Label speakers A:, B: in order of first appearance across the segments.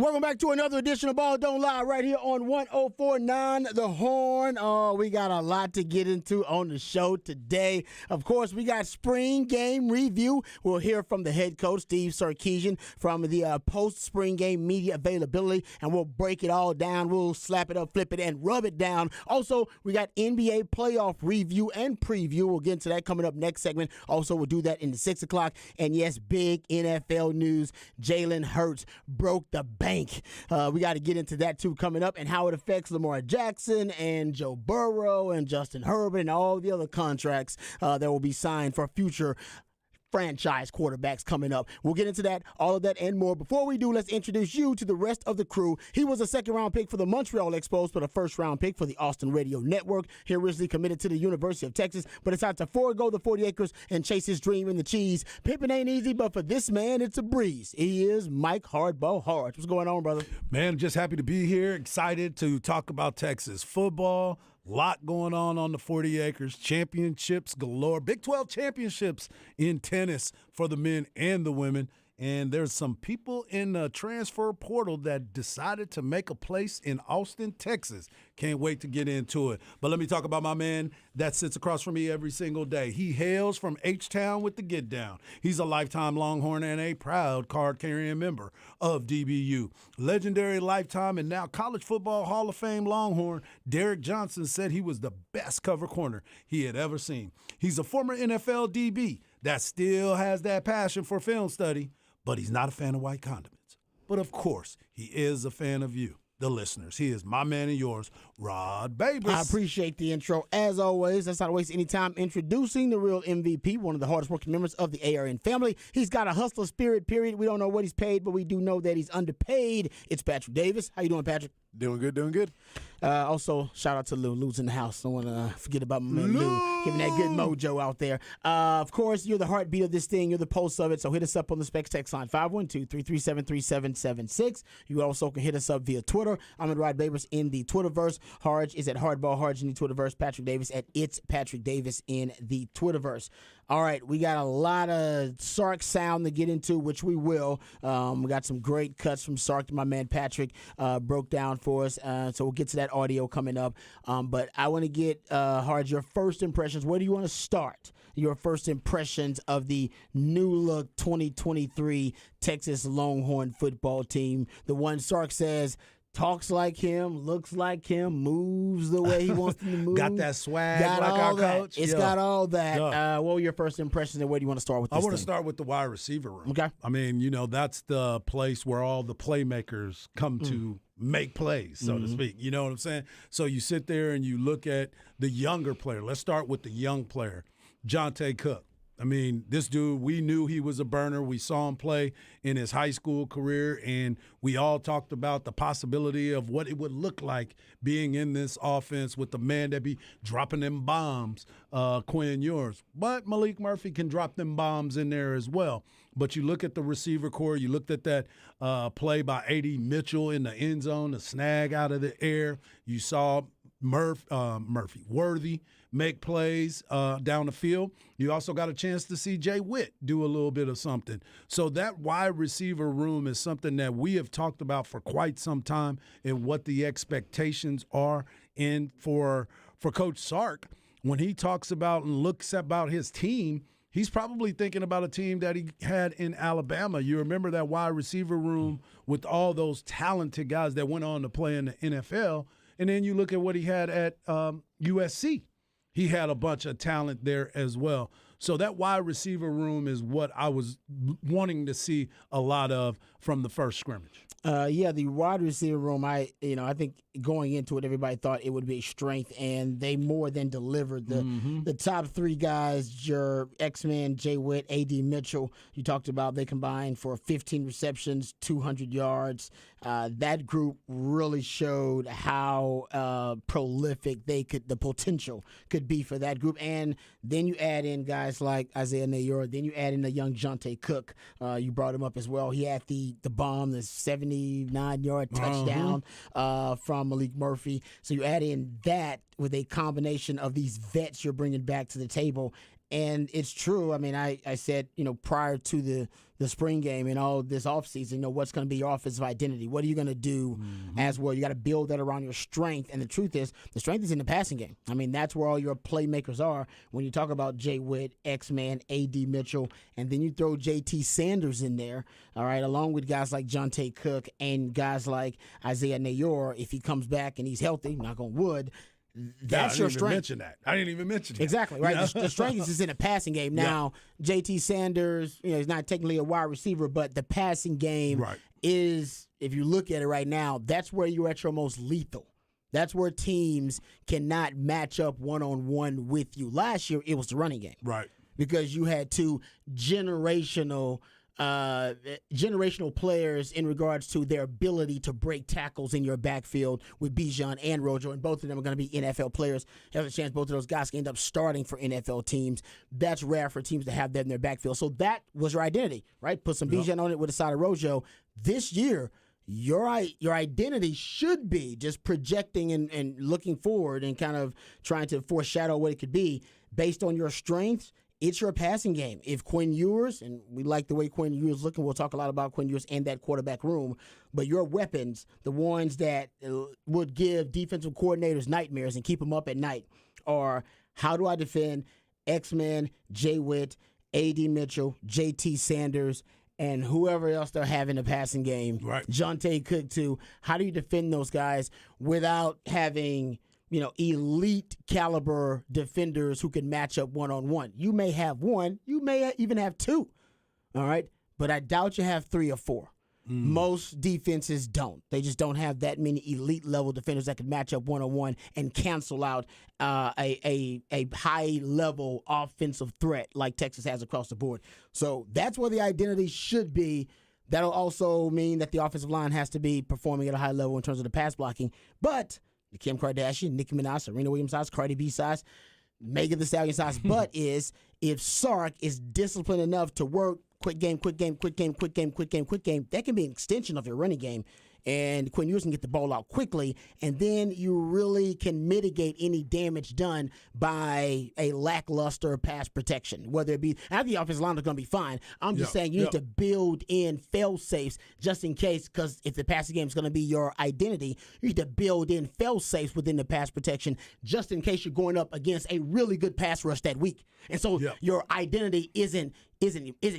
A: Welcome back to another edition of Ball Don't Lie right here on 104.9 The Horn. Oh, we got a lot to get into on the show today. Of course, we got spring game review. We'll hear from the head coach, Steve Sarkisian, from the post-spring game media availability, and we'll break it all down. We'll slap it up, flip it, and rub it down. Also, we got NBA playoff review and preview. We'll get into that coming up next segment. Also, we'll do that in the 6 o'clock. And yes, big NFL news. Jalen Hurts broke the bank. We got to get into that too coming up, and how it affects Lamar Jackson and Joe Burrow and Justin Herbert and all the other contracts that will be signed for future franchise quarterbacks coming up. We'll get into that, all of that, and more. Before we do, let's introduce you to the rest of the crew. He was a second-round pick for the Montreal Expos, but a first-round pick for the Austin Radio Network. He originally committed to the University of Texas, but decided to forego the 40 acres and chase his dream in the cheese. Pippin ain't easy, but for this man, it's a breeze. He is Mike Hardball Hard. What's going on, brother?
B: Man, just happy to be here. Excited to talk about Texas football. Lot going on the 40 acres. Championships galore. Big 12 championships in tennis for the men and the women. And there's some people in the transfer portal that decided to make a place in Austin, Texas. Can't wait to get into it. But let me talk about my man that sits across from me every single day. He hails from H-Town with the Get Down. He's a lifetime Longhorn and a proud card-carrying member of DBU. Legendary lifetime and now College Football Hall of Fame Longhorn, Derek Johnson said he was the best cover corner he had ever seen. He's a former NFL DB that still has that passion for film study, but he's not a fan of white condiments. But of course, he is a fan of you, the listeners. He is my man and yours, Rod Babers.
A: I appreciate the intro. As always, let's not waste any time introducing the real MVP, one of the hardest working members of the ARN family. He's got a hustler spirit, period. We don't know what he's paid, but we do know that he's underpaid. It's Patrick Davis. How you doing, Patrick?
C: Doing good, doing good.
A: Also, shout out to Lou. Lou's in the house. Don't want to forget about my man Lou, giving that good mojo out there. Of course, you're the heartbeat of this thing. You're the pulse of it. So hit us up on the Specs text line, 512-337-3776. You also can hit us up via Twitter. I'm at Rod Babers in the Twitterverse. Harge is at Hardball Harge in the Twitterverse. Patrick Davis at It's Patrick Davis in the Twitterverse. All right, we got a lot of Sark sound to get into, which we will. We got some great cuts from Sark that my man Patrick broke down for us. So we'll get to that audio coming up. But I want to get, Harge, your first impressions. Where do you want to start? Your first impressions of the new look 2023 Texas Longhorn football team. The one Sark says talks like him, looks like him, moves the way he wants them to move.
B: Got that swag
A: got
B: like
A: all
B: our
A: that.
B: coach.
A: It's got all that. What were your first impressions and where do you want to start with this
B: I want to
A: thing?
B: start with the wide receiver room.
A: Okay.
B: I mean, that's the place where all the playmakers come to make plays, so to speak. You know what I'm saying? So you sit there and you look at the younger player. Let's start with the young player, Jonte Cook. I mean, this dude, we knew he was a burner. We saw him play in his high school career, and we all talked about the possibility of what it would look like being in this offense with the man that be dropping them bombs, Quinn Ewers. But Malik Murphy can drop them bombs in there as well. But you look at the receiver core, you looked at that play by A.D. Mitchell in the end zone, the snag out of the air. You saw Worthy make plays down the field. You also got a chance to see Jay Witt do a little bit of something. So that wide receiver room is something that we have talked about for quite some time and what the expectations are. And for Coach Sark, when he talks about and looks about his team, he's probably thinking about a team that he had in Alabama. You remember that wide receiver room with all those talented guys that went on to play in the NFL. And then you look at what he had at USC. He had a bunch of talent there as well. So that wide receiver room is what I was wanting to see a lot of from the first scrimmage.
A: The wide receiver room, I think going into it, everybody thought it would be a strength, and they more than delivered. The top three guys, your X-Man, Jay Witt, A.D. Mitchell, you talked about, they combined for 15 receptions, 200 yards. That group really showed how prolific the potential could be for that group. And then you add in guys like Isaiah Nayor, then you add in the young Jonte Cook. You brought him up as well. He had the bomb, the 79-yard touchdown from Malik Murphy. So you add in that with a combination of these vets you're bringing back to the table. And it's true. I mean, I said, prior to the spring game and all this offseason, what's going to be your offensive identity? What are you going to do as well? You got to build that around your strength. And the truth is, the strength is in the passing game. I mean, that's where all your playmakers are. When you talk about Jay Witt, X-Man, A.D. Mitchell, and then you throw J.T. Sanders in there, all right, along with guys like Jonte Cook and guys like Isaiah Nayor, if he comes back and he's healthy, knock on wood, that's your strength.
B: I didn't even mention that.
A: Exactly, right? The strength is in the passing game. Now, JT Sanders, he's not technically a wide receiver, but the passing game is, if you look at it right now, that's where you're at your most lethal. That's where teams cannot match up one-on-one with you. Last year, it was the running game.
B: Right.
A: Because you had two generational players in regards to their ability to break tackles in your backfield with Bijan and Rojo, and both of them are going to be NFL players. There's a chance both of those guys can end up starting for NFL teams. That's rare for teams to have that in their backfield. So that was your identity, right? Put some Bijan on it with a side of Rojo. This year, your identity should be just projecting and looking forward and kind of trying to foreshadow what it could be based on your strengths. It's your passing game. If Quinn Ewers, and we like the way Quinn Ewers looking, we'll talk a lot about Quinn Ewers and that quarterback room, but your weapons, the ones that would give defensive coordinators nightmares and keep them up at night, are how do I defend X-Men, Jay Witt, A.D. Mitchell, J.T. Sanders, and whoever else they're having in the passing game.
B: Right.
A: Jonte Cook, too. How do you defend those guys without having elite caliber defenders who can match up one-on-one? You may have one. You may even have two, all right? But I doubt you have three or four. Most defenses don't. They just don't have that many elite-level defenders that can match up one-on-one and cancel out a high-level offensive threat like Texas has across the board. So that's where the identity should be. That'll also mean that the offensive line has to be performing at a high level in terms of the pass blocking. But the Kim Kardashian, Nicki Minaj, Serena Williams size, Cardi B size, Megan Thee Stallion size, but is if Sark is disciplined enough to work quick game, that can be an extension of your running game. And Quinn Ewers can get the ball out quickly, and then you really can mitigate any damage done by a lackluster pass protection, whether it be, I think the offensive line is going to be fine. I'm just saying you need to build in fail-safes just in case, because if the passing game is going to be your identity, you need to build in fail-safes within the pass protection just in case you're going up against a really good pass rush that week. And so your identity isn't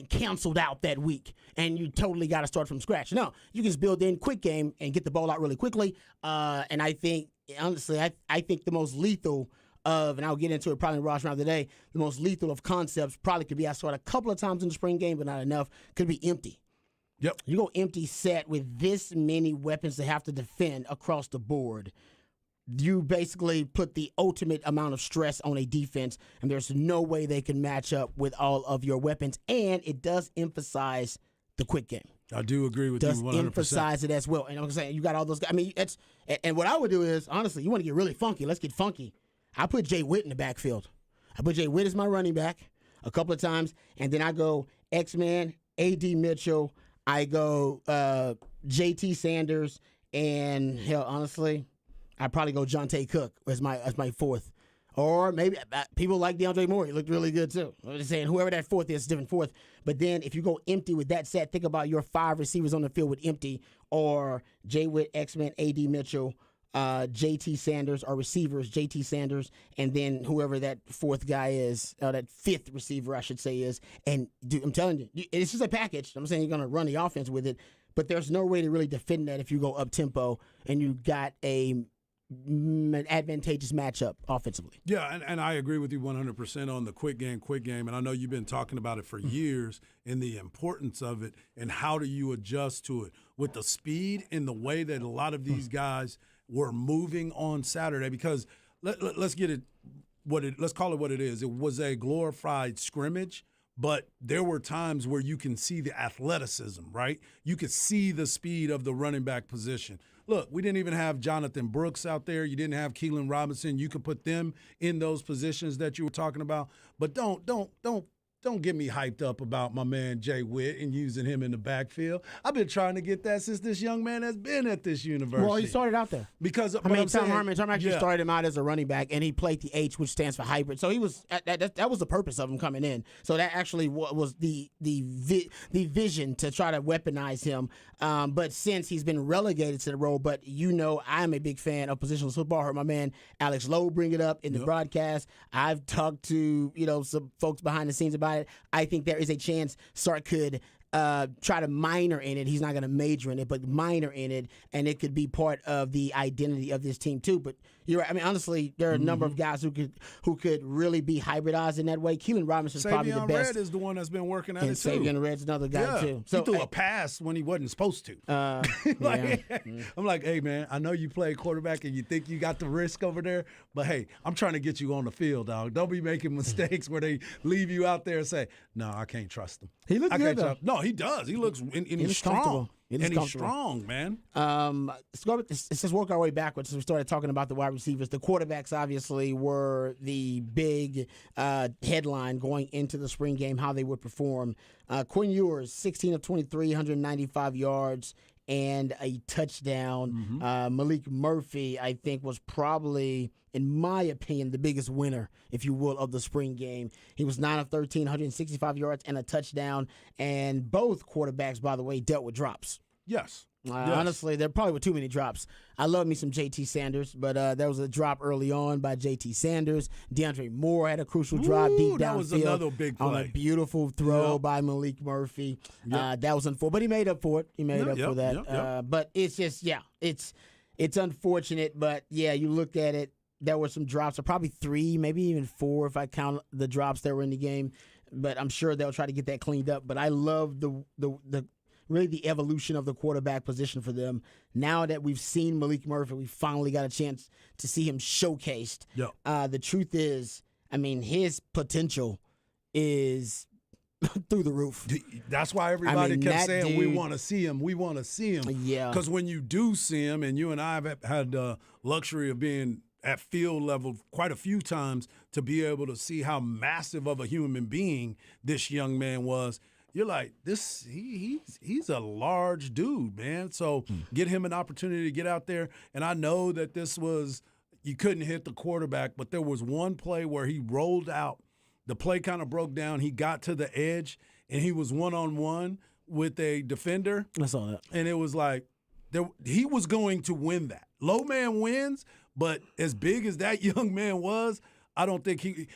A: canceled out that week, and you totally got to start from scratch. No, you can just build in quick game and get the ball out really quickly. And I think, honestly, I think the most lethal of, and I'll get into it probably in Ross round today, the most lethal of concepts probably could be, I saw it a couple of times in the spring game, but not enough, could be empty.
B: Yep.
A: You go empty set with this many weapons to have to defend across the board. You basically put the ultimate amount of stress on a defense, and there's no way they can match up with all of your weapons. And it does emphasize the quick game.
B: I do agree with you 100%.
A: Does emphasize it as well. And I'm saying you got all those guys. I mean, and what I would do is, honestly, you want to get really funky. Let's get funky. I put Jay Witt in the backfield. I put Jay Witt as my running back a couple of times, and then I go X-Man, A.D. Mitchell. I go J.T. Sanders, and hell, honestly, I'd probably go Jonte Cook as my fourth. Or maybe people like DeAndre Moore. He looked really good, too. I'm just saying, whoever that fourth is, different fourth. But then if you go empty with that set, think about your five receivers on the field with empty, or Jay Witt, X-Men, A.D. Mitchell, J.T. Sanders, or receivers, J.T. Sanders, and then whoever that fourth guy is, that fifth receiver, I should say, is. And dude, I'm telling you, it's just a package. I'm saying you're going to run the offense with it, but there's no way to really defend that if you go up-tempo and you got an advantageous matchup offensively.
B: Yeah, and I agree with you 100% on the quick game. And I know you've been talking about it for years and the importance of it and how do you adjust to it with the speed and the way that a lot of these guys were moving on Saturday. Because let's get it let's call it what it is. It was a glorified scrimmage, but there were times where you can see the athleticism, right? You could see the speed of the running back position. Look, we didn't even have Jonathan Brooks out there. You didn't have Keelan Robinson. You could put them in those positions that you were talking about. But don't don't get me hyped up about my man Jay Witt and using him in the backfield. I've been trying to get that since this young man has been at this university.
A: Well, he started out there.
B: Because
A: Tom Herman actually started him out as a running back, and he played the H, which stands for hybrid. So he was that was the purpose of him coming in. So that actually was the vision to try to weaponize him. But since he's been relegated to the role, but I'm a big fan of positional football. I heard my man Alex Lowe bring it up in the broadcast. I've talked to some folks behind the scenes about it. I think there is a chance Sark could try to minor in it. He's not going to major in it, but minor in it, and it could be part of the identity of this team too. But you're right. I mean, honestly, there are a number of guys who could really be hybridized in that way. Keelan Robinson's probably the best.
B: Red is the one that's been working at
A: and
B: it too.
A: Savion Red's another guy too.
B: So he threw a pass when he wasn't supposed to. I'm like, hey man, I know you play quarterback and you think you got the risk over there, but hey, I'm trying to get you on the field, dog. Don't be making mistakes where they leave you out there and say, no, I can't trust him.
A: He looks good though.
B: No, he does. He looks and he's strong. He's strong, man.
A: Let's work our way backwards. We started talking about the wide receivers. The quarterbacks obviously were the big headline going into the spring game, how they would perform. Quinn Ewers, 16 of 23, 195 yards and a touchdown. Malik Murphy, I think, was probably, in my opinion, the biggest winner, if you will, of the spring game. He was 9 of 13, 165 yards and a touchdown. And both quarterbacks, by the way, dealt with drops.
B: Yes.
A: Honestly, there probably were too many drops. I love me some J.T. Sanders, but there was a drop early on by J.T. Sanders. DeAndre Moore had a crucial drop deep downfield.
B: That was another big play.
A: On a beautiful throw by Malik Murphy. That was unfortunate, but he made up for it. He made up for that. But it's just, it's unfortunate. But, you look at it, there were some drops, or probably 3, maybe even 4 if I count the drops that were in the game. But I'm sure they'll try to get that cleaned up. But I love the really the evolution of the quarterback position for them. Now that we've seen Malik Murphy, we finally got a chance to see him showcased. The truth is, I mean, his potential is through the roof.
B: That's why everybody kept saying, we want to see him. We want to see him.
A: Yeah.
B: Because when you do see him, and you and I have had the luxury of being at field level quite a few times to be able to see how massive of a human being this young man was, you're like, he's a large dude, man. So get him an opportunity to get out there. And I know that you couldn't hit the quarterback, but there was one play where he rolled out. The play kind of broke down. He got to the edge, and he was one-on-one with a defender.
A: I saw that.
B: And it was like he was going to win that. Low man wins, but as big as that young man was, I don't think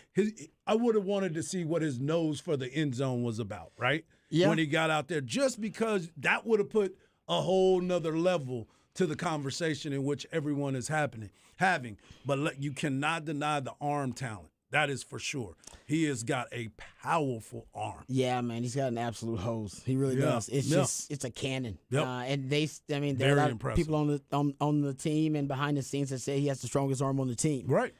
B: I would have wanted to see what his nose for the end zone was about, right? Yeah. When he got out there, just because that would have put a whole nother level to the conversation in which everyone is having. But you cannot deny the arm talent. That is for sure. He has got a powerful arm.
A: Yeah, man, he's got an absolute hose. He really does. It's it's a cannon. And there are a lot of people on the team and behind the scenes that say he has the strongest arm on the team.
B: Right.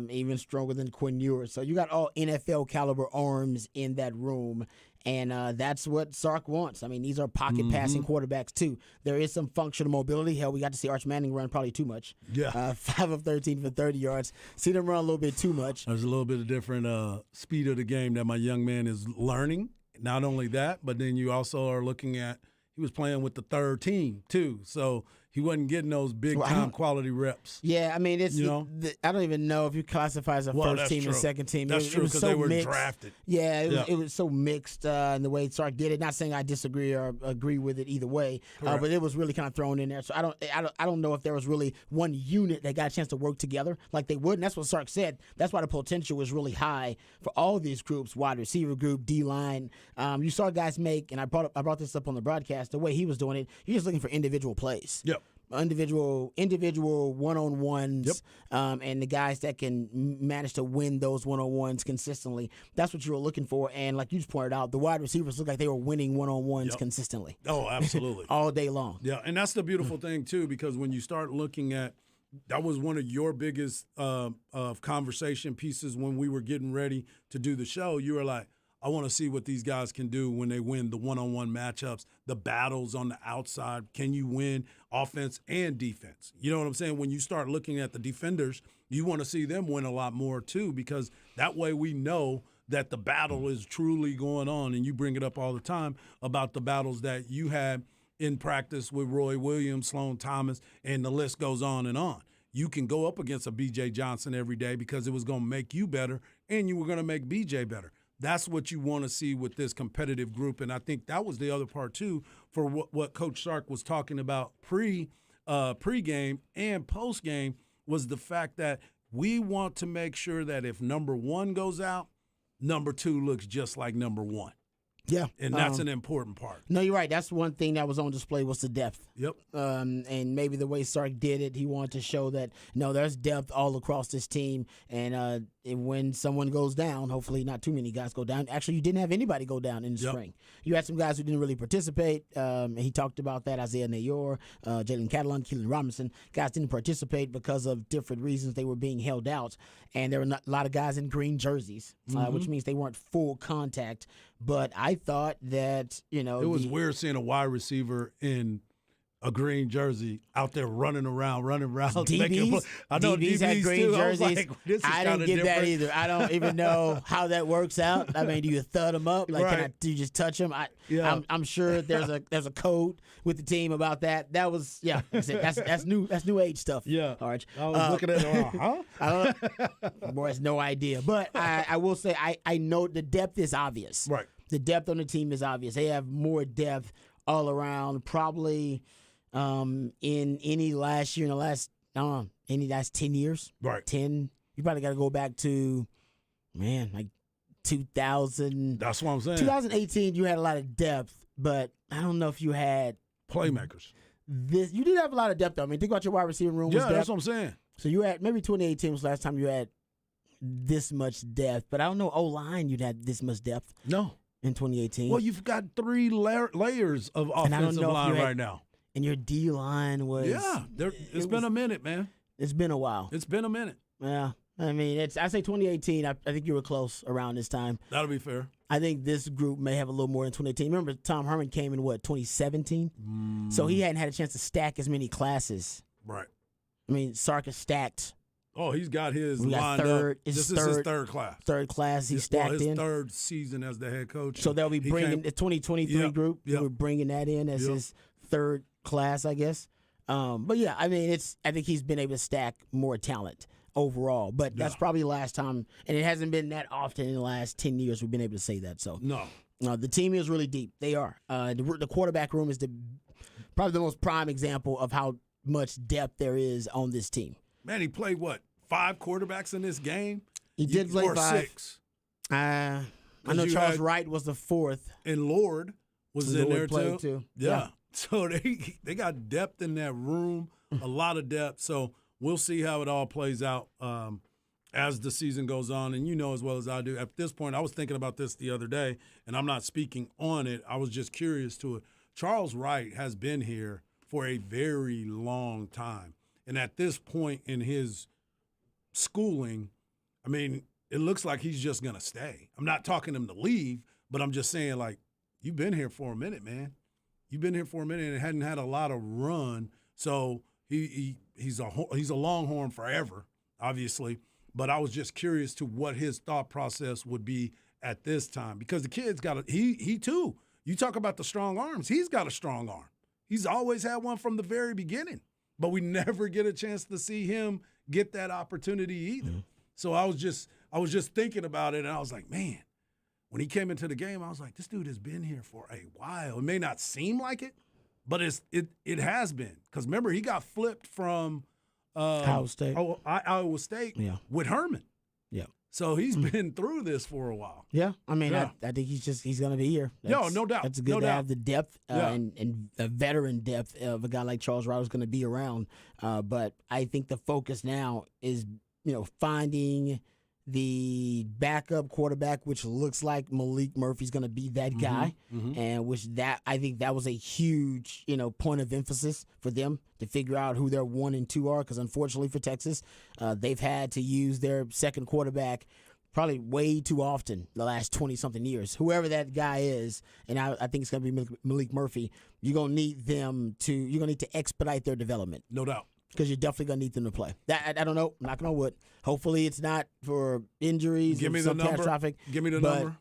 A: Even stronger than Quinn Ewers. So you got all NFL caliber arms in that room. And that's what Sark wants. I mean, these are pocket passing quarterbacks, too. There is some functional mobility. Hell, we got to see Arch Manning run probably too much. 5 of 13 for 30 yards. See them run a little bit too much.
B: There's a little bit of different speed of the game that my young man is learning. Not only that, but then you also are looking at he was playing with the third team, too. So he wasn't getting those big-time quality reps.
A: Yeah, I mean, it's I don't even know if you classify as a first team and second team.
B: That's true, because they were drafted.
A: Yeah, it was so mixed in the way Sark did it. Not saying I disagree or agree with it either way, but it was really kind of thrown in there. So I don't know if there was really one unit that got a chance to work together like they would. And that's what Sark said. That's why the potential was really high for all these groups: wide receiver group, D-line. You saw guys make, and I brought this up on the broadcast. The way he was doing it, he was looking for individual plays.
B: Yep.
A: Individual one-on-ones, and the guys that can manage to win those one-on-ones consistently. That's what you were looking for. And like you just pointed out, the wide receivers look like they were winning one-on-ones consistently.
B: Oh, absolutely.
A: All day long.
B: Yeah, and that's the beautiful thing, too, because when you start looking at that was one of your biggest conversation pieces when we were getting ready to do the show. You were like, I want to see what these guys can do when they win the one-on-one matchups, the battles on the outside. Can you win offense and defense? You know what I'm saying? When you start looking at the defenders, you want to see them win a lot more too, because that way we know that the battle is truly going on. And you bring it up all the time about the battles that you had in practice with Roy Williams, Sloan Thomas, and the list goes on and on. You can go up against a B.J. Johnson every day because it was going to make you better and you were going to make B.J. better. That's what you want to see with this competitive group, and I think that was the other part too for what Coach Sark was talking about pregame and postgame was the fact that we want to make sure that if number one goes out, number two looks just like number one.
A: Yeah.
B: And that's an important part.
A: No, you're right. That's one thing that was on display was the depth.
B: Yep.
A: And maybe the way Sark did it, he wanted to show that, there's depth all across this team. And when someone goes down, hopefully not too many guys go down. Actually, you didn't have anybody go down in the spring. You had some guys who didn't really participate. And he talked about that, Isaiah Nayor, Jalen Catalon, Keelan Robinson. Guys didn't participate because of different reasons. They were being held out. And there were a lot of guys in green jerseys, which means they weren't full contact. But I thought that, it
B: was weird seeing a wide receiver in a green jersey out there running around.
A: DBs,
B: I know
A: DBs had green
B: too.
A: jerseys. I didn't get that either. I don't even know how that works out. I mean, do you thud them up? Like, do you just touch them? I'm sure there's a code with the team about that. That was that's new age stuff.
B: Yeah,
A: Arch.
B: I was looking at it. Huh?
A: I don't. Boy, has no idea. But I will say I know the depth is obvious.
B: Right.
A: The depth on the team is obvious. They have more depth all around. Probably. In any last year, any last 10 years,
B: right?
A: 10. You probably got to go back to, like 2000.
B: That's what I'm saying.
A: 2018, you had a lot of depth, but I don't know if you had
B: playmakers.
A: You did have a lot of depth, though. I mean, think about your wide receiver room.
B: Yeah, that's what I'm saying.
A: So you had maybe 2018 was the last time you had this much depth, but I don't know O-line you'd had this much depth.
B: No,
A: in 2018.
B: Well, you've got 3 layers of offensive line right now.
A: And your D-line was...
B: Yeah, it's been a minute, man.
A: It's been a while.
B: It's been a minute.
A: Yeah. I mean, I say 2018. I think you were close around this time.
B: That'll be fair.
A: I think this group may have a little more than 2018. Remember, Tom Herman came in, 2017? So he hadn't had a chance to stack as many classes.
B: Right.
A: I mean, Sark has stacked.
B: Oh, he's got his lined
A: up.
B: This is his third class.
A: Third class he stacked
B: his
A: in.
B: third season as the head coach.
A: So they'll be bringing the 2023 group. We're bringing that in as his third class, I guess. But yeah, I mean, I think he's been able to stack more talent overall. But that's probably the last time, and it hasn't been that often in the last 10 years we've been able to say that. So
B: no,
A: the team is really deep. They are. The quarterback room is probably the most prime example of how much depth there is on this team.
B: Man, he played 5 quarterbacks in this game?
A: He did play 5.
B: 6.
A: I know Charles Wright was the 4th.
B: And Lord was in there
A: too.
B: Yeah. So they got depth in that room, a lot of depth. So we'll see how it all plays out as the season goes on. And you know as well as I do, at this point, I was thinking about this the other day, and I'm not speaking on it. I was just curious to it. Charles Wright has been here for a very long time. And at this point in his schooling, I mean, it looks like he's just going to stay. I'm not talking him to leave, but I'm just saying, like, you've been here for a minute, man. You've been here for a minute and hadn't had a lot of run. So he's a Longhorn forever, obviously. But I was just curious to what his thought process would be at this time, because the kid's got he too. You talk about the strong arms. He's got a strong arm. He's always had one from the very beginning. But we never get a chance to see him get that opportunity either. Mm-hmm. So I was just thinking about it, and I was like, man, when he came into the game, I was like, this dude has been here for a while. It may not seem like it, but it has been. Because remember, he got flipped from
A: Iowa State.
B: Iowa State with Herman.
A: Yeah.
B: So he's been through this for a while.
A: Yeah, I mean, I think he's going to be here.
B: No doubt.
A: That's good to have the depth and a veteran depth of a guy like Charles Wright who's going to be around. But I think the focus now is, finding the backup quarterback, which looks like Malik Murphy's going to be that guy, and I think that was a huge, point of emphasis for them to figure out who their 1 and 2 are. Because unfortunately for Texas, they've had to use their second quarterback probably way too often the last 20-something years. Whoever that guy is, and I think it's going to be Malik Murphy, you're going to need to expedite their development.
B: No doubt.
A: because you're definitely going to need them to play. That I don't know. I'm knocking on wood. Hopefully it's not for injuries.
B: Give me the number.
A: Catastrophic.
B: Give me the number.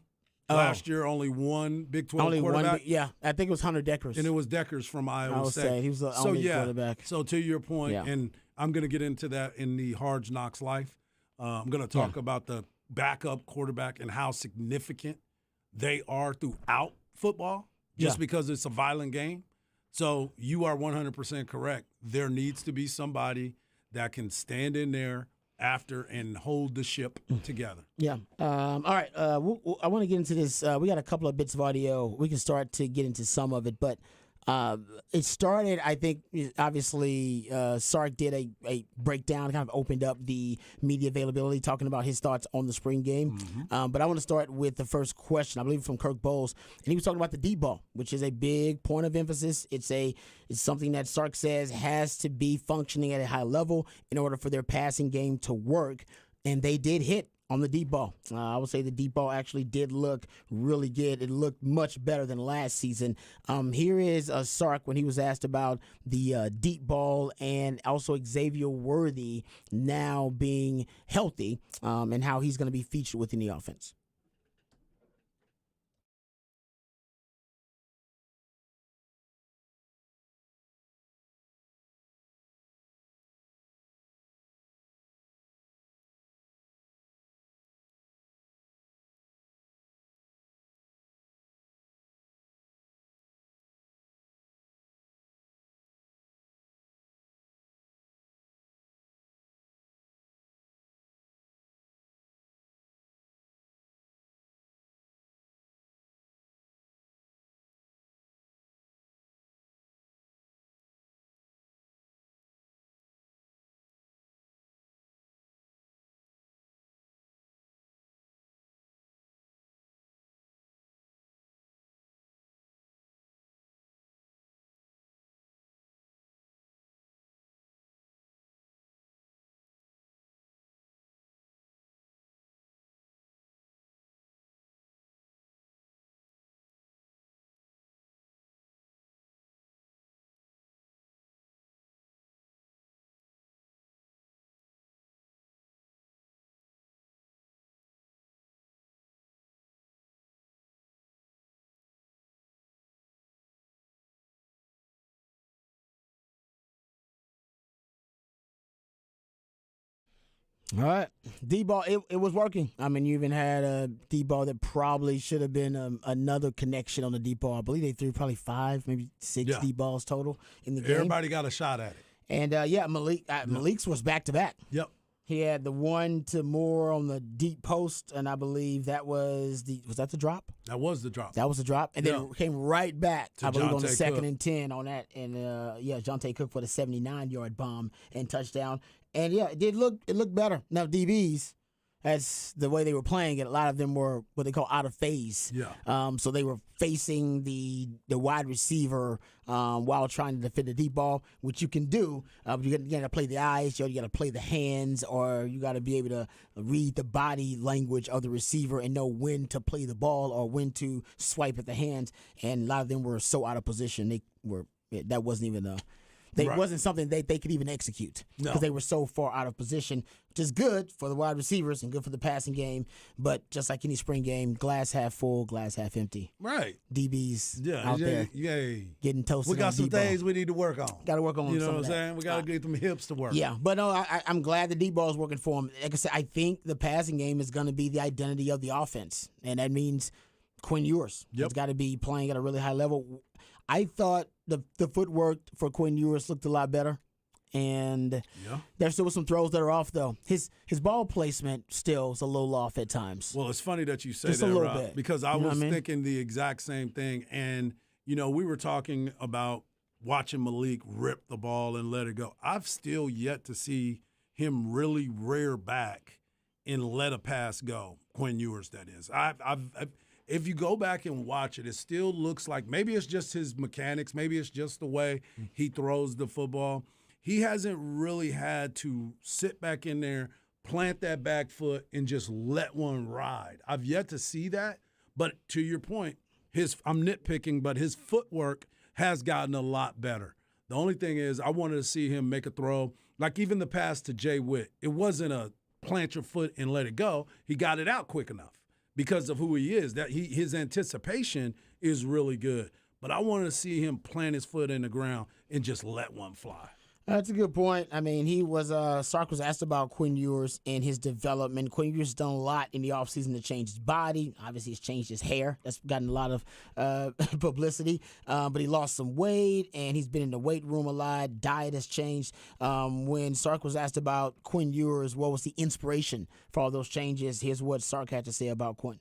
B: Last year, only one Big 12 quarterback.
A: I think it was Hunter Dekkers.
B: And it was Dekkers from Iowa State.
A: Say, he was the only quarterback.
B: So to your point, and I'm going to get into that in the Hard Knocks Life. I'm going to talk about the backup quarterback and how significant they are throughout football just because it's a violent game. So you are 100% correct. There needs to be somebody that can stand in there after and hold the ship together.
A: Yeah. All right. I want to get into this. We got a couple of bits of audio. We can start to get into some of it, but it started, I think, obviously, Sark did a breakdown, kind of opened up the media availability, talking about his thoughts on the spring game. But I want to start with the first question, I believe from Kirk Bowles, and he was talking about the deep ball, which is a big point of emphasis. It's something that Sark says has to be functioning at a high level in order for their passing game to work, and they did hit on the deep ball. I would say the deep ball actually did look really good. It looked much better than last season. Here is Sark when he was asked about the deep ball and also Xavier Worthy now being healthy and how he's going to be featured within the offense. All right. D-ball, it was working. I mean, you even had a D-ball that probably should have been another connection on the D-ball. I believe they threw probably 5, maybe 6 D-balls total in the game.
B: Everybody got a shot at it.
A: And, Malik's was back-to-back.
B: Yep.
A: He had the one to Moore on the deep post, and I believe that was that the drop?
B: That was the drop.
A: That was the drop. And then it came right back, I believe, on the second
B: Cook.
A: and 10 on that. And, Jonte Cook for the 79-yard bomb and touchdown. And, it looked better. Now, DBs, that's the way they were playing it. A lot of them were what they call out of phase.
B: Yeah.
A: So they were facing the wide receiver while trying to defend the deep ball, which you can do. But you got to play the eyes, you got to play the hands, or you got to be able to read the body language of the receiver and know when to play the ball or when to swipe at the hands. And a lot of them were so out of position, that wasn't even wasn't something they could even execute because they were so far out of position, which is good for the wide receivers and good for the passing game. But just like any spring game, glass half full, glass half empty.
B: Right.
A: DBs out there getting toasted.
B: We got some things we need to work on.
A: Got to work on.
B: You know what I'm saying? We got to get them hips to work.
A: Yeah, but no, I'm glad the D-ball is working for him. Like I said, I think the passing game is going to be the identity of the offense, and that means Quinn Ewers has got to be playing at a really high level. I thought the footwork for Quinn Ewers looked a lot better, and there still was some throws that are off though. His ball placement still is a little off at times.
B: Well, it's funny that you say
A: just
B: that,
A: a little
B: Rob,
A: bit.
B: because I was thinking the exact same thing. And we were talking about watching Malik rip the ball and let it go. I've still yet to see him really rear back and let a pass go. Quinn Ewers, that is. If you go back and watch it, it still looks like maybe it's just his mechanics, maybe it's just the way he throws the football. He hasn't really had to sit back in there, plant that back foot, and just let one ride. I've yet to see that. But to your point, I'm nitpicking, but his footwork has gotten a lot better. The only thing is I wanted to see him make a throw. Like even the pass to Jay Witt, it wasn't a plant your foot and let it go. He got it out quick enough because of who he is. His anticipation is really good. But I wanted to see him plant his foot in the ground and just let one fly.
A: That's a good point. I mean, Sark was asked about Quinn Ewers and his development. Quinn Ewers has done a lot in the offseason to change his body. Obviously, he's changed his hair. That's gotten a lot of publicity. But he lost some weight, and he's been in the weight room a lot. Diet has changed. When Sark was asked about Quinn Ewers, what was the inspiration for all those changes? Here's what Sark had to say about Quinn.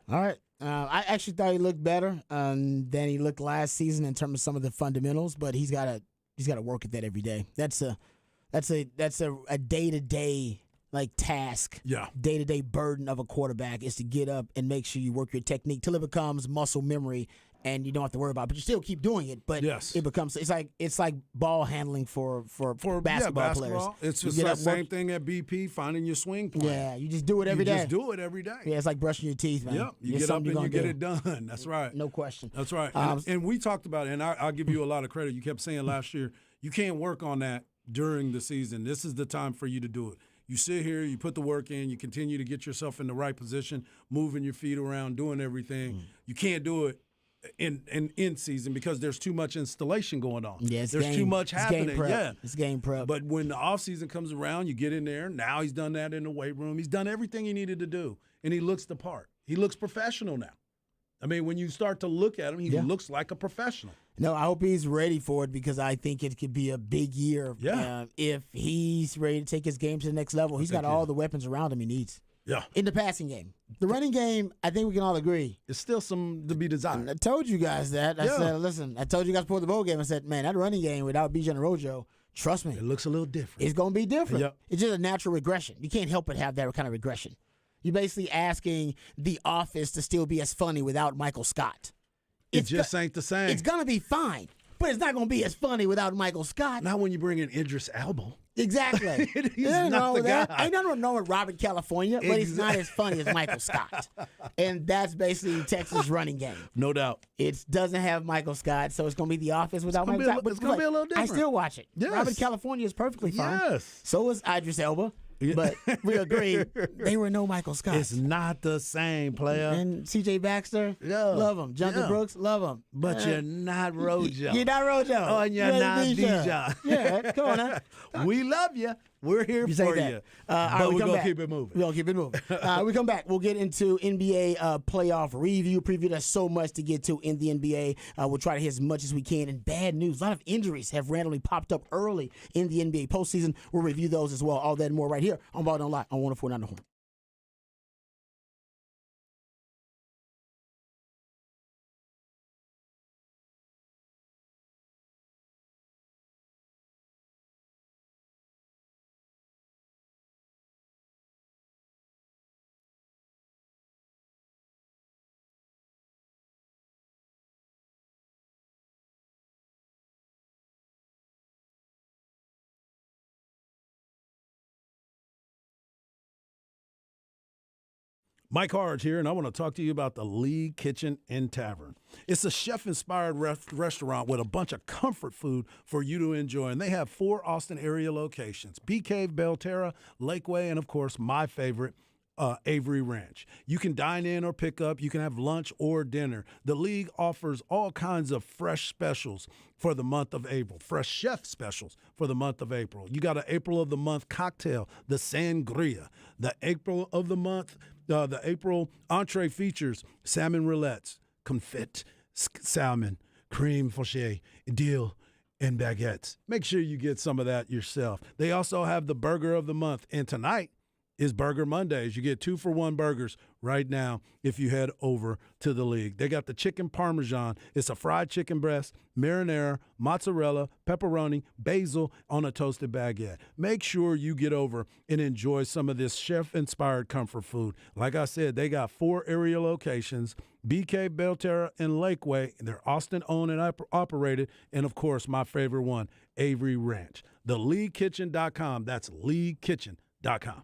A: All right. I actually thought he looked better than he looked last season in terms of some of the fundamentals, but he's got to work at that every day. That's a day-to-day like task.
B: Yeah.
A: Day-to-day burden of a quarterback is to get up and make sure you work your technique till it becomes muscle memory and you don't have to worry about it. But you still keep doing it. But
B: yes.
A: it's like ball handling for basketball players.
B: It's just the same thing at BP, finding your swing plan.
A: Yeah, you just do it every day.
B: You just do it every day.
A: Yeah, it's like brushing your teeth, man.
B: Yep. You get up and you get it done. That's right.
A: No question.
B: That's right. And we talked about it, and I'll give you a lot of credit. You kept saying last year, you can't work on that during the season. This is the time for you to do it. You sit here, you put the work in, you continue to get yourself in the right position, moving your feet around, doing everything. You can't do it in season because there's too much installation going on.
A: Yeah,
B: there's too much happening.
A: Game prep.
B: Yeah,
A: it's game prep.
B: But when the off season comes around, you get in there. Now he's done that in the weight room. He's done everything he needed to do, and he looks the part. He looks professional now. I mean, when you start to look at him, he looks like a professional.
A: No, I hope he's ready for it because I think it could be a big year.
B: Yeah.
A: If he's ready to take his game to the next level, he's got all the weapons around him he needs.
B: Yeah.
A: In the passing game. The running game, I think we can all agree.
B: It's still some to be desired.
A: I told you guys that. I said, listen, I told you guys before the bowl game, I said, man, that running game without Bijan Rojo, trust me.
B: It looks a little different.
A: It's going to be different.
B: Yep.
A: It's just a natural regression. You can't help but have that kind of regression. You're basically asking The Office to still be as funny without Michael Scott.
B: It just ain't the same.
A: It's going to be fine, but it's not going to be as funny without Michael Scott.
B: Not when you bring in Idris Elba.
A: Exactly.
B: He's not the guy.
A: Ain't nothing wrong with Robert California, but he's not as funny as Michael Scott. And that's basically Texas' running game.
B: No doubt.
A: It doesn't have Michael Scott, so it's going to be The Office without Michael Scott.
B: It's going to be a little different.
A: I still watch it.
B: Yes.
A: Robert California is perfectly fine.
B: Yes.
A: So is Idris Elba. But we agree, they were no Michael Scott.
B: It's not the same, player.
A: And C.J. Baxter, love him. Jonathan Brooks, love him.
B: But you're not Rojo.
A: You're not Rojo.
B: Oh, and you're not Bijan.
A: Yeah, come on now.
B: We love you. We're here for you. But we're going to keep it moving.
A: We're going to keep it moving. We come back. We'll get into NBA playoff preview. There's so much to get to in the NBA. We'll try to hit as much as we can. And bad news. A lot of injuries have randomly popped up early in the NBA postseason. We'll review those as well. All that and more right here on Ball Don't Lie on 104.9 The Horn.
B: Mike Harge here, and I want to talk to you about the Lee Kitchen and Tavern. It's a chef-inspired restaurant with a bunch of comfort food for you to enjoy, and they have 4 Austin area locations: Bee Cave, Belterra, Lakeway, and, of course, my favorite, Avery Ranch. You can dine in or pick up. You can have lunch or dinner. The League offers all kinds of fresh specials for the month of April, fresh chef specials for the month of April. You got an April of the month cocktail, the Sangria. The April of the month, the April entree features salmon roulets, confit salmon, cream fauché, dill, and baguettes. Make sure you get some of that yourself. They also have the burger of the month, and tonight is Burger Mondays. You get 2-for-1 burgers right now if you head over to the League. They got the chicken parmesan. It's a fried chicken breast, marinara, mozzarella, pepperoni, basil on a toasted baguette. Make sure you get over and enjoy some of this chef-inspired comfort food. Like I said, they got 4 area locations: BK, Belterra, and Lakeway. They're Austin-owned and operated. And, of course, my favorite one, Avery Ranch. TheLeagueKitchen.com. That's LeagueKitchen.com.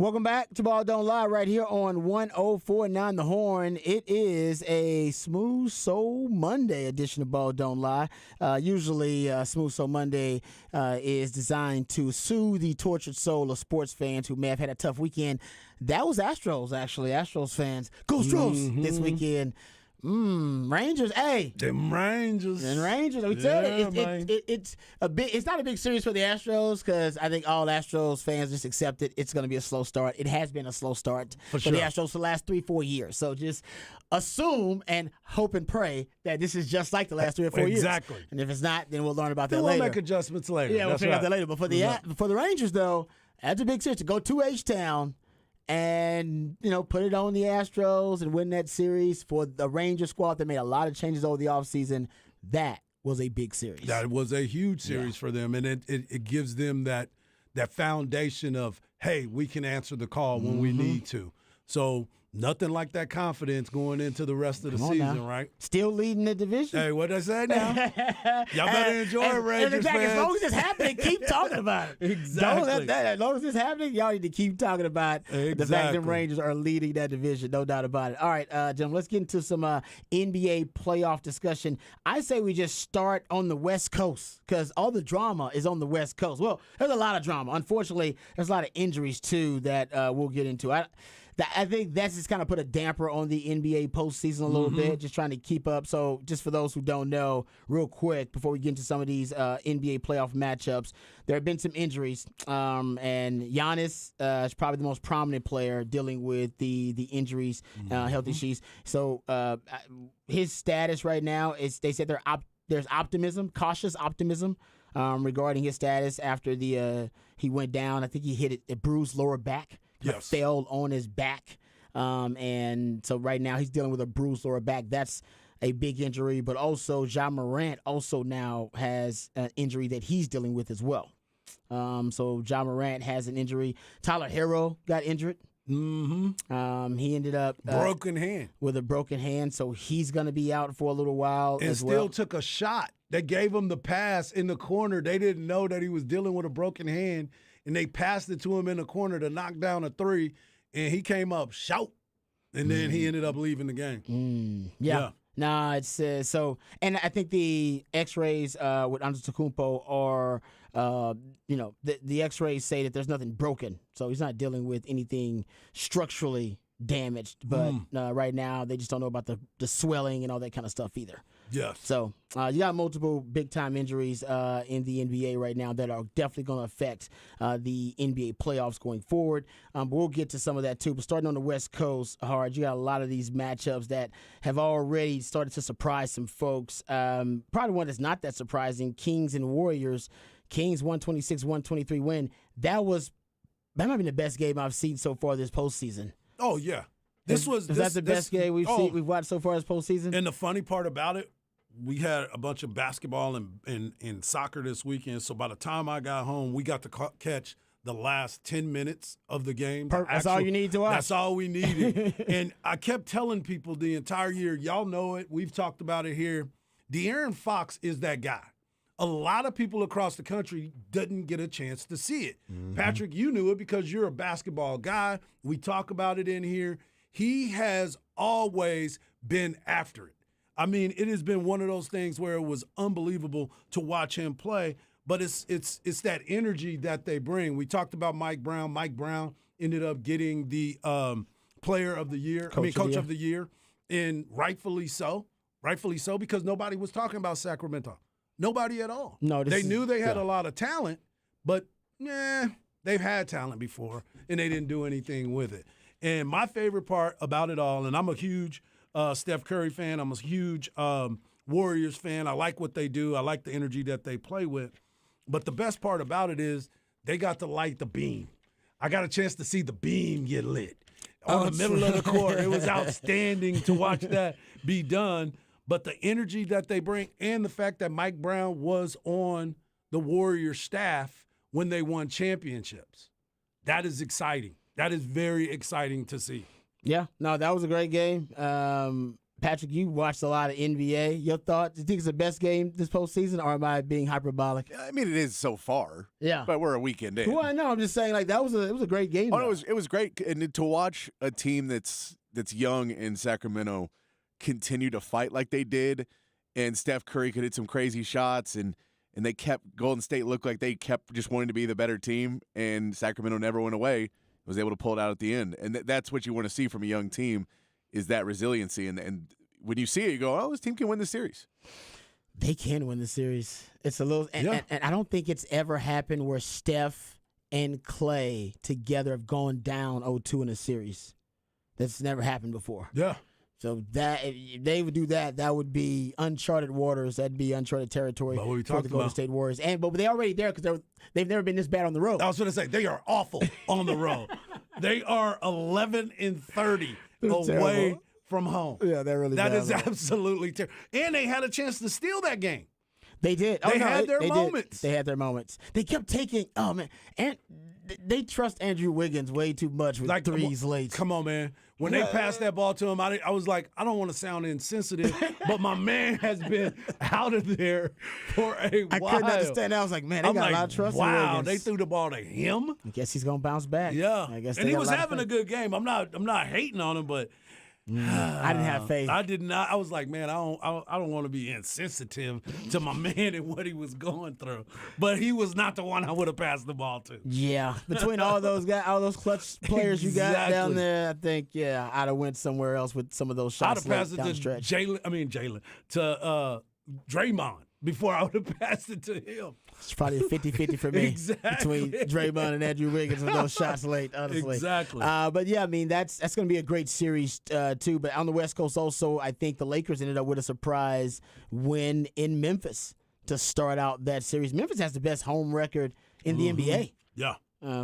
A: Welcome back to Ball Don't Lie right here on 104.9 The Horn. It is a Smooth Soul Monday edition of Ball Don't Lie. Usually, Smooth Soul Monday is designed to soothe the tortured soul of sports fans who may have had a tough weekend. That was Astros, actually. Astros fans. Go Stros! This weekend. Rangers, hey.
B: Them Rangers.
A: And Rangers, we said it's a big. It's not a big series for the Astros because I think all Astros fans just accept it. It's going to be a slow start. It has been a slow start for
B: sure.
A: the Astros for the last 3-4 years. So just assume and hope and pray that this is just like the last 3 or 4 years.
B: Exactly.
A: And if it's not, then we'll learn about that
B: We'll
A: later.
B: make adjustments later.
A: Yeah, we'll
B: That's
A: figure out
B: right.
A: that later. But for the Rangers, though, that's a big series to go to H-Town and, put it on the Astros and win that series. For the Ranger squad that made a lot of changes over the offseason, that was a big series.
B: That was a huge series for them, and it gives them that foundation of, hey, we can answer the call when we need to. So nothing like that confidence going into the rest of the season, right?
A: Still leading the division.
B: Hey, what'd I say now? Y'all better enjoy it, Rangers fans.
A: As long as it's happening, keep talking about it.
B: Exactly.
A: Don't let that. As long as it's happening, y'all need to keep talking about the fact that Rangers are leading that division. No doubt about it. All right, Jim, let's get into some NBA playoff discussion. I say we just start on the West Coast because all the drama is on the West Coast. Well, there's a lot of drama. Unfortunately, there's a lot of injuries, too, that we'll get into. I think that's just kind of put a damper on the NBA postseason a little bit, just trying to keep up. So just for those who don't know, real quick, before we get into some of these NBA playoff matchups, there have been some injuries. And Giannis is probably the most prominent player dealing with the injuries, health issues. So his status right now is, they said there's optimism, cautious optimism, regarding his status after he went down. I think he hit a bruised lower back.
B: Yes.
A: Fell on his back. And so right now he's dealing with a bruised lower back. That's a big injury. But also Ja Morant also now has an injury that he's dealing with as well. So Ja Morant has an injury. Tyler Herro got injured. He ended up
B: broken hand
A: with a broken hand. So he's going to be out for a little while
B: and
A: as well.
B: still took a shot. They gave him the pass in the corner. They didn't know that he was dealing with a broken hand. And they passed it to him in the corner to knock down a three, and he came up shout, and then he ended up leaving the game.
A: Yeah. Nah, it's so, and I think the X-rays with Antetokounmpo are, the X-rays say that there's nothing broken, so he's not dealing with anything structurally damaged. But right now, they just don't know about the swelling and all that kind of stuff either.
B: Yes.
A: So you got multiple big-time injuries in the NBA right now that are definitely going to affect the NBA playoffs going forward. But we'll get to some of that, too. But starting on the West Coast, Hard, you got a lot of these matchups that have already started to surprise some folks. Probably one that's not that surprising, Kings and Warriors. Kings 126-123 win. That might have been the best game I've seen so far this postseason.
B: Oh, yeah.
A: Is that the best game we've watched so far this postseason?
B: And the funny part about it, we had a bunch of basketball and soccer this weekend, so by the time I got home, we got to catch the last 10 minutes of the game.
A: That's all you need to watch?
B: That's all we needed. And I kept telling people the entire year, y'all know it, we've talked about it here, De'Aaron Fox is that guy. A lot of people across the country didn't get a chance to see it. Patrick, you knew it because you're a basketball guy. We talk about it in here. He has always been after it. I mean, it has been one of those things where it was unbelievable to watch him play, but it's that energy that they bring. We talked about Mike Brown. Mike Brown ended up getting the player of the year, coach of the year, and rightfully so. Rightfully so, because nobody was talking about Sacramento. Nobody at all.
A: No,
B: they knew they had a lot of talent, but they've had talent before, and they didn't do anything with it. And my favorite part about it all, and I'm a huge Steph Curry fan. I'm a huge Warriors fan. I like what they do. I like the energy that they play with. But the best part about it is they got to light the beam. I got a chance to see the beam get lit on the middle of the court. It was outstanding to watch that be done. But the energy that they bring and the fact that Mike Brown was on the Warriors staff when they won championships, that is exciting. That is very exciting to see.
A: Yeah, no, that was a great game. Patrick, you watched a lot of NBA. Your thoughts? Do you think it's the best game this postseason, or am I being hyperbolic?
C: I mean, it is so far.
A: Yeah.
C: But we're a weekend in.
A: Well, I know. I'm just saying, like, it was a great game.
C: Oh,
A: though.
C: it was great, and to watch a team that's young in Sacramento continue to fight like they did, and Steph Curry could hit some crazy shots, and they kept Golden State looked like they kept just wanting to be the better team, and Sacramento never went away. Was able to pull it out at the end, and that's what you want to see from a young team, is that resiliency, and when you see it, you go, oh, this team can win the series.
A: They can win the series. It's a little, and I don't think it's ever happened where Steph and Clay together have gone down 0-2 in a series. That's never happened before.
B: Yeah.
A: So that if they would do that, that would be uncharted waters. That'd be uncharted territory
B: But what we
A: for the
B: talking
A: Golden
B: about?
A: State Warriors. But they're already there because they've never been this bad on the road.
B: I was going to say, they are awful on the road. They are 11-30 away
A: terrible.
B: from home.
A: Yeah, they're really
B: That
A: bad.
B: is absolutely terrible. And they had a chance to steal that game.
A: They did.
B: They had their
A: did.
B: moments.
A: They had their moments. They kept taking. Oh man, and they trust Andrew Wiggins way too much with threes late.
B: Come on, man. When they passed that ball to him, I was like, I don't want to sound insensitive, but my man has been out of there for a while.
A: I couldn't understand that. I was like, man, they got a lot of trust in
B: wow,
A: Wiggins.
B: they threw the ball to him.
A: I guess he's gonna bounce back.
B: Yeah,
A: I guess
B: and
A: they
B: he
A: got
B: was
A: lot of
B: having a
A: faith.
B: good game. I'm not hating on him, but
A: I didn't have faith.
B: I did not. I was like, man, I don't want to be insensitive to my man and what he was going through. But he was not the one I would have passed the ball to.
A: Yeah, between all those guys, all those clutch players you got down
B: Exactly.
A: there, I think I'd have went somewhere else with some of those
B: I'd
A: shots
B: have passed it
A: down the
B: to
A: stretch.
B: Draymond before I would have passed it to him.
A: It's probably a 50-50 for me
B: Exactly.
A: between Draymond and Andrew Wiggins with those shots late, honestly.
B: Exactly.
A: But yeah, I mean that's going to be a great series too. But on the West Coast also, I think the Lakers ended up with a surprise win in Memphis to start out that series. Memphis has the best home record in the NBA.
B: Yeah.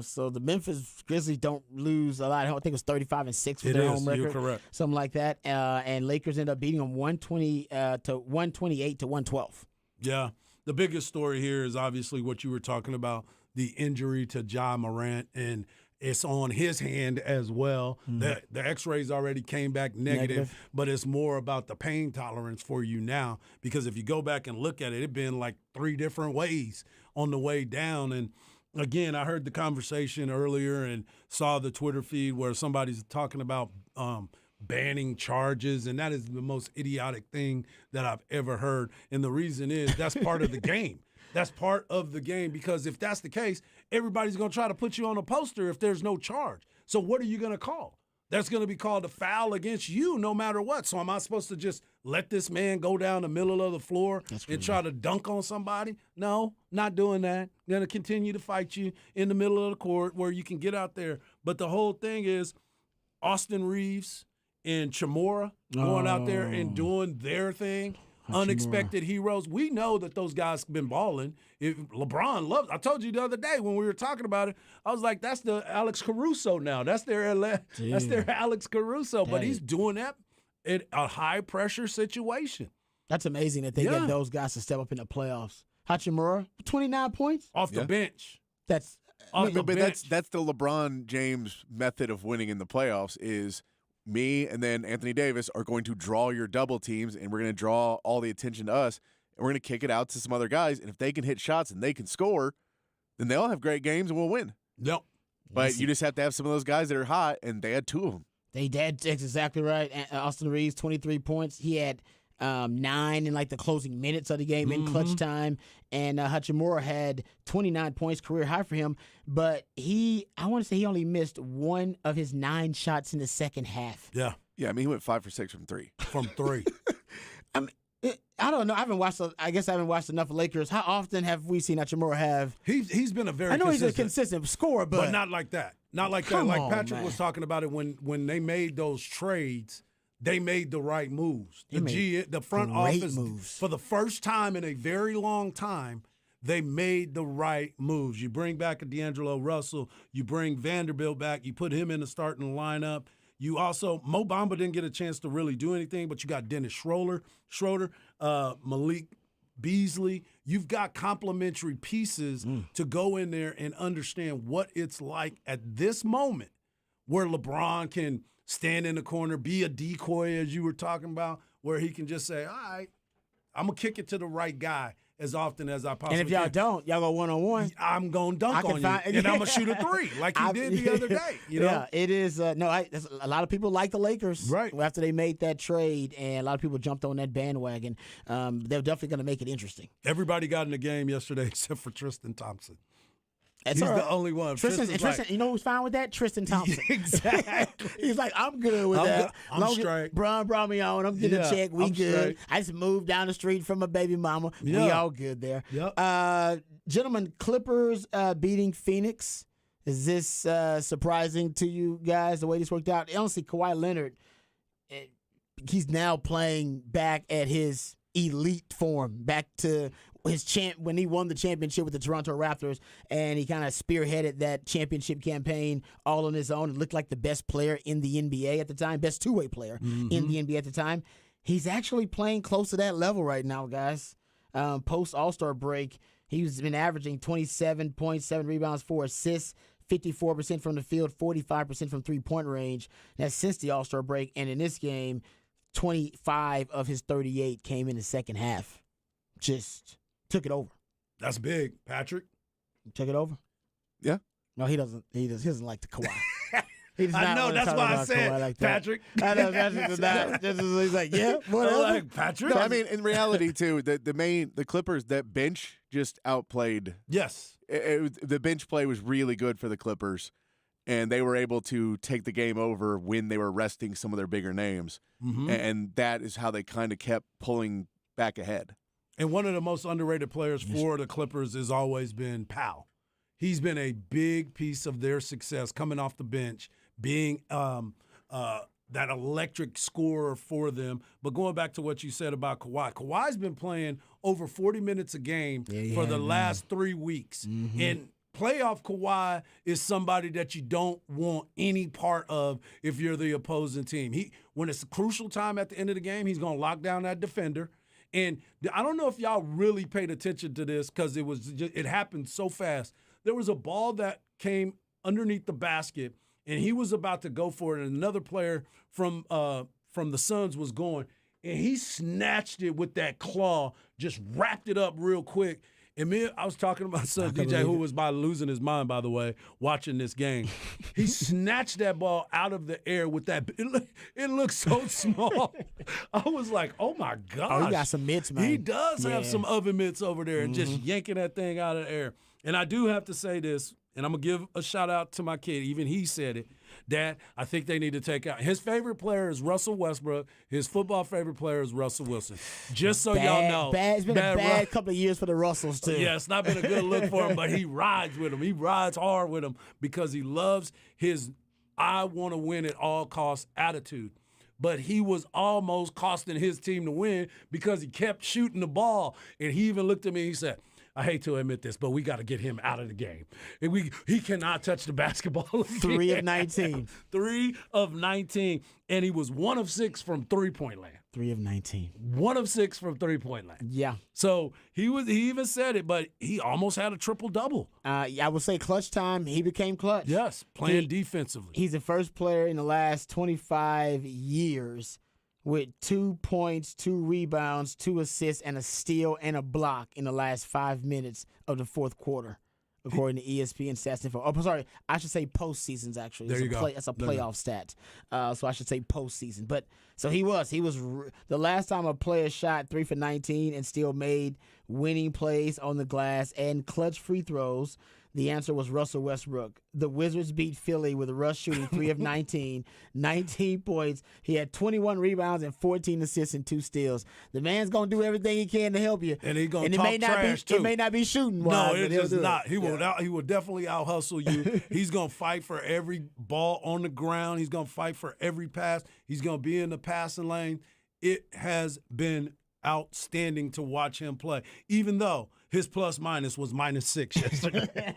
A: So the Memphis Grizzlies don't lose a lot. I think it was 35-6 for
B: It
A: their
B: is.
A: home record.
B: You're correct.
A: Something like that. And Lakers ended up beating them 120 to 128 to 112.
B: Yeah. The biggest story here is obviously what you were talking about, the injury to Ja Morant, and it's on his hand as well. The x-rays already came back negative, but it's more about the pain tolerance for you now, because if you go back and look at it, it's been like 3 different ways on the way down. And again, I heard the conversation earlier and saw the Twitter feed where somebody's talking about banning charges, and that is the most idiotic thing that I've ever heard. And the reason is that's part of the game. That's part of the game, because if that's the case, everybody's going to try to put you on a poster if there's no charge. So what are you going to call? That's going to be called a foul against you no matter what. So am I supposed to just let this man go down the middle of the floor and try to dunk on somebody? No, not doing that. I'm going to continue to fight you in the middle of the court where you can get out there. But the whole thing is Austin Reeves and Chamora going out there and doing their thing. Unexpected heroes. We know that those guys have been balling. If LeBron loves, I told you the other day when we were talking about it, I was like, that's the Alex Caruso now. That's their Alex Caruso. But he's doing that in a high pressure situation.
A: That's amazing that they get those guys to step up in the playoffs. Hachimura, 29 points.
B: Off the bench.
A: That's
B: Off the
C: But
B: bench.
C: that's the LeBron James method of winning in the playoffs is me and then Anthony Davis are going to draw your double teams, and we're going to draw all the attention to us, and we're going to kick it out to some other guys. And if they can hit shots and they can score, then they'll have great games and we'll win.
B: Yep.
C: But you just have to have some of those guys that are hot, and they had 2 of them.
A: They did. That's exactly right. Austin Reeves, 23 points. He had 9 in like the closing minutes of the game in clutch time. And Hachimura had 29 points, career high for him. But I want to say he only missed 1 of his 9 shots in the second half.
B: Yeah.
C: Yeah, I mean, he went 5 for 6 from 3.
B: From 3.
A: I don't know. I guess I haven't watched enough Lakers. How often have we seen Hachimura have?
B: He's been a very
A: I know
B: consistent.
A: he's a consistent scorer,
B: But not like that. Not like that.
A: Come
B: Like
A: on,
B: Patrick
A: man.
B: was talking about it when they made those trades, they made the right moves. The front
A: great
B: office,
A: moves.
B: for the first time in a very long time, they made the right moves. You bring back a D'Angelo Russell, you bring Vanderbilt back, you put him in the starting lineup. You also, Mo Bamba didn't get a chance to really do anything, but you got Dennis Schroeder, Malik Beasley. You've got complementary pieces to go in there and understand what it's like at this moment where LeBron can stand in the corner, be a decoy, as you were talking about, where he can just say, all right, I'm going to kick it to the right guy as often as I possibly
A: And if y'all
B: can.
A: don't, y'all go one-on-one.
B: I'm going to dunk on you, and I'm going to shoot a three like he did the other day. You know?
A: Yeah, it is. A lot of people like the Lakers
B: Right.
A: after they made that trade, and a lot of people jumped on that bandwagon. They're definitely going to make it interesting.
B: Everybody got in the game yesterday except for Tristan Thompson.
A: That's
B: He's
A: all right.
B: the only one.
A: Tristan,
B: Tristan's
A: you know who's fine with that? Tristan Thompson.
B: Exactly.
A: He's like, I'm good with
B: I'm
A: that.
B: good. I'm
A: Long as
B: straight.
A: Bron brought me on. I'm getting a
B: Yeah,
A: check. We
B: I'm
A: good.
B: straight.
A: I just moved down the street from my baby mama. We
B: Yeah.
A: all good there.
B: Yep.
A: Gentlemen, Clippers beating Phoenix. Is this surprising to you guys, the way this worked out? Honestly, Kawhi Leonard, he's now playing back at his elite form, back to his when he won the championship with the Toronto Raptors, and he kind of spearheaded that championship campaign all on his own. It looked like the best player in the NBA at the time, best two-way player in the NBA at the time. He's actually playing close to that level right now, guys. Post All-Star break, he's been averaging 27 points, 7 rebounds, 4 assists, 54% from the field, 45% from three-point range. That's since the All-Star break, and in this game, 25 of his 38 came in the second half. Just took it over.
B: That's big, Patrick.
A: Took it over?
C: Yeah.
A: No, he doesn't. He doesn't like the Kawhi. He does
B: I
A: not
B: know.
A: wanna
B: That's
A: talk
B: why I
A: about
B: said
A: Kawhi like that.
B: Patrick.
A: I know Patrick does not. He's like, yeah, whatever.
B: I'm like, Patrick.
C: No, I mean, in reality, too, the Clippers, that bench just outplayed.
B: Yes.
C: The bench play was really good for the Clippers, and they were able to take the game over when they were resting some of their bigger names.
B: Mm-hmm.
C: And that is how they kind of kept pulling back ahead.
B: And one of the most underrated players for the Clippers has always been Powell. He's been a big piece of their success coming off the bench, being that electric scorer for them. But going back to what you said about Kawhi, Kawhi's been playing over 40 minutes a game for the last 3 weeks.
A: Mm-hmm.
B: And playoff Kawhi is somebody that you don't want any part of if you're the opposing team. When it's a crucial time at the end of the game, he's going to lock down that defender. And I don't know if y'all really paid attention to this because it happened so fast. There was a ball that came underneath the basket, and he was about to go for it, and another player from the Suns was going, and he snatched it with that claw, just wrapped it up real quick. And I was talking to my son, DJ, who was by losing his mind, by the way, watching this game. He snatched that ball out of the air with that. It looked so small. I was like, oh, my gosh.
A: Oh, he got some mitts, man.
B: He does have some oven mitts over there and just yanking that thing out of the air. And I do have to say this, and I'm going to give a shout-out to my kid. Even he said it. Dad, I think they need to take out. His favorite player is Russell Westbrook. His football favorite player is Russell Wilson. Just so y'all know.
A: It's been a bad couple of years for the Russells, too.
B: Yeah, it's not been a good look for him, but he rides with him. He rides hard with him because he loves his I want to win at all costs attitude. But he was almost costing his team to win because he kept shooting the ball. And he even looked at me and he said, I hate to admit this, but we got to get him out of the game. And he cannot touch the basketball again.
A: 3 of 19.
B: 3 of 19. And he was 1 of 6 from three-point land.
A: 3 of 19.
B: 1 of 6 from three-point land.
A: Yeah.
B: So he even said it, but he almost had a triple-double.
A: I would say clutch time, he became clutch.
B: Yes, playing defensively.
A: He's the first player in the last 25 years with 2 points, 2 rebounds, 2 assists, and a steal and a block in the last 5 minutes of the fourth quarter, according to ESPN stats info. Oh, sorry, I should say postseasons, actually.
B: There you go.
A: That's a playoff stat. So I should say postseason. But so he was the last time a player shot 3 for 19 and still made winning plays on the glass and clutch free throws. The answer was Russell Westbrook. The Wizards beat Philly with Russ shooting 3 of 19, 19 points. He had 21 rebounds and 14 assists and 2 steals. The man's going to do everything he can to help you.
B: And he's going to talk trash, too.
A: It may not be shooting
B: No,
A: wise,
B: it is not. He
A: Yeah.
B: will definitely out-hustle you. He's going to fight for every ball on the ground. He's going to fight for every pass. He's going to be in the passing lane. It has been outstanding to watch him play, even though his plus-minus was -6 yesterday.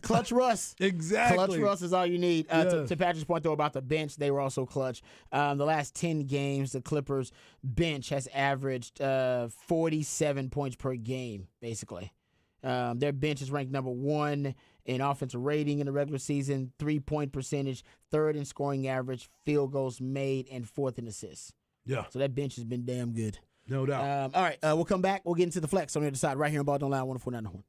A: Clutch Russ.
B: Exactly.
A: Clutch Russ is all you need.
B: Yes.
A: To Patrick's point, though, about the bench, they were also clutch. The last 10 games, the Clippers bench has averaged 47 points per game, basically. Their bench is ranked number 1 in offensive rating in the regular season, 3-point percentage, 3rd in scoring average, field goals made, and 4th in assists.
B: Yeah,
A: So that bench has been damn good.
B: no doubt.
A: All right, we'll come back. We'll get into the flex on the other side right here on Ball Don't Lie, 104.9 The Horn.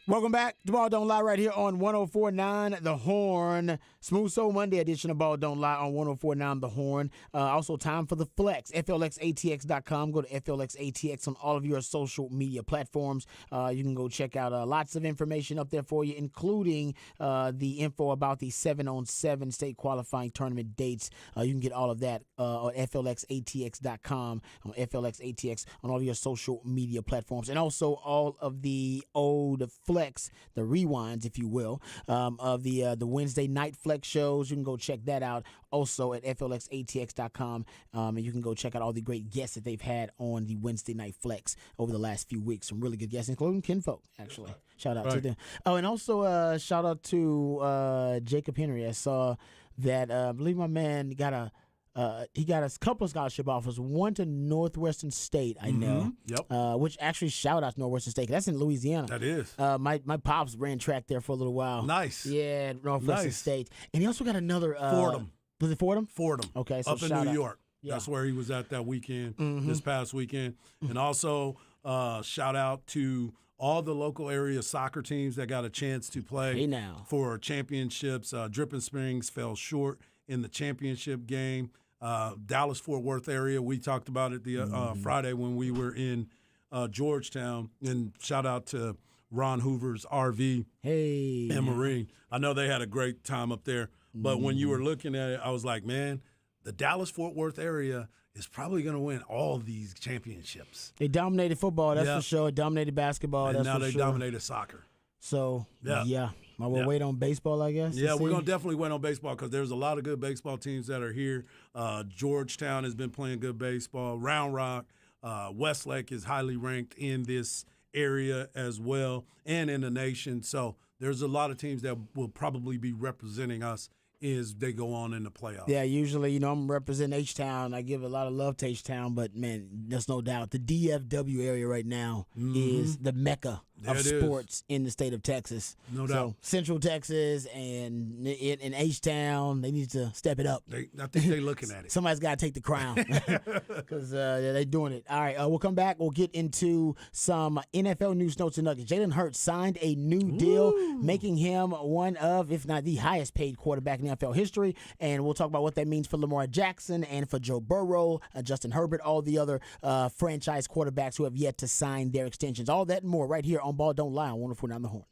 A: Welcome back to Ball Don't Lie right here on 104.9 The Horn. Smooth Soul Monday edition of Ball Don't Lie on 104.9 The Horn. Also time for the Flex, FLXATX.com. Go to FLXATX on all of your social media platforms. You can go check out lots of information up there for you, including the info about the 7-on-7 state qualifying tournament dates. You can get all of that on FLXATX.com, on FLXATX on all of your social media platforms. And also all of the old Flex, the rewinds, if you will, of the Wednesday night Flex shows. You can go check that out also at FLXATX.com. And you can go check out all the great guests that they've had on the Wednesday night Flex over the last few weeks. Some really good guests, including Kinfolk, actually. Shout out to them. Oh, and also shout out to Jacob Henry. I saw that I believe my man got a couple of scholarship offers, one to Northwestern State, I know.
B: Yep.
A: Which actually shout out to Northwestern State. That's in Louisiana.
B: That is.
A: My pops ran track there for a little while.
B: Nice.
A: Yeah, Northwestern
B: Nice.
A: State. And he also got another
B: Fordham.
A: Was it Fordham?
B: Fordham.
A: Okay, so
B: up in
A: shout
B: New
A: out.
B: York.
A: Yeah.
B: That's where he was at that weekend, this past weekend. And also shout out to all the local area soccer teams that got a chance to play
A: Hey now.
B: for championships. Dripping Springs fell short in the championship game. Dallas-Fort Worth area, we talked about it the Friday when we were in Georgetown. And shout out to Ron Hoover's RV
A: Hey.
B: and Marine. I know they had a great time up there. But when you were looking at it, I was like, man, the Dallas-Fort Worth area is probably going to win all these championships.
A: They dominated football, that's
B: Yeah.
A: for sure. Dominated basketball,
B: And
A: that's
B: now
A: for
B: they
A: sure.
B: dominated soccer.
A: So,
B: Yeah.
A: We'll
B: Yeah.
A: wait on baseball, I guess.
B: Yeah,
A: to
B: we're
A: see.
B: going to definitely win on baseball because there's a lot of good baseball teams that are here. Georgetown has been playing good baseball. Round Rock, Westlake is highly ranked in this area as well and in the nation. So there's a lot of teams that will probably be representing us as they go on in the playoffs.
A: Yeah, usually, I'm representing H-Town. I give a lot of love to H-Town, but, man, there's no doubt. The DFW area right now is the mecca
B: There
A: of
B: it is.
A: sports in the state of Texas.
B: No
A: So
B: doubt.
A: Central Texas and in H-Town, they need to step it up.
B: I think they're looking at it.
A: Somebody's got to take the crown because they're doing it. All right, we'll come back. We'll get into some NFL news, notes, and nuggets. Jalen Hurts signed a new deal, making him one of, if not the highest paid quarterback in NFL history. And we'll talk about what that means for Lamar Jackson and for Joe Burrow, Justin Herbert, all the other franchise quarterbacks who have yet to sign their extensions. All that and more right here on Ball Don't Lie on 104.9 The Horn.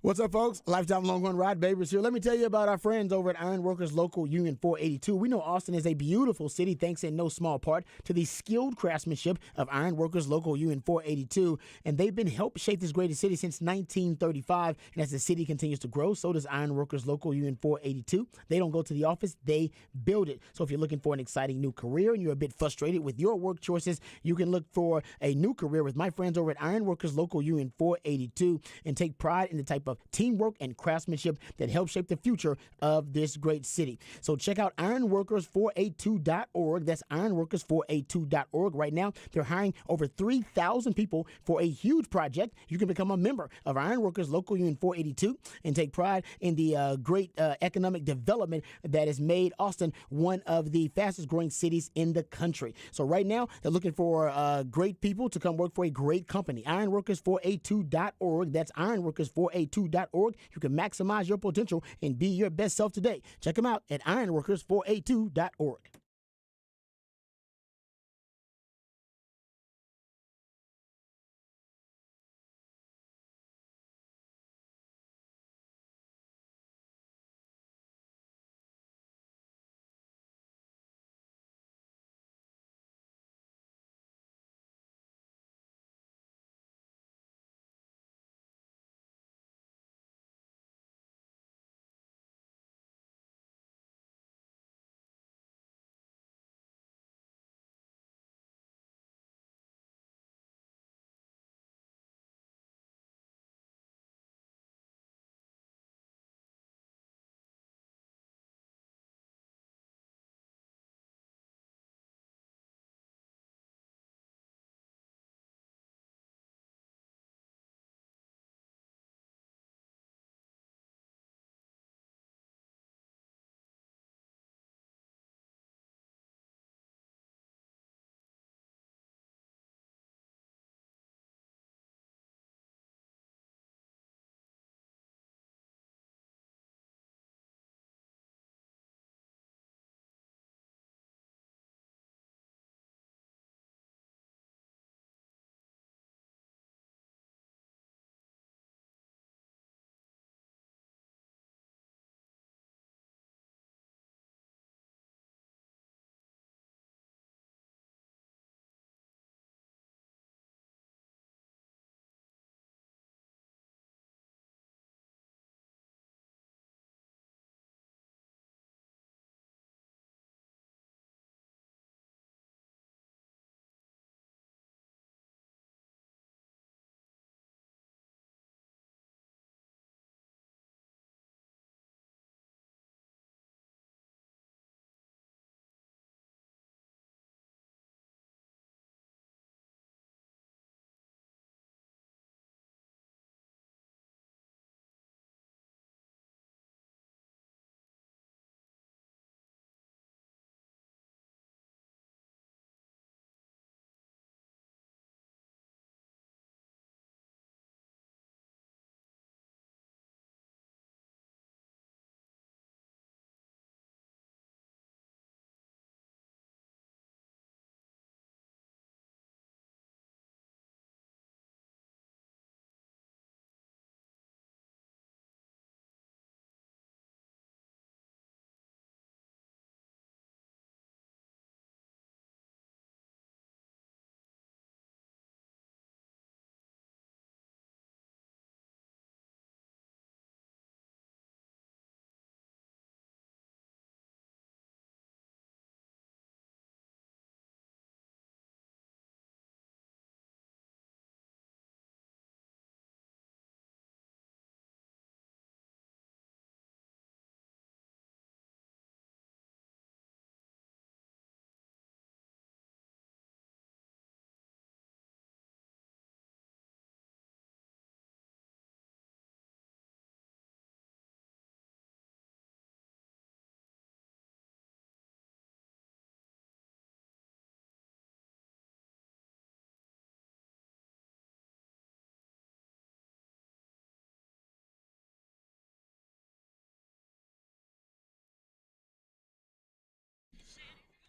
A: What's up, folks? Lifetime Longhorn Rod Babers here. Let me tell you about our friends over at Ironworkers Local Union 482. We know Austin is a beautiful city thanks in no small part to the skilled craftsmanship of Ironworkers Local Union 482. And they've been helping shape this great city since 1935. And as the city continues to grow, so does Ironworkers Local Union 482. They don't go to the office, they build it. So if you're looking for an exciting new career and you're a bit frustrated with your work choices, you can look for a new career with my friends over at Ironworkers Local Union 482 and take pride in the type of teamwork and craftsmanship that helps shape the future of this great city. So check out ironworkers482.org. That's ironworkers482.org. Right now, they're hiring over 3,000 people for a huge project. You can become a member of Ironworkers Local Union 482 and take pride in the great economic development that has made Austin one of the fastest growing cities in the country. So right now, they're looking for great people to come work for a great company. Ironworkers482.org. That's ironworkers482.org. You can maximize your potential and be your best self today. Check them out at ironworkers482.org.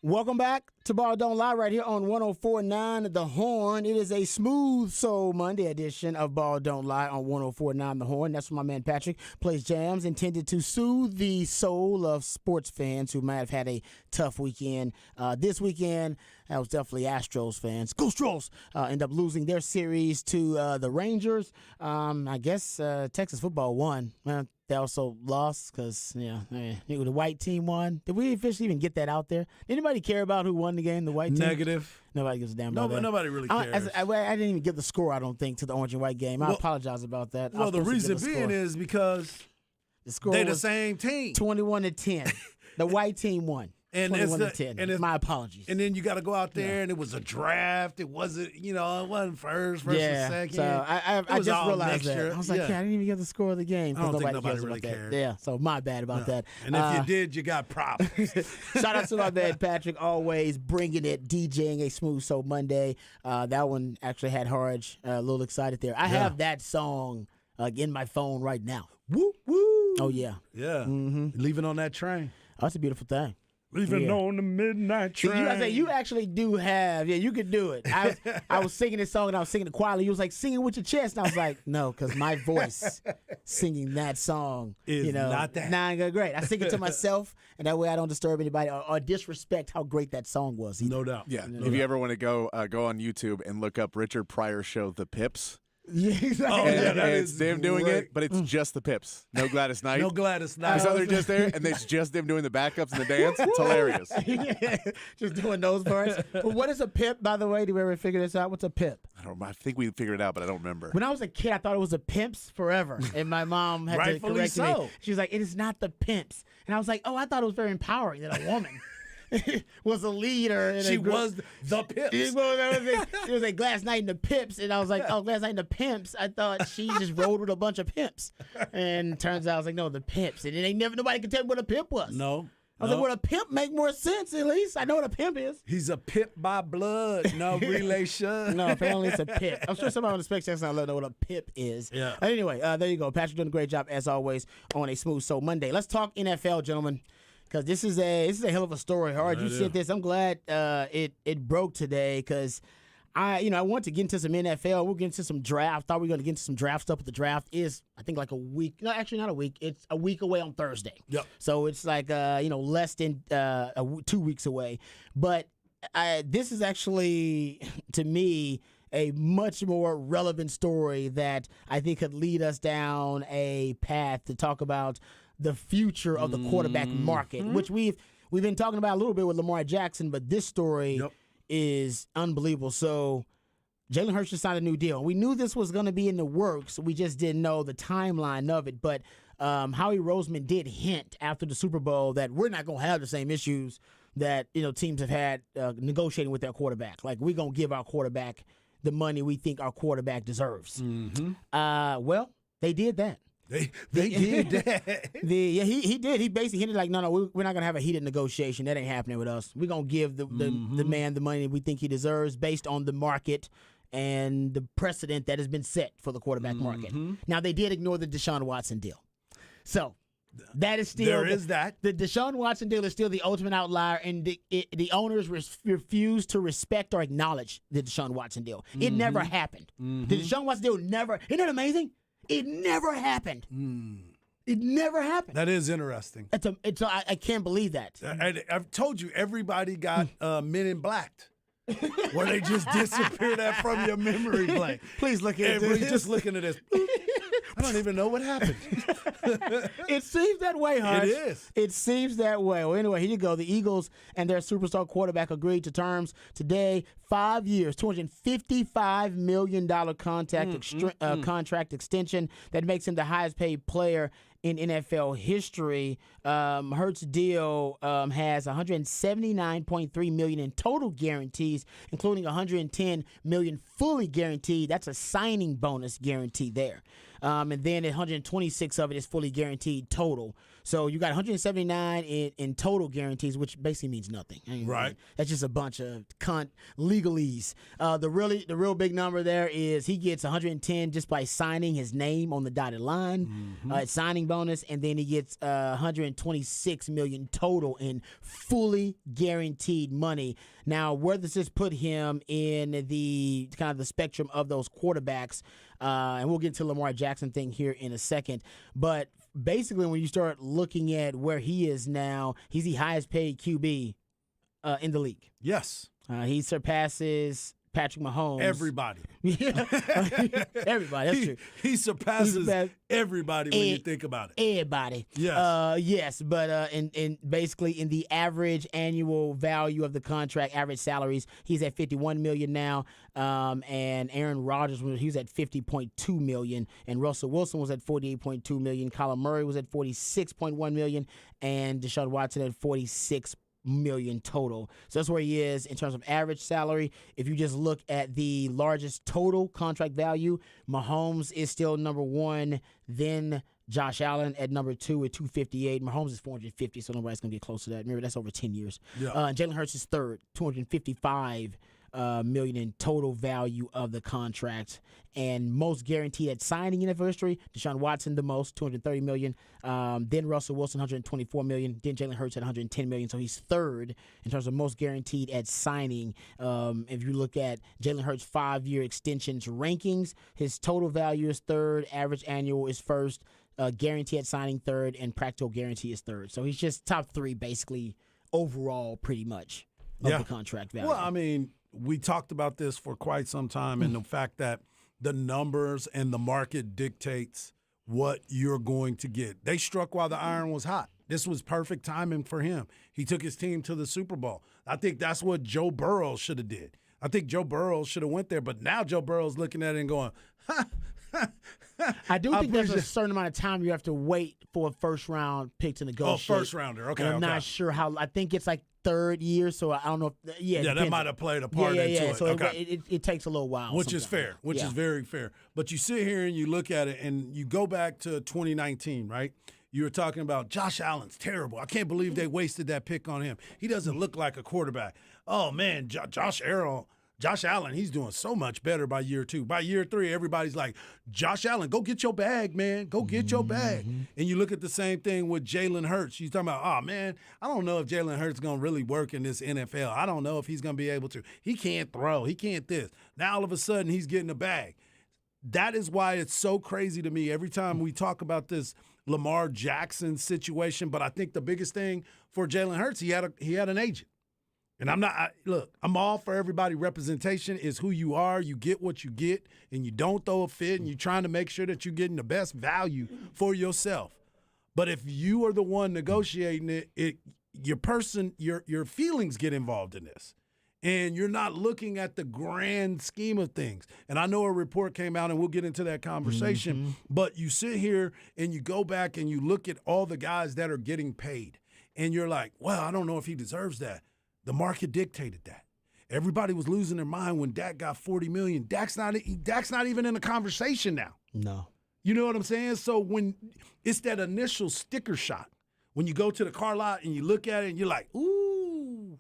A: Welcome back to Ball Don't Lie right here on 104.9 The Horn. It is a smooth soul Monday edition of Ball Don't Lie on 104.9 The Horn. That's where my man Patrick plays jams intended to soothe the soul of sports fans who might have had a tough weekend. This weekend, that was definitely Astros fans. Go Stros! End up losing their series to the Rangers. I guess Texas football won. They also lost because, the white team won. Did we officially even get that out there? Did anybody care about who won the game, the white team?
B: Negative.
A: Nobody gives a damn about that.
B: Nobody really cares.
A: I didn't even give the score, I don't think, to the orange and white game. I apologize about that.
B: Well, the reason being is because they're the same team.
A: 21-10. The white team won.
B: And
A: 21-10.
B: it's
A: my apologies.
B: And then you got to go out there, and it was a draft. It wasn't, it wasn't first versus second.
A: So I just realized that. I was like, I didn't even get the score of the game.
B: I don't think nobody really cared.
A: Yeah, so my bad about that.
B: And if you did, you got props.
A: Shout out to my man Patrick, always bringing it, DJing a Smooth Soul Monday. That one actually had Harge a little excited there. I have that song in my phone right now.
B: Woo, woo.
A: Oh, yeah.
B: Yeah. Mm-hmm. Leaving on that train.
A: Oh, that's a beautiful thing.
B: Leaving on the midnight train.
A: See, you actually do have, you could do it. I was singing this song and I was singing it quietly. You was like, singing with your chest. And I was like, no, because my voice singing that song
B: is not that.
A: Nah, great. I sing it to myself, and that way I don't disturb anybody or disrespect how great that song was.
B: No doubt.
C: Yeah. If you ever want to go on YouTube and look up Richard Pryor show The Pips.
A: Yeah, exactly.
C: And it's them doing it, but it's just the Pips. No Gladys Knight.
B: No Gladys Knight.
C: So they're just there, and it's just them doing the backups and the dance. It's hilarious.
A: Just doing those parts. Well, what is a pip, by the way? Did we ever figure this out? What's a pip?
C: I think we figured it out, but I don't remember.
A: When I was a kid, I thought it was a pimps forever, and my mom had to correct me. She was like, "It is not the pimps," and I was like, "Oh, I thought it was very empowering that a woman." was a leader.
B: She was the Pips.
A: It was like Gladys Knight and the Pips, and I was like, oh, Gladys Knight and the Pimps. I thought she just rode with a bunch of pimps, and turns out I was like, no, the Pips, and then nobody could tell me what a pimp was.
B: No.
A: I was like, well, a pimp make more sense at least. I know what a pimp is.
B: He's a pimp by blood, no relation.
A: No, apparently it's a pip. I'm sure somebody on the Spec Section will know what a pip is.
B: Yeah.
A: Anyway, there you go. Patrick doing a great job as always on a Smooth Soul Monday. Let's talk NFL, gentlemen. Because this is a hell of a story. Hard, you said this. I'm glad it broke today because I want to get into some NFL. We'll get into some draft. Thought we were going to get into some draft stuff, but the draft is I think like a week. No, actually not a week. It's a week away on Thursday.
B: Yep.
A: So it's like less than 2 weeks away. But this is actually to me a much more relevant story that I think could lead us down a path to talk about the future of the quarterback market, which we've been talking about a little bit with Lamar Jackson, but this story is unbelievable. So Jalen Hurts just signed a new deal. We knew this was going to be in the works. We just didn't know the timeline of it. But Howie Roseman did hint after the Super Bowl that we're not going to have the same issues that teams have had negotiating with their quarterback. Like, we're going to give our quarterback the money we think our quarterback deserves. Well, they did that.
B: They did that.
A: He did. He basically hinted like, no, we're not going to have a heated negotiation. That ain't happening with us. We're going to give the man the money we think he deserves based on the market and the precedent that has been set for the quarterback market. Now, they did ignore the Deshaun Watson deal. So that is still
B: there is that.
A: The Deshaun Watson deal is still the ultimate outlier, and the owners refuse to respect or acknowledge the Deshaun Watson deal. It never happened. The Deshaun Watson deal never. Isn't that amazing? It never happened. It never happened.
B: That is interesting.
A: I can't believe that.
B: I've told you, everybody got Men in Black. Where they just disappear that from your memory blank.
A: Please look at
B: this. Just looking at this. I don't even know what happened.
A: It seems that way, Hush.
B: It is.
A: It seems that way. Well, anyway, here you go. The Eagles and their superstar quarterback agreed to terms today. 5 years, $255 million contract extension that makes him the highest paid player in NFL history. Hurts' deal has $179.3 million in total guarantees, including $110 million fully guaranteed. That's a signing bonus guarantee there. and then 126 of it is fully guaranteed total. So you got 179 in total guarantees, which basically means nothing. I mean,
B: Right.
A: That's just a bunch of legalese. The real big number there is he gets 110 just by signing his name on the dotted line, signing bonus, and then he gets 126 million total in fully guaranteed money. Now, where does this put him in the kind of the spectrum of those quarterbacks? And we'll get to Lamar Jackson thing here in a second. But basically, when you start looking at where he is now, he's the highest paid QB in the league.
B: Yes.
A: He surpasses Patrick Mahomes.
B: Everybody.
A: Yeah. Everybody. That's true.
B: He surpasses everybody when you think about it.
A: Everybody.
B: Yes.
A: Yes, but in basically in the average annual value of the contract, average salaries, he's at $51 million now. And Aaron Rodgers, he was at $50.2 million, and Russell Wilson was at $48.2 million. Kyler Murray was at $46.1 million, and Deshaun Watson at $46 million total. So that's where he is in terms of average salary. If you just look at the largest total contract value, Mahomes is still number one, then Josh Allen at number two at $258. Mahomes is $450, so nobody's going to get close to that. Remember, that's over 10 years.
B: Yeah.
A: And Jalen Hurts is third, $255 million in total value of the contract, and most guaranteed at signing in NFL history. Deshaun Watson the most, $230 million. Then Russell Wilson, $124 million. Then Jalen Hurts at $110 million. So he's third in terms of most guaranteed at signing. If you look at Jalen Hurts' 5-year extensions rankings, his total value is third, average annual is first, guarantee at signing third, and practical guarantee is third. So he's just top three basically overall, pretty much, of the contract value.
B: Well, I mean, we talked about this for quite some time, and the fact that the numbers and the market dictates what you're going to get. They struck while the iron was hot. This was perfect timing for him. He took his team to the Super Bowl. I think that's what Joe Burrow should have did. I think Joe Burrow should have went there, but now Joe Burrow's looking at it and going,
A: I do think there's a certain amount of time you have to wait for a first-round pick to negotiate.
B: Oh, first rounder. Okay,
A: and I'm not sure how. I think it's like third year, so I don't know.
B: That might have played a part into it.
A: So
B: okay.
A: it takes a little while.
B: Which is fair, which is very fair. But you sit here and you look at it and you go back to 2019, right? You were talking about Josh Allen's terrible. I can't believe they wasted that pick on him. He doesn't look like a quarterback. Oh, man, Josh Allen, he's doing so much better by year 2. By year 3, everybody's like, Josh Allen, go get your bag, man. Go get your bag. And you look at the same thing with Jalen Hurts. You're talking about, oh, man, I don't know if Jalen Hurts is going to really work in this NFL. I don't know if he's going to be able to. He can't throw. He can't this. Now, all of a sudden, he's getting a bag. That is why it's so crazy to me every time we talk about this Lamar Jackson situation. But I think the biggest thing for Jalen Hurts, he had an agent. And I'm all for everybody. Representation is who you are. You get what you get, and you don't throw a fit, and you're trying to make sure that you're getting the best value for yourself. But if you are the one negotiating it, your feelings get involved in this. And you're not looking at the grand scheme of things. And I know a report came out, and we'll get into that conversation, but you sit here and you go back and you look at all the guys that are getting paid, and you're like, well, I don't know if he deserves that. The market dictated that. Everybody was losing their mind when Dak got $40 million. Dak's not even in the conversation now.
A: No.
B: You know what I'm saying? So when it's that initial sticker shot, when you go to the car lot and you look at it and you're like, ooh,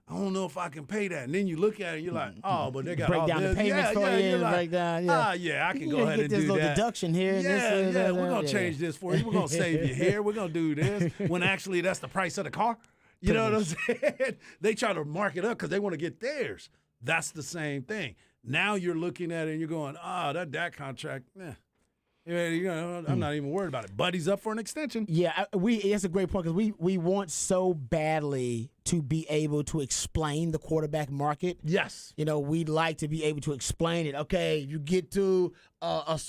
B: I don't know if I can pay that. And then you look at it and you're like, oh, but they got
A: break
B: all
A: down
B: this.
A: the payments for you.
B: Like,
A: break down,
B: I can go ahead and
A: get this
B: do
A: little
B: that.
A: deduction here.
B: Yeah, we're going to change this for you. We're going to save you here. We're going to do this. When actually that's the price of the car. You know what I'm saying? They try to mark it up because they want to get theirs. That's the same thing. Now you're looking at it and you're going, that contract, I'm not even worried about it. Buddy's up for an extension.
A: Yeah, that's a great point because we want so badly to be able to explain the quarterback market.
B: Yes.
A: We'd like to be able to explain it. Okay, you get to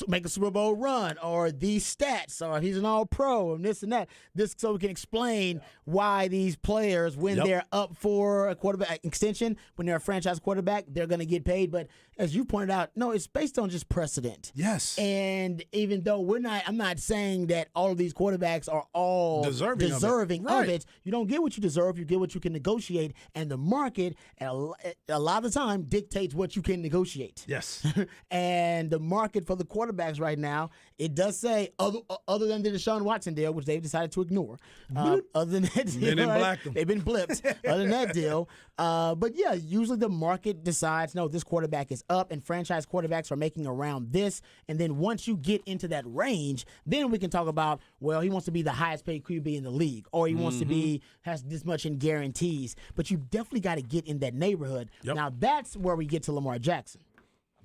A: make a Super Bowl run, or these stats, or he's an all-pro, and this and that. This so we can explain why these players, when they're up for a quarterback extension, when they're a franchise quarterback, they're going to get paid. But as you pointed out, no, it's based on just precedent.
B: Yes.
A: And even though I'm not saying that all of these quarterbacks are all deserving of it. You don't get what you deserve. You get what you can can negotiate, and the market a lot of the time dictates what you can negotiate.
B: Yes.
A: And the market for the quarterbacks right now, it does say other than the Deshaun Watson deal, which they've decided to ignore. Other than that deal,
B: Men in black them.
A: they've been blipped. Other than that deal, but yeah, usually the market decides, no, this quarterback is up, and franchise quarterbacks are making around this. And then once you get into that range, then we can talk about, well, he wants to be the highest paid QB in the league, or he wants to be has this much in guarantees. But you definitely got to get in that neighborhood.
B: Yep.
A: Now that's where we get to Lamar Jackson.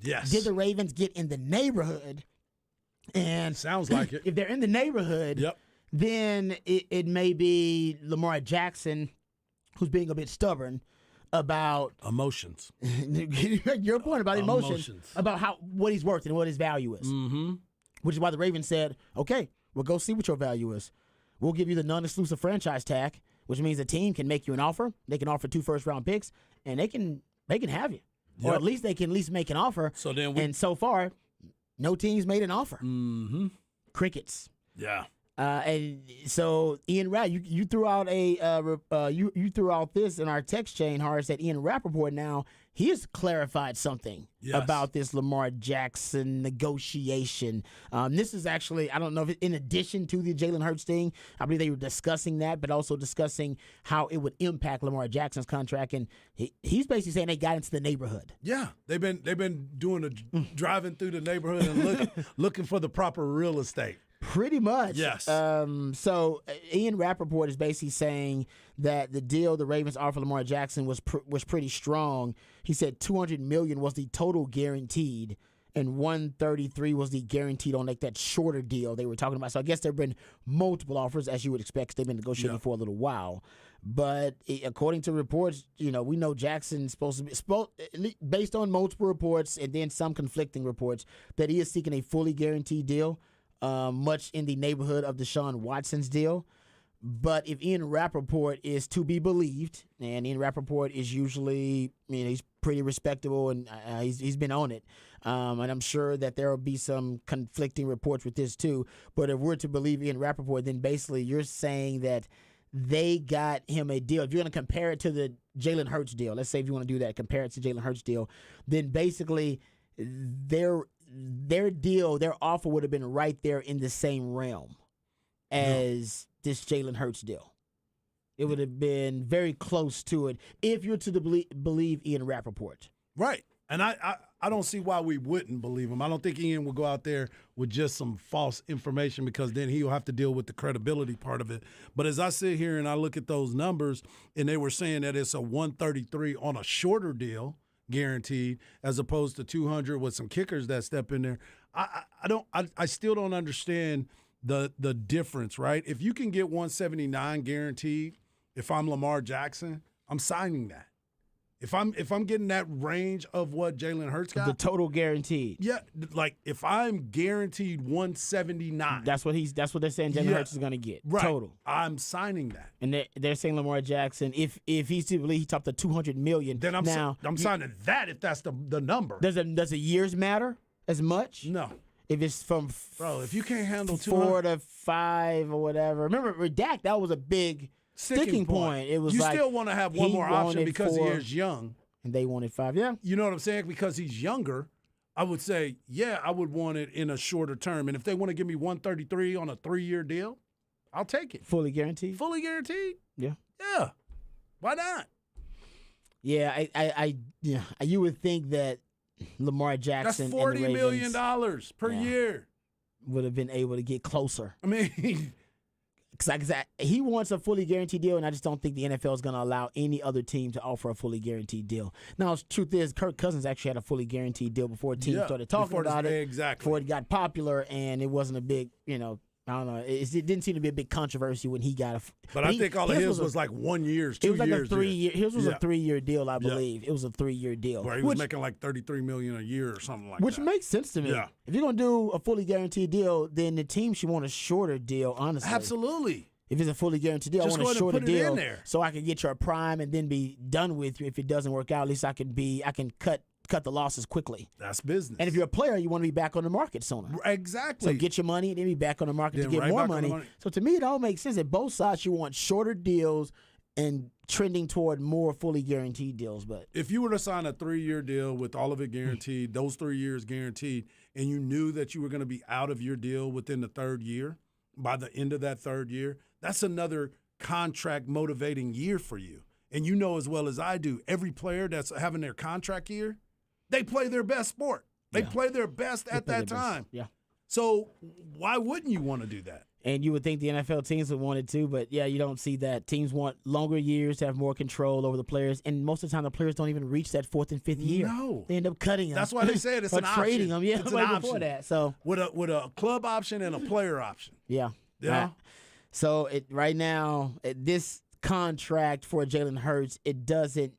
B: Yes.
A: Did the Ravens get in the neighborhood? And
B: Sounds like it.
A: if they're in the neighborhood,
B: Yep.
A: then it may be Lamar Jackson who's being a bit stubborn about
B: Emotions.
A: your point about emotions,
B: Emotions.
A: about what he's worth and what his value is.
B: Mm-hmm.
A: Which is why the Ravens said, okay, we'll go see what your value is. We'll give you the non-exclusive franchise tag, which means a team can make you an offer. They can offer 2 first-round picks, and they can have you. Or
B: Yep.
A: at least they can make an offer.
B: So then
A: And so far, no teams made an offer.
B: Mm-hmm.
A: Crickets.
B: Yeah.
A: And so Ian Rapp, you threw out you threw out this in our text chain, Horace, that Ian Rappaport now he has clarified something
B: Yes.
A: about this Lamar Jackson negotiation. This is actually, I don't know if in addition to the Jalen Hurts thing, I believe they were discussing that, but also discussing how it would impact Lamar Jackson's contract. And he's basically saying they got into the neighborhood.
B: Yeah. They've been doing driving through the neighborhood and looking for the proper real estate.
A: Pretty much.
B: Yes.
A: So Ian Rappaport is basically saying that the deal the Ravens offered Lamar Jackson was pretty strong. He said $200 million was the total guaranteed, and $133 was the guaranteed on like that shorter deal they were talking about. So I guess there have been multiple offers, as you would expect, 'cause they've been negotiating for a little while. But according to reports, we know Jackson's supposed to be based on multiple reports and then some conflicting reports that he is seeking a fully guaranteed deal. Much in the neighborhood of Deshaun Watson's deal. But if Ian Rappaport is to be believed, and Ian Rappaport is usually, he's pretty respectable and he's been on it. And I'm sure that there will be some conflicting reports with this too. But if we're to believe Ian Rappaport, then basically you're saying that they got him a deal. If you're going to compare it to the Jalen Hurts deal, let's say if you want to do that, compare it to Jalen Hurts deal, then basically their deal, their offer would have been right there in the same realm as this Jalen Hurts deal. It would have been very close to it if you're to believe Ian Rappaport.
B: Right. And I don't see why we wouldn't believe him. I don't think Ian will go out there with just some false information, because then he'll have to deal with the credibility part of it. But as I sit here and I look at those numbers, and they were saying that it's a 133 on a shorter deal, guaranteed, as opposed to 200 with some kickers that step in there. I still don't understand the difference, right? If you can get 179 guaranteed, if I'm Lamar Jackson, I'm signing that. If I'm getting that range of what Jalen Hurts got,
A: The total guaranteed.
B: yeah, like if I'm guaranteed 179,
A: That's what they're saying Jalen
B: Yeah.
A: Hurts is going to get.
B: right,
A: Total.
B: I'm signing that.
A: And they're saying Lamar Jackson, if he's to believe he topped the $200 million.
B: Then I'm
A: now,
B: signing that if that's the number.
A: does the years matter as much?
B: No,
A: If it's from
B: bro, if you can't handle
A: 4
B: 200,
A: to 5 or whatever. Remember, Redact, that was a big sticking point. It was
B: you
A: like
B: still want to have one
A: he
B: more option
A: wanted
B: because
A: 4,
B: he is young.
A: and they wanted 5. Yeah.
B: You know what I'm saying? Because he's younger, I would say, yeah, I would want it in a shorter term. And if they want to give me 133 on a 3-year deal, I'll take it.
A: Fully guaranteed.
B: Fully guaranteed?
A: Yeah.
B: Yeah. Why not?
A: Yeah, you would think that Lamar
B: That's
A: Jackson
B: $40
A: and the
B: million
A: Ravens
B: per
A: Yeah.
B: year.
A: would have been able to get closer.
B: I mean,
A: Because he wants a fully guaranteed deal, and I just don't think the NFL is going to allow any other team to offer a fully guaranteed deal. Now, the truth is, Kirk Cousins actually had a fully guaranteed deal before teams
B: yeah,
A: started talking
B: before this-
A: about it,
B: Exactly.
A: before it got popular, and it wasn't a big, I don't know. It didn't seem to be a big controversy when he got
B: But I think all of his was like 1 year, 2
A: it was like
B: years.
A: a 3-year. His was
B: Yeah.
A: a 3-year deal, I believe. It was a 3-year deal,
B: Where he was making like $33 million a year or something like
A: which
B: that.
A: makes sense to me.
B: Yeah.
A: If you're gonna do a fully guaranteed deal, then the team should want a shorter deal. Honestly,
B: Absolutely.
A: If it's a fully guaranteed deal,
B: Just
A: I
B: go
A: want a
B: ahead and
A: shorter
B: put it in
A: deal
B: there.
A: so I can get your prime and then be done with you. If it doesn't work out, at least I can cut the losses quickly.
B: That's business.
A: And if you're a player, you want to be back on the market sooner.
B: Exactly.
A: So get your money and then be back on the market
B: Then
A: to get
B: right
A: more
B: back on the
A: money.
B: money.
A: So to me, it all makes sense that both sides you want shorter deals and trending toward more fully guaranteed deals. But
B: If you were to sign a 3-year deal with all of it guaranteed, those 3 years guaranteed, and you knew that you were going to be out of your deal within the third year, by the end of that third year, that's another contract motivating year for you. And you know as well as I do, every player that's having their contract year, they play their best sport. They play their best at that time.
A: Yeah.
B: So why wouldn't you want to do that?
A: And you would think the NFL teams would want it too, but yeah, you don't see that. Teams want longer years to have more control over the players, and most of the time the players don't even reach that 4th and 5th year.
B: No.
A: They end up cutting them.
B: That's why they said it's
A: or
B: an option.
A: trading them. Yeah,
B: It's an
A: way
B: option.
A: before that. So
B: With a club option and a player option.
A: yeah.
B: Yeah.
A: Right. So right now, this contract for Jalen Hurts, it doesn't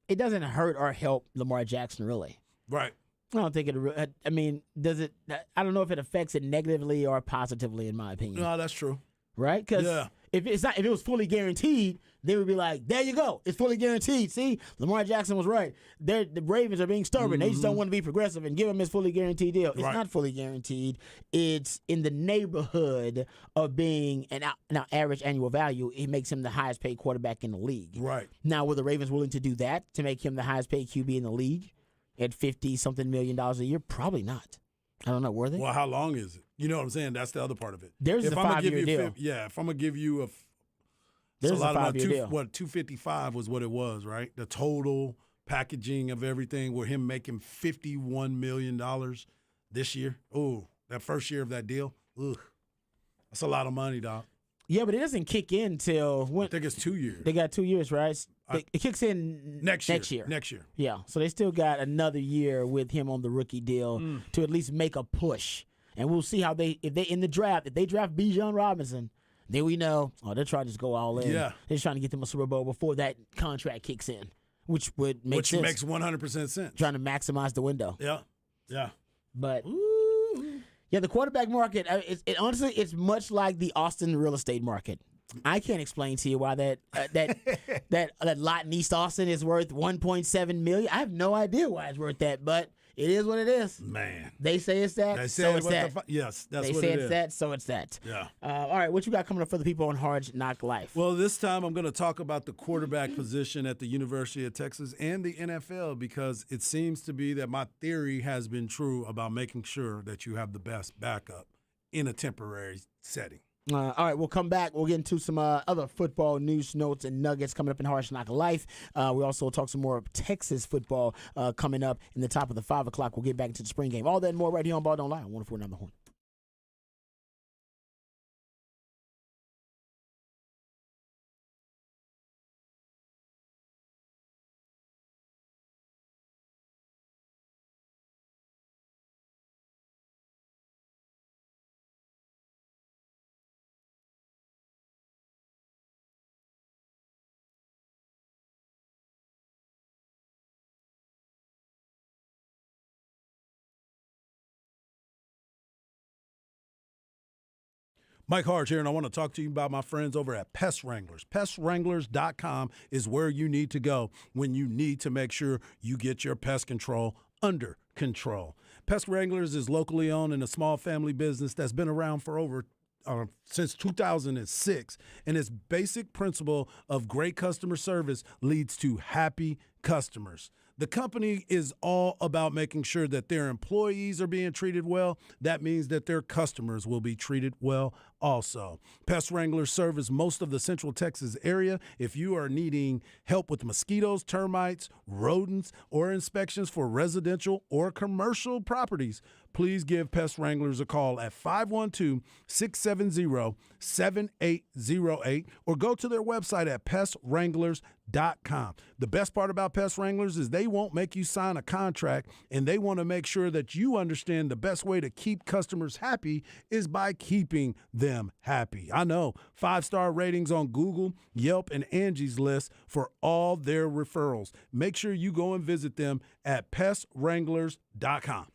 A: hurt or help Lamar Jackson really.
B: Right.
A: I don't think it. I mean, does it? I don't know if it affects it negatively or positively, in my opinion.
B: No, that's true.
A: Right? Because
B: Yeah.
A: if it was fully guaranteed, they would be like, "There you go, it's fully guaranteed." See, Lamar Jackson was right. The Ravens are being stubborn. They just don't want to be progressive and give him his fully guaranteed deal. It's
B: Right.
A: not fully guaranteed. It's in the neighborhood of being now average annual value. It makes him the highest paid quarterback in the league.
B: Right.
A: Now, were the Ravens willing to do that to make him the highest paid QB in the league at $50-something million a year? Probably not. I don't know. Were they?
B: Well, how long is it? You know what I'm saying? That's the other part of it.
A: Theirs is a
B: I'ma give
A: 5-year
B: you
A: deal.
B: if I'm gonna give you it's
A: Theirs
B: a
A: is a
B: lot of money.
A: 5-year deal.
B: 255 was what it was, right? The total packaging of everything with him making $51 million this year. Oh, that first year of that deal. Ugh. That's a lot of money, dog.
A: Yeah, but it doesn't kick in till when
B: I think it's 2 years.
A: they got 2 years, right? It kicks in
B: Next year.
A: Yeah, so they still got another year with him on the rookie deal to at least make a push. And we'll see how if they in the draft, if they draft Bijan Robinson, then we know, they're trying to just go all in.
B: Yeah.
A: They're just trying to get them a Super Bowl before that contract kicks in, which would make
B: Which
A: sense.
B: makes 100% sense.
A: Trying to maximize the window.
B: Yeah. Yeah.
A: But yeah, the quarterback market, honestly, it's much like the Austin real estate market. I can't explain to you why that lot in East Austin is worth $1.7 million. I have no idea why it's worth that, but it is what it is.
B: Man.
A: They say it's that,
B: They
A: so
B: said
A: it's
B: what
A: that.
B: yes, that's
A: They
B: what
A: say
B: it
A: it's
B: is.
A: that, so it's that.
B: Yeah.
A: All right, what you got coming up for the people on Hard Knock Life?
B: Well, this time I'm going to talk about the quarterback position at the University of Texas and the NFL because it seems to be that my theory has been true about making sure that you have the best backup in a temporary setting.
A: All right, we'll come back. We'll get into some other football news, notes, and nuggets coming up in Hard Knock Life. We also talk some more Texas football coming up in the top of the 5 o'clock. We'll get back into the spring game. All that and more right here on Ball Don't Lie on 104.9 The Horn.
B: Mike Harge here, and I want to talk to you about my friends over at Pest Wranglers. PestWranglers.com is where you need to go when you need to make sure you get your pest control under control. Pest Wranglers is locally owned and a small family business that's been around for since 2006, and its basic principle of great customer service leads to happy customers. The company is all about making sure that their employees are being treated well. That means that their customers will be treated well also. Pest Wranglers service most of the Central Texas area. If you are needing help with mosquitoes, termites, rodents, or inspections for residential or commercial properties, please give Pest Wranglers a call at 512-670-7808 or go to their website at pestwranglers.com. The best part about Pest Wranglers is they won't make you sign a contract, and they want to make sure that you understand the best way to keep customers happy is by keeping them happy. I know, 5-star ratings on Google, Yelp, and Angie's List for all their referrals. Make sure you go and visit them at pestwranglers.com.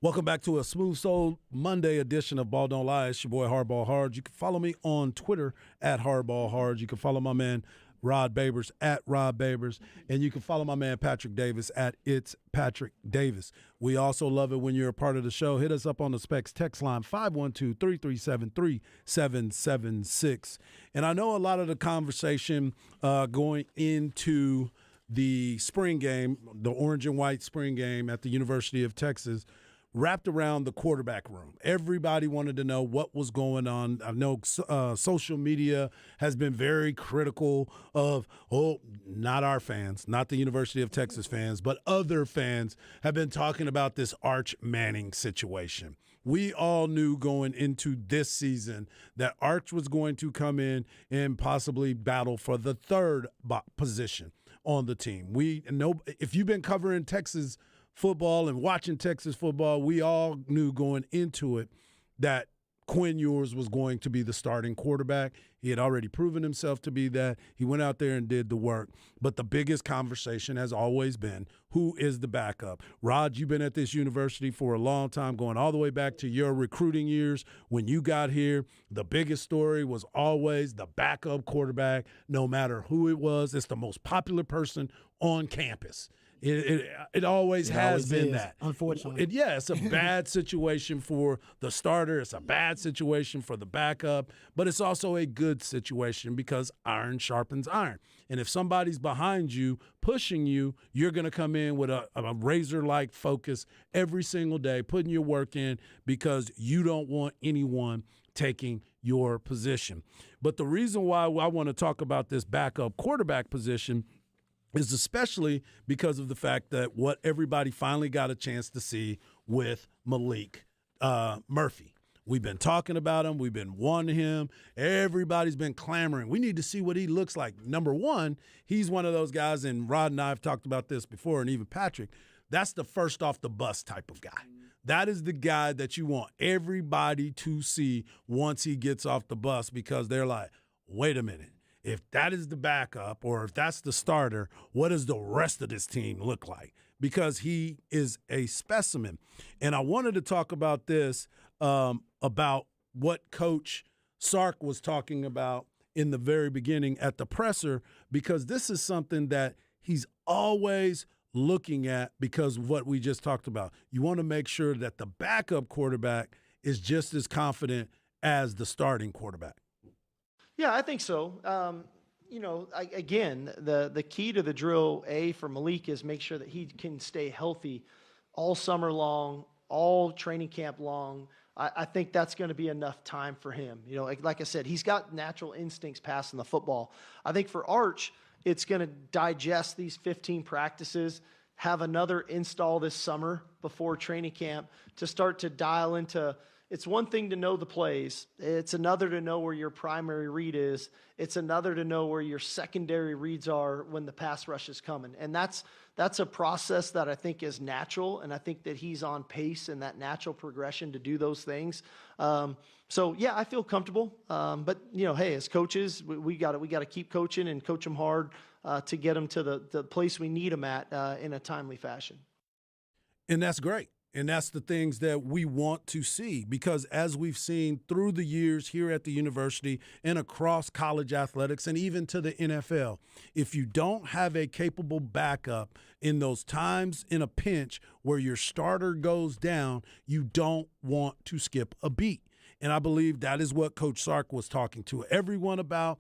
B: Welcome back to a Smooth Soul Monday edition of Ball Don't Lie. It's your boy Hardball Hard. You can follow me on Twitter at Hardball Hard. You can follow my man Rod Babers at Rod Babers. And you can follow my man Patrick Davis at It's Patrick Davis. We also love it when you're a part of the show. Hit us up on the Specs text line 512-337-3776. And I know a lot of the conversation going into the spring game, the orange and white spring game at the University of Texas, wrapped around the quarterback room. Everybody wanted to know what was going on. I know social media has been very critical of, not our fans, not the University of Texas fans, but other fans have been talking about this Arch Manning situation. We all knew going into this season that Arch was going to come in and possibly battle for the third position on the team. We know if you've been covering Texas football and watching Texas football, we all knew going into it that Quinn Ewers was going to be the starting quarterback. He had already proven himself to be that. He went out there and did the work. But the biggest conversation has always been, who is the backup? Rod, you've been at this university for a long time, going all the way back to your recruiting years. When you got here, the biggest story was always the backup quarterback, no matter who it was. It's the most popular person on campus. It always has been that.
A: Unfortunately.
B: It's a bad situation for the starter. It's a bad situation for the backup. But it's also a good situation because iron sharpens iron. And if somebody's behind you, pushing you, you're going to come in with a razor-like focus every single day, putting your work in because you don't want anyone taking your position. But the reason why I want to talk about this backup quarterback position is especially because of the fact that what everybody finally got a chance to see with Malik Murphy. We've been talking about him. We've been wanting him. Everybody's been clamoring. We need to see what he looks like. Number one, he's one of those guys, and Rod and I have talked about this before, and even Patrick, that's the first off the bus type of guy. That is the guy that you want everybody to see once he gets off the bus because they're like, wait a minute. If that is the backup or if that's the starter, what does the rest of this team look like? Because he is a specimen. And I wanted to talk about this, about what Coach Sark was talking about in the very beginning at the presser, because this is something that he's always looking at because of what we just talked about. You want to make sure that the backup quarterback is just as confident as the starting quarterback.
D: Yeah, I think so. Again, the key to the drill for Malik is make sure that he can stay healthy all summer long, all training camp long. I think that's going to be enough time for him. Like I said, he's got natural instincts passing the football. I think for Arch, it's going to digest these 15 practices, have another install this summer before training camp to start to dial into. It's one thing to know the plays. It's another to know where your primary read is. It's another to know where your secondary reads are when the pass rush is coming. And that's a process that I think is natural, and I think that he's on pace in that natural progression to do those things. So I feel comfortable. But hey, as coaches, we got to keep coaching and coach them hard to get them to the place we need them at in a timely fashion.
B: And that's great. And that's the things that we want to see because as we've seen through the years here at the university and across college athletics and even to the NFL, if you don't have a capable backup in those times in a pinch where your starter goes down, you don't want to skip a beat. And I believe that is what Coach Sark was talking to everyone about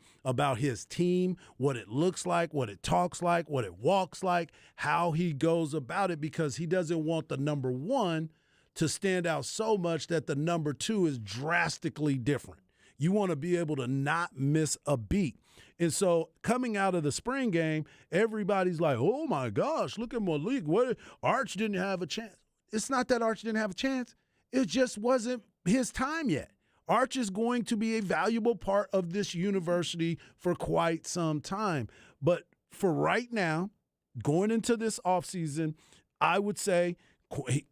B: his team, what it looks like, what it talks like, what it walks like, how he goes about it, because he doesn't want the number one to stand out so much that the number two is drastically different. You want to be able to not miss a beat. And so coming out of the spring game, everybody's like, oh, my gosh, look at Malik. What? Arch didn't have a chance. It's not that Arch didn't have a chance. It just wasn't his time yet. Arch is going to be a valuable part of this university for quite some time. But for right now, going into this offseason, I would say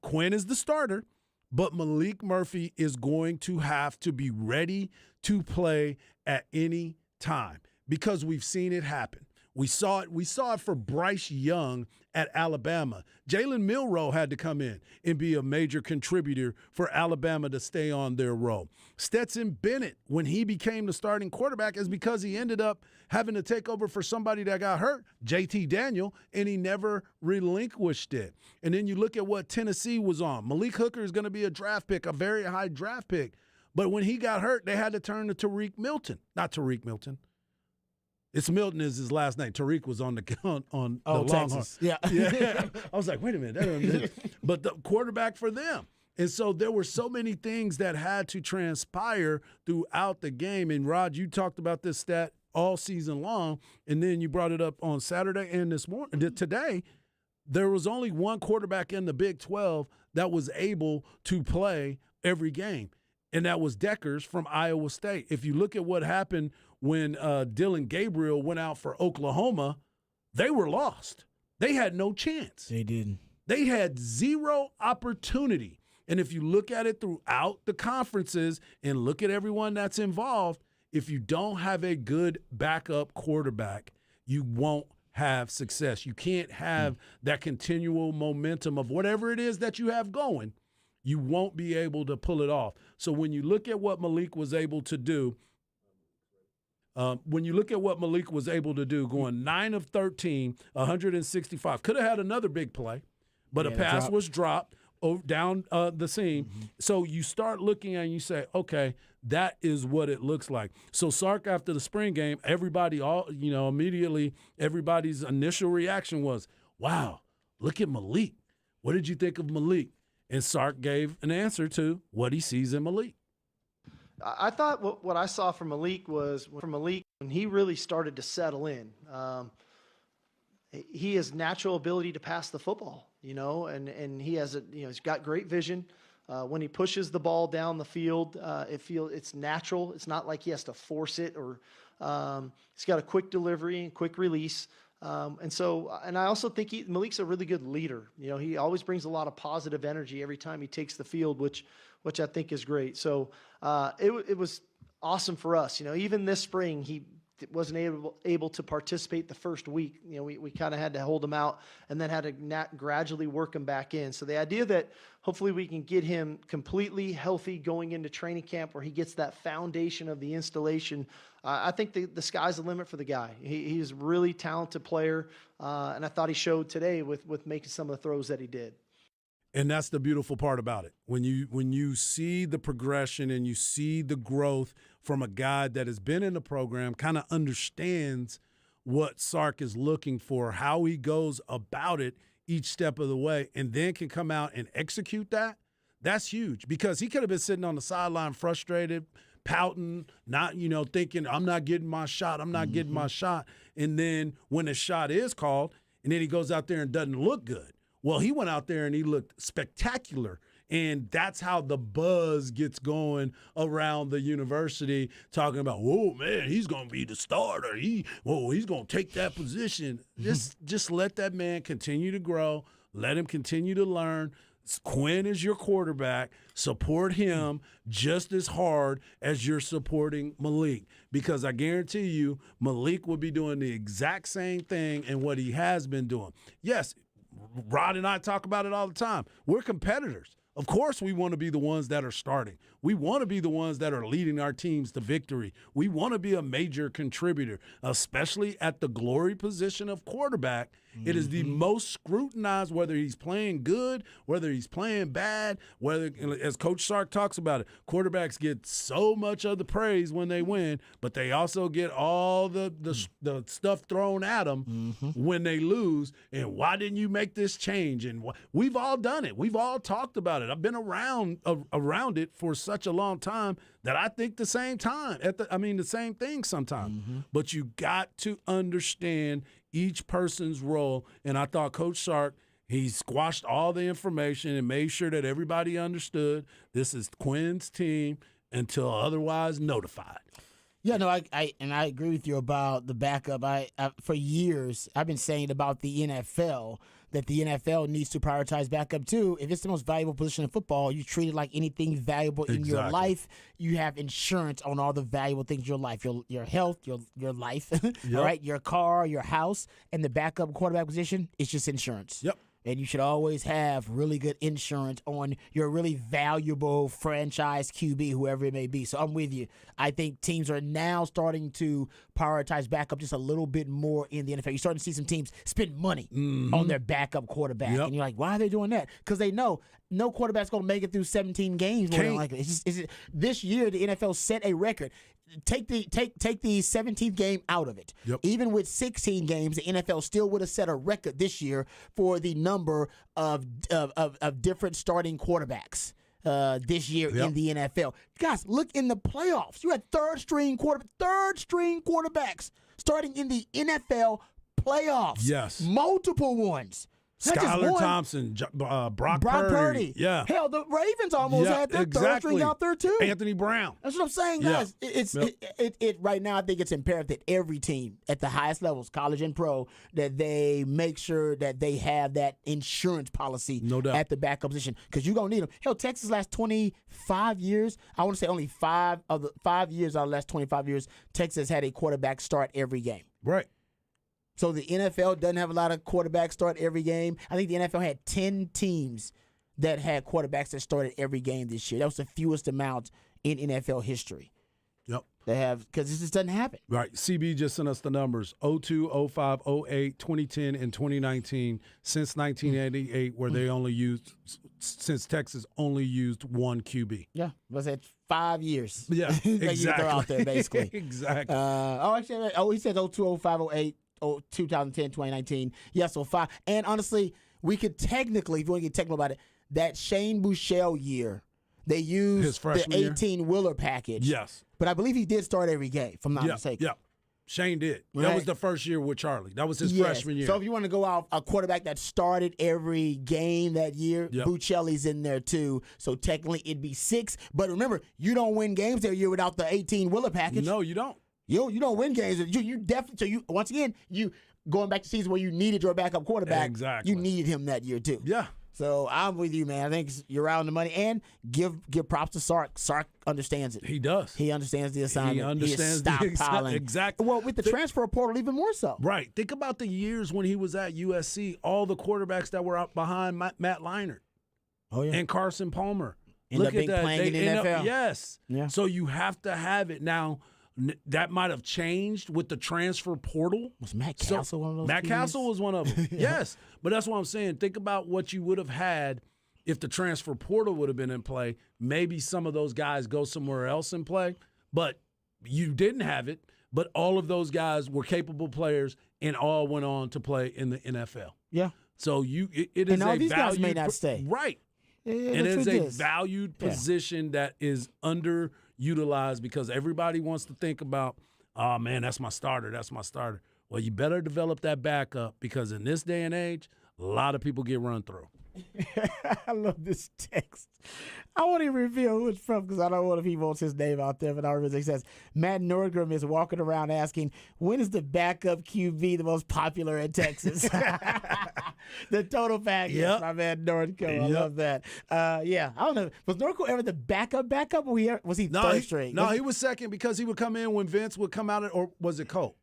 B: Quinn is the starter, but Malik Murphy is going to have to be ready to play at any time because we've seen it happen. We saw it for Bryce Young at Alabama. Jalen Milroe had to come in and be a major contributor for Alabama to stay on their roll. Stetson Bennett, when he became the starting quarterback, is because he ended up having to take over for somebody that got hurt, JT Daniel, and he never relinquished it. And then you look at what Tennessee was on. Malik Hooker is going to be a draft pick, a very high draft pick. But when he got hurt, they had to turn to Tariq Milton. Not Tariq Milton. It's Milton is his last name. Tariq was on the Longhorns.
A: Texas. Yeah.
B: Yeah. I was like, wait a minute. But the quarterback for them. And so there were so many things that had to transpire throughout the game. And, Rod, you talked about this stat all season long, and then you brought it up on Saturday and this morning. Today, there was only one quarterback in the Big 12 that was able to play every game, and that was Deckers from Iowa State. If you look at what happened when Dylan Gabriel went out for Oklahoma, they were lost. They had no chance.
A: They didn't.
B: They had zero opportunity. And if you look at it throughout the conferences and look at everyone that's involved, if you don't have a good backup quarterback, you won't have success. You can't have that continual momentum of whatever it is that you have going. You won't be able to pull it off. So when you look at what Malik was able to do, going 9 of 13, 165, could have had another big play, but a pass was dropped down the seam. Mm-hmm. So you start looking and you say, okay, that is what it looks like. So Sark, after the spring game, immediately everybody's initial reaction was, wow, look at Malik. What did you think of Malik? And Sark gave an answer to what he sees in Malik.
D: I thought what I saw from Malik was when he really started to settle in. He has natural ability to pass the football, and he has he's got great vision. When he pushes the ball down the field, it's natural. It's not like he has to force it, or he's got a quick delivery and quick release. And I also think Malik's a really good leader. He always brings a lot of positive energy every time he takes the field, which I think is great. So it was awesome for us. Even this spring, he wasn't able to participate the first week. We kind of had to hold him out and then had to gradually work him back in. So the idea that hopefully we can get him completely healthy going into training camp where he gets that foundation of the installation, I think the sky's the limit for the guy. He's a really talented player, and I thought he showed today with making some of the throws that he did.
B: And that's the beautiful part about it. When you see the progression and you see the growth from a guy that has been in the program, kind of understands what Sark is looking for, how he goes about it each step of the way, and then can come out and execute that, that's huge. Because he could have been sitting on the sideline frustrated, pouting, not, thinking, I'm not getting my shot, getting my shot. And then when the shot is called, and then he goes out there and doesn't look good. Well, he went out there and he looked spectacular. And that's how the buzz gets going around the university, talking about, whoa, man, he's going to be the starter. He's going to take that position. Just let that man continue to grow. Let him continue to learn. Quinn is your quarterback. Support him just as hard as you're supporting Malik, because I guarantee you Malik will be doing the exact same thing and what he has been doing. Yes, Rod and I talk about it all the time. We're competitors. Of course, we want to be the ones that are starting. We want to be the ones that are leading our teams to victory. We want to be a major contributor, especially at the glory position of quarterback. Mm-hmm. It is the most scrutinized, whether he's playing good, whether he's playing bad, whether, as Coach Sark talks about it, quarterbacks get so much of the praise when they win, but they also get all the stuff thrown at them when they lose. And why didn't you make this change? And we've all done it. We've all talked about it. I've been around it for such a long time that I think the same thing sometimes. Mm-hmm. But you got to understand each person's role. And I thought Coach Sark, he squashed all the information and made sure that everybody understood this is Quinn's team until otherwise notified.
A: Yeah, no, I agree with you about the backup. I for years I've been saying about the NFL that the NFL needs to prioritize backup too. If it's the most valuable position in football, you treat it like anything valuable in your life. You have insurance on all the valuable things in your life, your health, your life, all right, your car, your house, and the backup quarterback position is just insurance.
B: Yep.
A: And you should always have really good insurance on your really valuable franchise QB, whoever it may be. So I'm with you. I think teams are now starting to prioritize backup just a little bit more in the NFL. You're starting to see some teams spend money on their backup quarterback.
B: Yep.
A: And you're like, why are they doing that? Because they know no quarterback's going to make it through 17 games more than likely. This year, the NFL set a record. Take the 17th game out of it.
B: Yep.
A: Even with 16 games, the NFL still would have set a record this year for the number of different starting quarterbacks this year in the NFL. Guys, look in the playoffs. You had third string quarterbacks starting in the NFL playoffs.
B: Yes.
A: Multiple ones. Not just
B: Skylar
A: one.
B: Thompson, Brock
A: Purdy.
B: Yeah.
A: Hell, the Ravens almost had their third string out there too.
B: Anthony Brown.
A: That's what I'm saying, guys. It right now. I think it's imperative that every team at the highest levels, college and pro, that they make sure that they have that insurance policy
B: No doubt.
A: at the backup position because you're gonna need them. Hell, Texas last 25 years. I want to say only 5 of the 5 years out of the last 25 years, Texas had a quarterback start every game.
B: Right.
A: So the NFL doesn't have a lot of quarterbacks start every game. I think the NFL had 10 teams that had quarterbacks that started every game this year. That was the fewest amount in NFL history.
B: Yep.
A: They have, because this just doesn't happen.
B: Right. CB just sent us the numbers 02, 05, 08, 2010, and 2019 since 1988, where they only used, since Texas only used one QB.
A: Yeah. Was that 5 years?
B: Yeah.
A: that you
B: Exactly.
A: throw out there, basically.
B: Exactly.
A: He says 02, 05, 08, 2010, 2019. Yeah, so 5. And honestly, we could technically, if you want to get technical about it, that Shane Buechele year, they used
B: His
A: the
B: freshman year?
A: 18-Wheeler package.
B: Yes.
A: But I believe he did start every game, if I'm not
B: Yeah.
A: mistaken.
B: Yeah. Shane did.
A: Right.
B: That was the first year with Charlie. That was his
A: Yes.
B: freshman year.
A: So if you want to go out a quarterback that started every game that year,
B: Yep.
A: Buechele's in there too. So technically it'd be 6. But remember, you don't win games every year without the 18-Wheeler package.
B: No, you don't.
A: You don't win games. You definitely. So you once again going back to season where you needed your backup quarterback.
B: Exactly.
A: You needed him that year too.
B: Yeah.
A: So I'm with you, man. I think you're out on the money, and give props to Sark. Sark understands it.
B: He does.
A: He understands the assignment.
B: He understands
A: is
B: the
A: stockpiling.
B: exactly.
A: Well, with the transfer portal, even more so.
B: Right. Think about the years when he was at USC, all the quarterbacks that were out behind Matt Leinart
A: Oh yeah.
B: and Carson Palmer.
A: End
B: Look
A: up
B: at that.
A: playing in the
B: end
A: NFL.
B: Yes.
A: Yeah.
B: So you have to have it. Now, that might have changed with the transfer portal.
A: Was Matt Castle one of those?
B: Matt
A: QBs?
B: Castle was one of them. Yes. But that's what I'm saying. Think about what you would have had if the transfer portal would have been in play. Maybe some of those guys go somewhere else and play, but you didn't have it. But all of those guys were capable players and all went on to play in the NFL.
A: Yeah.
B: So it is
A: And all
B: a
A: these guys
B: valued
A: may not stay.
B: Right.
A: Yeah,
B: And
A: the
B: it's
A: truth
B: a
A: is.
B: valued position that is underutilized because everybody wants to think about, oh, man, that's my starter. That's my starter. Well, you better develop that backup because in this day and age, a lot of people get run through.
A: I love this text. I won't even reveal who it's from because I don't want if he wants his name out there. But I remember it says Matt Nordgren is walking around asking, when is the backup QB the most popular in Texas? The total package.
B: Yep.
A: My man Nordco. I
B: Yep.
A: love that. Yeah. I don't know. Was Nordco ever the backup or was he third string?
B: No, he was second because he would come in when Vince would come out, or was it Cole?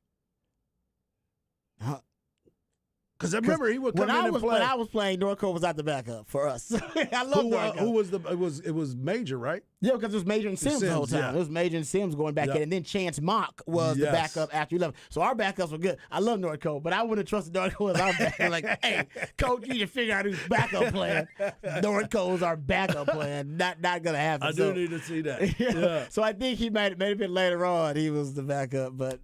B: Because I remember he would come in and play.
A: When I was playing, Norco was at the backup for us. I love Norco.
B: Who was it was Major, right?
A: Yeah, because it was Major and Sims the whole
B: Sims,
A: time.
B: yeah.
A: It was Major and Sims going back
B: Yep.
A: in, and then Chance Mock was the
B: Yes.
A: backup after 11. So our backups were good. I love Norco, but I wouldn't have trusted Norco as our backup. Like, hey, coach, you need to figure out who's backup playing. Norco is our backup playing. Not gonna happen.
B: I do need to see that. Yeah.
A: So I think he might have been later on. He was the backup. But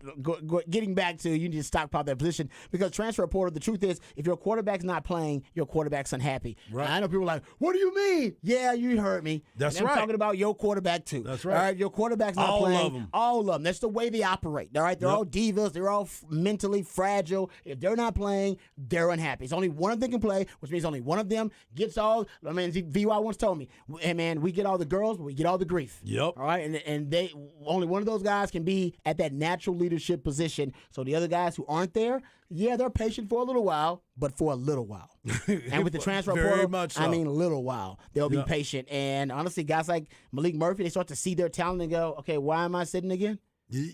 A: getting back to, you need to stockpile that position because transfer portal. The truth is, if your quarterback's not playing, your quarterback's unhappy.
B: Right.
A: And I know people are like, "What do you mean?" Yeah, you heard me.
B: That's
A: And I'm
B: right.
A: talking about your quarterback too.
B: That's right.
A: All right, your quarterback's not
B: All
A: playing.
B: of 'em.
A: All of them. That's the way they operate. All right, they're all divas. They're all mentally fragile. If they're not playing, they're unhappy. It's only one of them can play, which means only one of them gets all. I mean, VY once told me, "Hey man, we get all the girls, but we get all the grief."
B: Yep.
A: All right, and they only one of those guys can be at that natural leadership position. So the other guys who aren't there, yeah, they're patient for a little while, but for a little while. And with the transfer
B: Very
A: portal,
B: much so.
A: I mean, little while. They'll be
B: Yep.
A: patient. And honestly, guys like Malik Murphy, they start to see their talent and go, okay, why am I sitting again?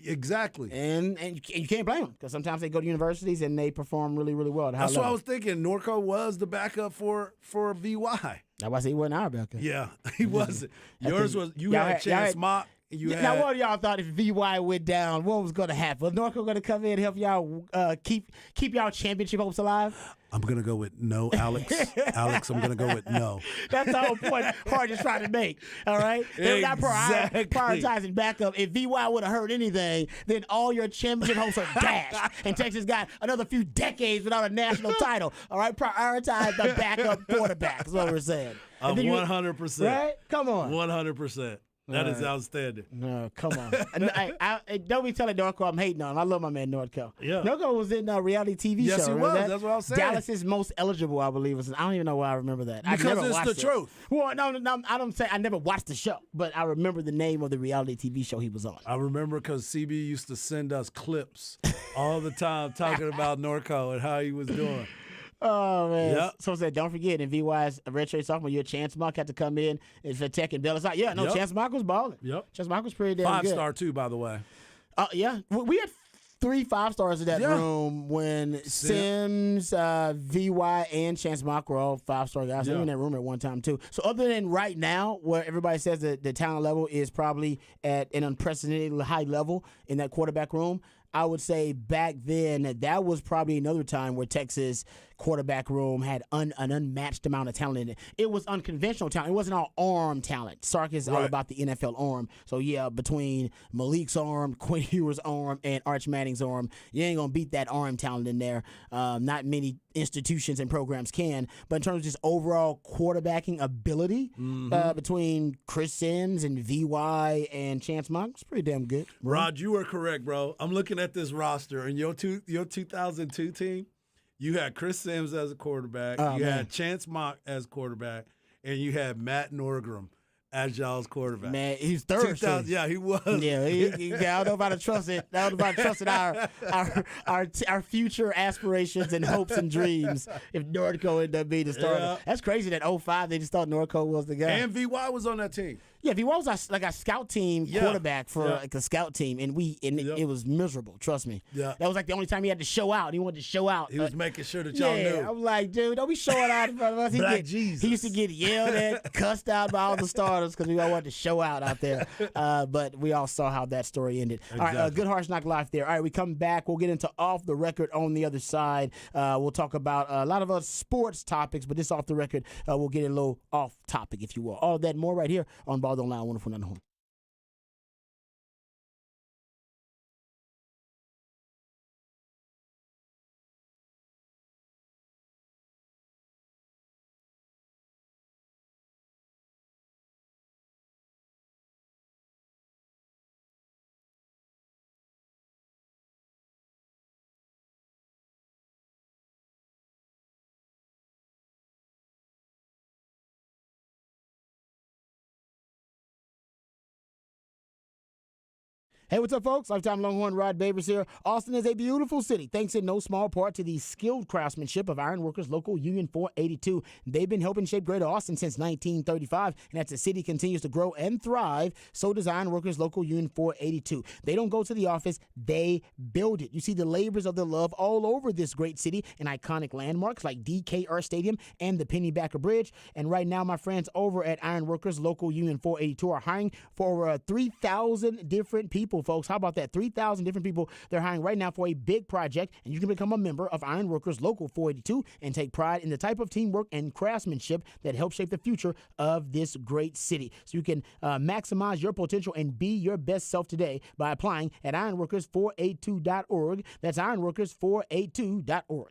B: Exactly.
A: And you can't blame them because sometimes they go to universities and they perform really, really well at a high
B: That's what I
A: level.
B: was thinking. Norco was the backup for VY.
A: That's why I say he wasn't our backup.
B: Yeah, he wasn't. Yours was you
A: Y'all
B: had
A: had-
B: Chance
A: y'all
B: Mock. You
A: Now,
B: had
A: what y'all thought if VY went down? What was going to happen? Was Norco going to come in and help y'all keep y'all championship hopes alive?
B: I'm gonna go with no, Alex. Alex, I'm gonna go with no.
A: That's the whole point Hart is trying to make. All right? They're not
B: Exactly.
A: prioritizing backup. If VY would have heard anything, then all your championship hopes are dashed. And Texas got another few decades without a national title. All right? Prioritize the backup quarterback, is what we're saying. And then you-
B: 100%.
A: Right? Come on.
B: 100%. That is outstanding.
A: No, come on. And don't be telling Norco I'm hating on him. I love my man Norco.
B: Yeah.
A: Norco was in a reality TV
B: Yes,
A: show.
B: he
A: remember
B: was.
A: that?
B: That's what I was saying.
A: Dallas's Most Eligible, I believe. I don't even know why I remember that. I
B: Because
A: never
B: it's
A: watched
B: the
A: it.
B: truth.
A: Well, no, I don't say I never watched the show, but I remember the name of the reality TV show he was on.
B: I remember because CB used to send us clips all the time talking about Norco and how he was doing.
A: Oh, man.
B: Yep.
A: So said, don't forget, in VY's redshirt sophomore year, Chance Mock had to come in and for Tech and bail us out. Yeah, no,
B: Yep.
A: Chance Mock was balling.
B: Yep.
A: Chance Mock was pretty damn good.
B: 5-star too, by the way.
A: Yeah. We had 3 5-stars in that
B: Yeah.
A: room when Sims, VY, and Chance Mock were all 5-star guys. They were in that room at one time, too. So other than right now, where everybody says that the talent level is probably at an unprecedentedly high level in that quarterback room, I would say back then that was probably another time where Texas quarterback room had an unmatched amount of talent in it. It was unconventional talent. It wasn't all arm talent. Sark is all
B: Right.
A: about the NFL arm. So, yeah, between Malik's arm, Quinn Ewers' arm, and Arch Manning's arm, you ain't going to beat that arm talent in there. Not many institutions and programs can. But in terms of just overall quarterbacking ability between Chris Sims and VY and Chance Mock, it's pretty damn good.
B: Rod, you were correct, bro. I'm looking at this roster, and your 2002 team, you had Chris Sims as a quarterback, you had Chance Mock as quarterback, and you had Matt Norgram as y'all's quarterback.
A: Man, he's third.
B: 2000, yeah, he was.
A: Yeah, I don't know if I'd trust it. I don't know if I'd trust it our future aspirations and hopes and dreams if Norco ended up being the starter.
B: Yeah.
A: That's crazy that 05 they just thought Norco was the guy.
B: And VY was on that team.
A: Yeah, if he was like a scout team quarterback for like a scout team, and it was miserable. Trust me.
B: Yeah.
A: That was like the only time he had to show out. He wanted to show out.
B: He was making sure that y'all
A: Yeah,
B: knew.
A: I'm like, dude, don't be showing out in front of us.
B: Black Jesus.
A: He used to get yelled at, cussed out by all the starters because we all wanted to show out there. But we all saw how that story ended. All right,
B: Exactly.
A: good Harsh Knock Life there. All right, we come back. We'll get into Off the Record on the other side. We'll talk about a lot of other sports topics, but this Off the Record, we'll get a little off topic, if you will. All that and more right here on Ball Don't Lie, Wonderful None Home. Hey, what's up, folks? Lifetime Longhorn Rod Babers here. Austin is a beautiful city, thanks in no small part to the skilled craftsmanship of Ironworkers Local Union 482. They've been helping shape Greater Austin since 1935, and as the city continues to grow and thrive, so does Ironworkers Local Union 482. They don't go to the office, they build it. You see the labors of their love all over this great city in iconic landmarks like DKR Stadium and the Pennybacker Bridge. And right now, my friends over at Ironworkers Local Union 482 are hiring for over 3,000 different people, folks. How about that? 3,000 different people they're hiring right now for a big project, and you can become a member of Ironworkers Local 482 and take pride in the type of teamwork and craftsmanship that helps shape the future of this great city. So you can maximize your potential and be your best self today by applying at ironworkers482.org. That's ironworkers482.org.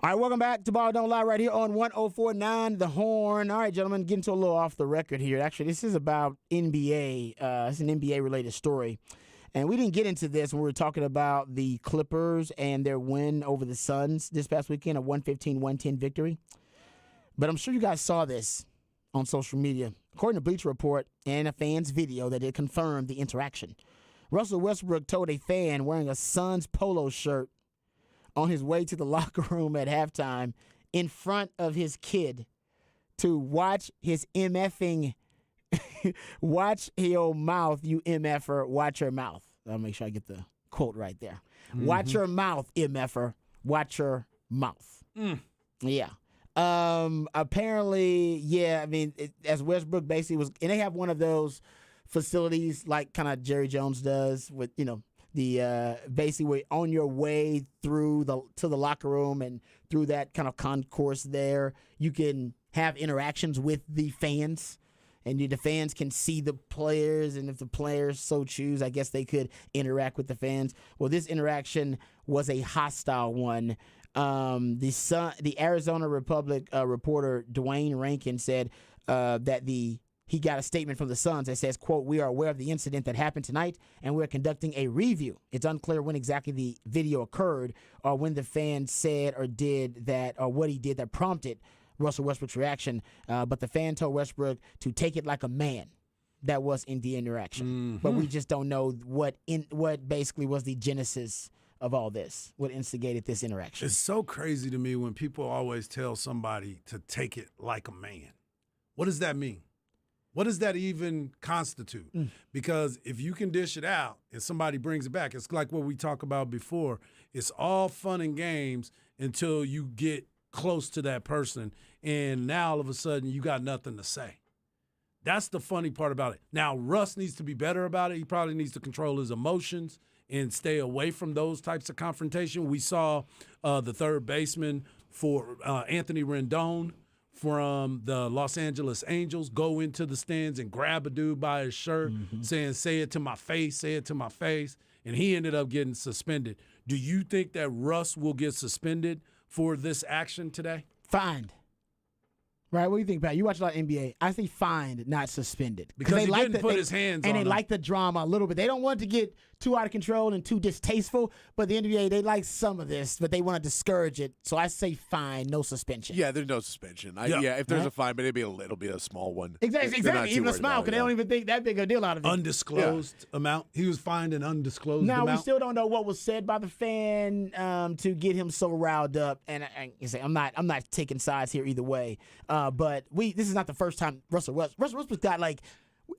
A: All right, welcome back to Ball Don't Lie right here on 104.9 The Horn. All right, gentlemen, getting to a little off the record here. Actually, this is about NBA. It's an NBA-related story. And we didn't get into this when we were talking about the Clippers and their win over the Suns this past weekend, a 115-110 victory. But I'm sure you guys saw this on social media. According to Bleacher Report and a fan's video that it confirmed the interaction. Russell Westbrook told a fan wearing a Suns polo shirt on his way to the locker room at halftime in front of his kid to watch his MFing, watch your mouth, you MFer, watch your mouth. I'll make sure I get the quote right there. Mm-hmm. Watch your mouth, MFer, watch your mouth. Yeah. Apparently, yeah, I mean, as Westbrook basically was, and they have one of those facilities like kind of Jerry Jones does with, the basically on your way through to the locker room and through that kind of concourse there, you can have interactions with the fans, and the fans can see the players, and if the players so choose, I guess they could interact with the fans. Well, this interaction was a hostile one. The Arizona Republic reporter Dwayne Rankin said that he got a statement from the Suns that says, quote, "We are aware of the incident that happened tonight, and we're conducting a review. It's unclear when exactly the video occurred or when the fan said or did that or what he did that prompted Russell Westbrook's reaction. But the fan told Westbrook to take it like a man." That was in the interaction. Mm-hmm. But we just don't know what basically was the genesis of all this, what instigated this interaction.
B: It's so crazy to me when people always tell somebody to take it like a man. What does that mean? What does that even constitute? Because if you can dish it out and somebody brings it back, it's like what we talked about before. It's all fun and games until you get close to that person, and now all of a sudden you got nothing to say. That's the funny part about it. Now, Russ needs to be better about it. He probably needs to control his emotions and stay away from those types of confrontation. We saw the third baseman for Anthony Rendon from the Los Angeles Angels go into the stands and grab a dude by his shirt saying, "Say it to my face, say it to my face." And he ended up getting suspended. Do you think that Russ will get suspended for this action today?
A: Fined. Right, what do you think, Pat? You watch a lot of NBA. I think fined, not suspended.
B: Because he didn't put his hands on him.
A: And they like the drama a little bit. They don't want it to get too out of control and too distasteful, but the NBA, they like some of this, but they want to discourage it. So I say fine, no suspension.
C: Yeah, there's no suspension. If there's a fine, but it'll be a small one.
A: Exactly. Even a small, because they don't even think that big a deal out of it.
B: Undisclosed amount. He was fined an undisclosed amount.
A: Now, we still don't know what was said by the fan to get him so riled up. And I'm not taking sides here either way. But this is not the first time Russell Westbrook's got like,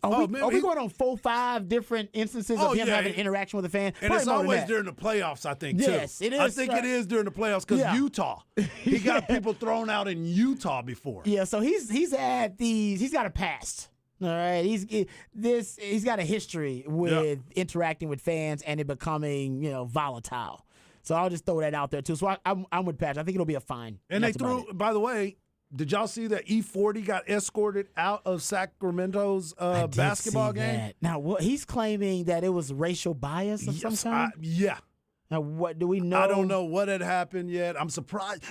A: are we going on 4-5 different instances of him having an interaction with a fan?
B: And it's always during the playoffs, I think, too.
A: Yes, it is.
B: I think it is during the playoffs because Utah. He got people thrown out in Utah before.
A: Yeah, so he's got a past. All right, he's got a history with interacting with fans and it becoming volatile. So I'll just throw that out there too. So I'm with Patch. I think it'll be a fine.
B: And they threw, by the way. Did y'all see that E40 got escorted out of Sacramento's basketball game?
A: That. Now, he's claiming that it was racial bias of some kind?
B: Yeah.
A: Now, what do we know?
B: I don't know what had happened yet. I'm surprised.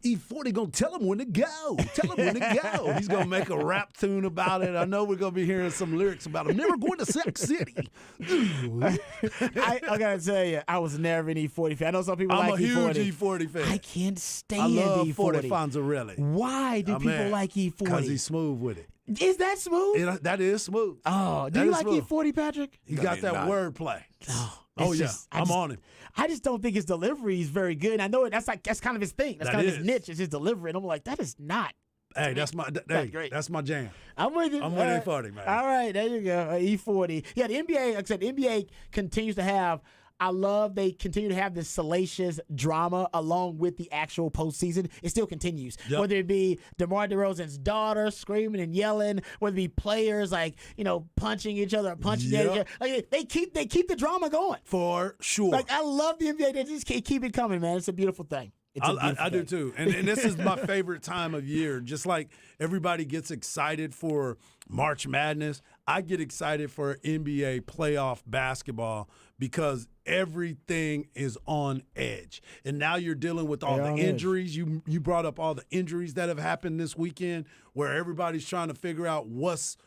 B: E40 gonna tell him when to go. Tell him when to go. He's gonna make a rap tune about it. I know we're gonna be hearing some lyrics about him never going to Sac City.
A: I gotta tell you, I was never an E40 fan. I know some people like E40.
B: I'm a huge E40 fan.
A: I can't stand
B: E40. I love
A: E40.
B: 40 Fonzarelli.
A: Why do people like E40?
B: Because he's smooth with it.
A: Is that smooth?
B: That is smooth.
A: Oh, do you like E40, Patrick?
B: He got that wordplay. I'm on him.
A: I just don't think his delivery is very good. I know that's kind of his thing. That's kind of his niche, is his delivery. And I'm like, that is not.
B: Hey, that's my jam.
A: I'm with you.
B: I'm with E40, man.
A: All right, there you go. E40. Yeah, the NBA, like I said, the NBA continues to have. They continue to have this salacious drama along with the actual postseason. It still continues. Yep. Whether it be DeMar DeRozan's daughter screaming and yelling, whether it be players punching each other, punching at each other. Like, they keep the drama going.
B: For sure.
A: Like, I love the NBA. They just keep it coming, man. It's a beautiful thing.
B: I do too. And this is my favorite time of year. Just like everybody gets excited for March Madness, I get excited for NBA playoff basketball because everything is on edge. And now you're dealing with all
A: They're
B: the
A: on edge.
B: injuries. You brought up all the injuries that have happened this weekend where everybody's trying to figure out what's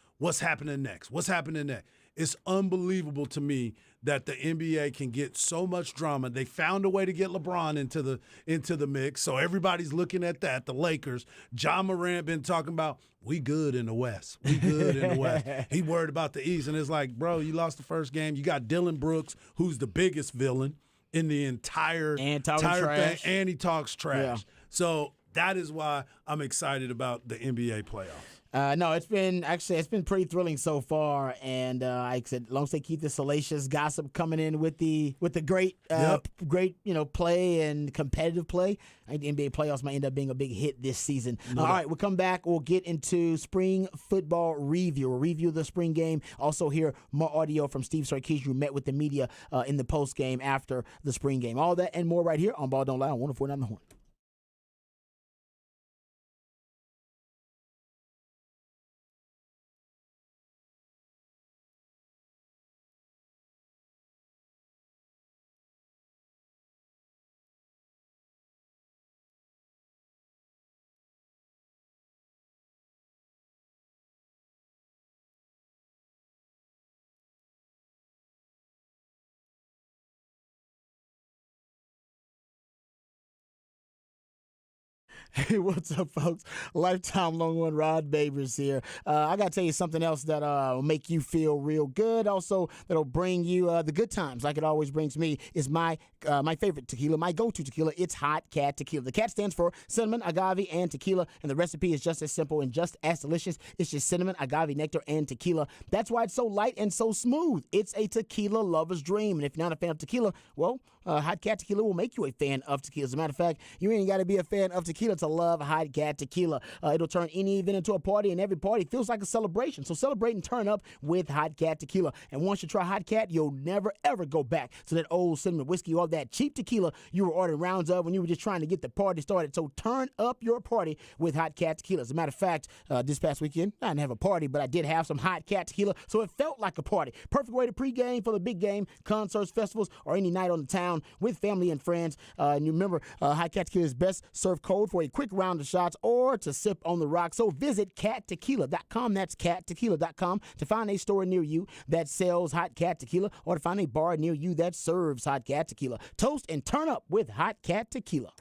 B: happening next. What's happening next? It's unbelievable to me that the NBA can get so much drama. They found a way to get LeBron into the mix, so everybody's looking at that. The Lakers, John Morant been talking about, we good in the West. We good in the West. He worried about the East, and it's like, bro, you lost the first game. You got Dylan Brooks, who's the biggest villain in the entire
A: And talking
B: entire thing,
A: trash.
B: and he talks trash.
A: Yeah.
B: So that is why I'm excited about the NBA playoffs.
A: No, it's been pretty thrilling so far, and like I said, as long as they keep the salacious gossip coming in with the great great play and competitive play, I think the NBA playoffs might end up being a big hit this season. All right, we'll come back. We'll get into spring football review. We'll review the spring game. Also hear more audio from Steve Sarkisian, who met with the media in the post game after the spring game. All that and more right here on Ball Don't Lie on 104.9 The Horn. Hey, what's up, folks? Lifetime Longhorn Rod Babers here. I got to tell you something else that will make you feel real good. Also, that'll bring you the good times, like it always brings me. Is my favorite tequila, my go-to tequila. It's Hot Cat Tequila. The cat stands for cinnamon, agave, and tequila, and the recipe is just as simple and just as delicious. It's just cinnamon, agave, nectar, and tequila. That's why it's so light and so smooth. It's a tequila lover's dream, and if you're not a fan of tequila, well, Hot Cat Tequila will make you a fan of tequila. As a matter of fact, you ain't got to be a fan of tequila to love Hot Cat Tequila. It'll turn any event into a party, and every party feels like a celebration. So celebrate and turn up with Hot Cat Tequila. And once you try Hot Cat, you'll never, ever go back to that old cinnamon whiskey or that cheap tequila you were ordering rounds of when you were just trying to get the party started. So turn up your party with Hot Cat Tequila. As a matter of fact, this past weekend, I didn't have a party, but I did have some Hot Cat Tequila, so it felt like a party. Perfect way to pregame for the big game, concerts, festivals, or any night on the town with family and friends. And you remember, Hot Cat Tequila is best served cold for a quick round of shots or to sip on the rocks. So visit cattequila.com. That's cattequila.com to find a store near you that sells Hot Cat Tequila or to find a bar near you that serves Hot Cat Tequila. Toast and turn up with Hot Cat Tequila.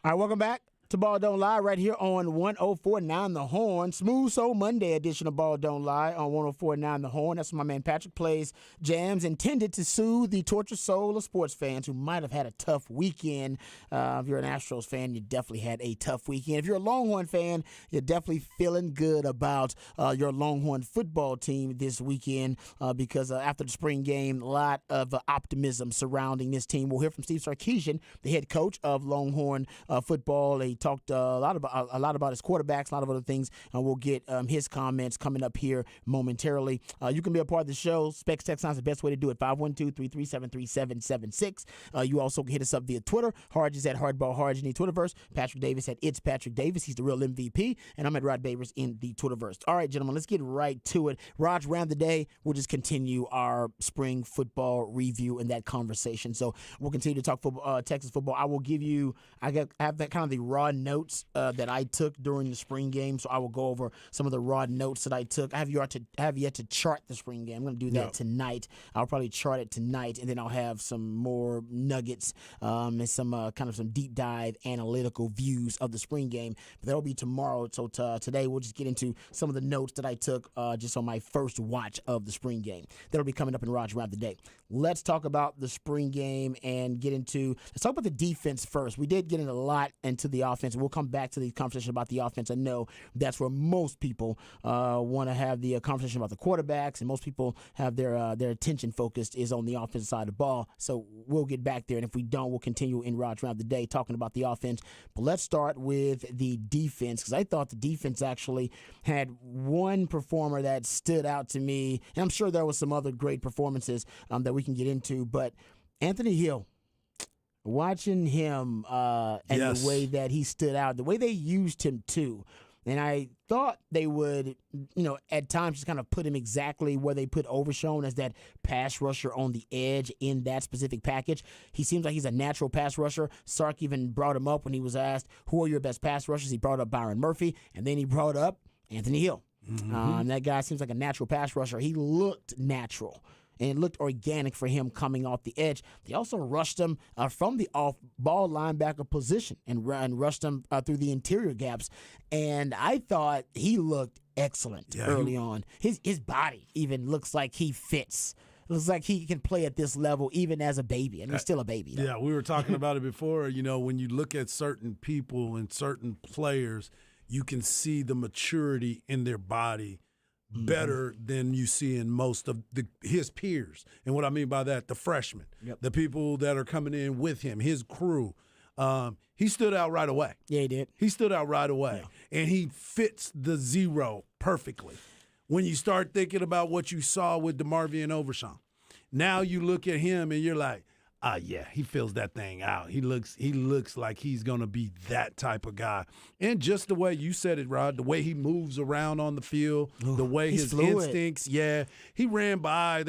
A: All right, welcome back to Ball Don't Lie right here on 104.9 The Horn. Smooth Soul Monday edition of Ball Don't Lie on 104.9 The Horn. That's where my man Patrick plays jams intended to soothe the tortured soul of sports fans who might have had a tough weekend. If you're an Astros fan, you definitely had a tough weekend. If you're a Longhorn fan, you're definitely feeling good about your Longhorn football team this weekend because after the spring game, a lot of optimism surrounding this team. We'll hear from Steve Sarkisian, the head coach of Longhorn football. He talked a lot about his quarterbacks, a lot of other things. We'll get his comments coming up here momentarily. You can be a part of the show. Specs Text Line is the best way to do it, 512-337-3776. You also can hit us up via Twitter. Harge is at Hardball Harge in the Twitterverse. Patrick Davis at It's Patrick Davis. He's the real MVP. And I'm at Rod Babers in the Twitterverse. All right, gentlemen, let's get right to it. Raj, round the day, we'll just continue our spring football review and that conversation. So we'll continue to talk football, Texas football. I will give you, I have that kind of the raw notes that I took during the spring game. So I will go over some of the raw notes that I took. I have yet to chart the spring game. I'm going to do that tonight. I'll probably chart it tonight, and then I'll have some more nuggets and some kind of some deep dive analytical views of the spring game. But that'll be tomorrow. So today we'll just get into some of the notes that I took just on my first watch of the spring game. That'll be coming up in Raj Round the Day. Let's talk about the spring game and let's talk about the defense first. We did get in a lot into the offense. We'll come back to the conversation about the offense. I know that's where most people want to have the conversation about the quarterbacks, and most people have their attention focused is on the offensive side of the ball. So we'll get back there, and if we don't, we'll continue in Raj Round the Day talking about the offense. But let's start with the defense, because I thought the defense actually had one performer that stood out to me, and I'm sure there was some other great performances that we can get into, but Anthony Hill, watching him and the way that he stood out, the way they used him too. And I thought they would, at times just kind of put him exactly where they put Overshown as that pass rusher on the edge in that specific package. He seems like he's a natural pass rusher. Sark even brought him up when he was asked, who are your best pass rushers? He brought up Byron Murphy, and then he brought up Anthony Hill. That guy seems like a natural pass rusher. He looked natural. And it looked organic for him coming off the edge. They also rushed him from the off-ball linebacker position and rushed him through the interior gaps. And I thought he looked excellent early on. His body even looks like he fits. It looks like he can play at this level even as a baby. And he's still a baby.
B: Yeah, we were talking about it before. When you look at certain people and certain players, you can see the maturity in their body better than you see in most of his peers. And what I mean by that, the freshmen, the people that are coming in with him, his crew. He stood out right away.
A: Yeah, he did.
B: He stood out right away. Yeah. And he fits the zero perfectly. When you start thinking about what you saw with DeMarvion Overshown, now you look at him and you're like, he fills that thing out. He looks like he's going to be that type of guy. And just the way you said it, Rod, the way he moves around on the field, the way his instincts, he ran by.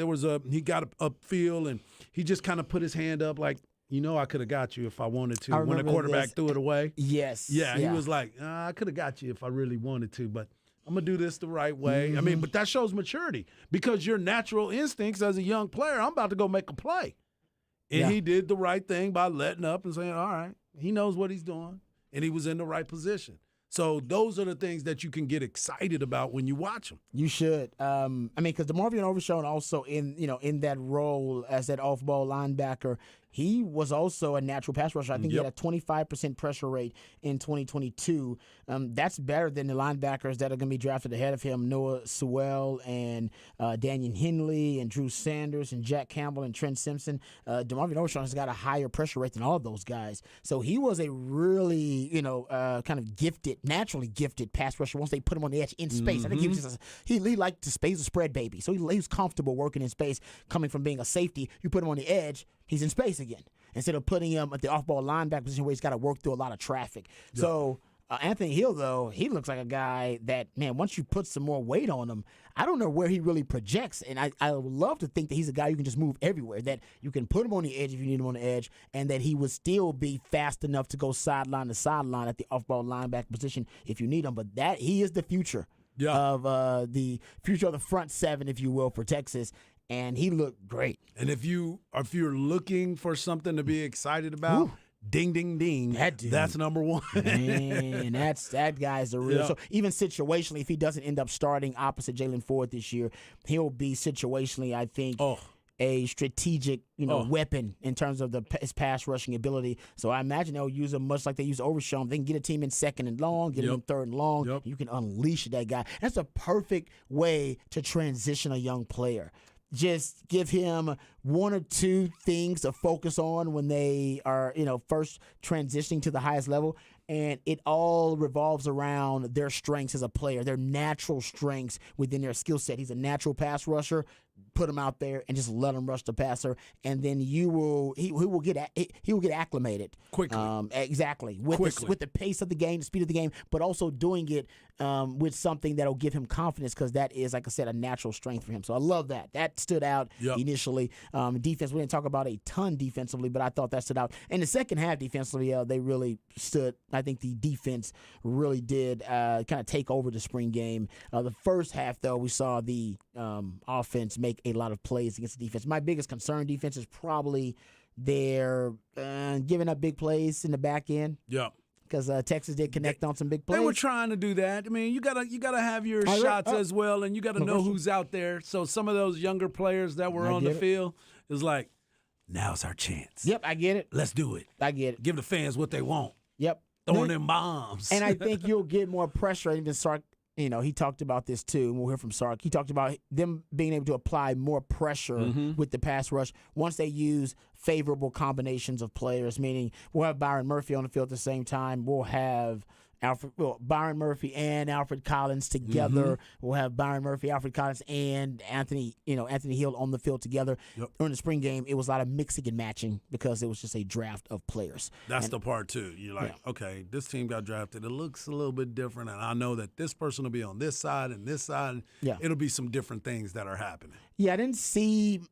B: He got upfield and he just kind of put his hand up like, I could have got you if I wanted to. When the quarterback threw it away.
A: Yes.
B: Yeah, he was like, I could have got you if I really wanted to, but I'm going to do this the right way. I mean, but that shows maturity because your natural instincts as a young player, I'm about to go make a play. And he did the right thing by letting up and saying, all right, he knows what he's doing, and he was in the right position. So those are the things that you can get excited about when you watch him.
A: You should. Because DeMarvion Overshown also in that role as that off-ball linebacker, he was also a natural pass rusher. I think he had a 25% pressure rate in 2022. That's better than the linebackers that are going to be drafted ahead of him, Noah Sewell and Daniel Henley and Drew Sanders and Jack Campbell and Trent Simpson. DeMarvion Overshown has got a higher pressure rate than all of those guys. So he was a really, kind of naturally gifted pass rusher once they put him on the edge in space. I think he liked to space, a spread baby. So he was comfortable working in space, coming from being a safety. You put him on the edge, he's in space again, instead of putting him at the off-ball linebacker position where he's got to work through a lot of traffic. Yeah. So Anthony Hill, though, he looks like a guy that, man, once you put some more weight on him, I don't know where he really projects. And I would love to think that he's a guy you can just move everywhere, that you can put him on the edge if you need him on the edge, and that he would still be fast enough to go sideline to sideline at the off-ball linebacker position if you need him. But that he is the future of the front seven, if you will, for Texas. And he looked great.
B: And if you're looking for something to be excited about, Ding, ding, ding.
A: That dude.
B: That's number one.
A: Man, that guy's the real.
B: Yeah.
A: So even situationally, if he doesn't end up starting opposite Jalen Ford this year, he'll be situationally, I think, a strategic, weapon in terms of his pass rushing ability. So I imagine they'll use him much like they use Overshown. They can get a team in second and long, get him in third and long.
B: Yep.
A: You can unleash that guy. That's a perfect way to transition a young player. Just give him one or two things to focus on when they are, first transitioning to the highest level. And it all revolves around their strengths as a player, their natural strengths within their skill set. He's a natural pass rusher. Put him out there and just let him rush the passer, and then he will get acclimated
B: Quickly.
A: Exactly with the pace of the game, the speed of the game, but also doing it with something that'll give him confidence, because that is, like I said, a natural strength for him. So I love that. That stood out initially. Defense, we didn't talk about a ton defensively, but I thought that stood out. In the second half, defensively, they really stood. I think the defense really did kind of take over the spring game. The first half, though, we saw the offense make a lot of plays against the defense. My biggest concern, defense, is probably they're giving up big plays in the back end.
B: Yeah.
A: Because Texas did connect on some big plays.
B: They were trying to do that. I mean, you gotta have your shots as well, and you gotta know who's out there. So some of those younger players that were on the field is like, now's our chance.
A: Yep, I get it.
B: Let's do it.
A: I get it.
B: Give the fans what they want.
A: Yep.
B: Throwing them bombs.
A: And I think you'll get more pressure. Even Sark, he talked about this too, and we'll hear from Sark. He talked about them being able to apply more pressure with the pass rush once they use favorable combinations of players, meaning we'll have Byron Murphy on the field at the same time. We'll have Byron Murphy and Alfred Collins together. We'll have Byron Murphy, Alfred Collins, and Anthony Hill on the field together. During the spring game, it was a lot of mixing and matching because it was just a draft of players.
B: That's the part, too. You're like, okay, this team got drafted. It looks a little bit different, and I know that this person will be on this side and this side. And it'll be some different things that are happening.
A: Yeah, I didn't see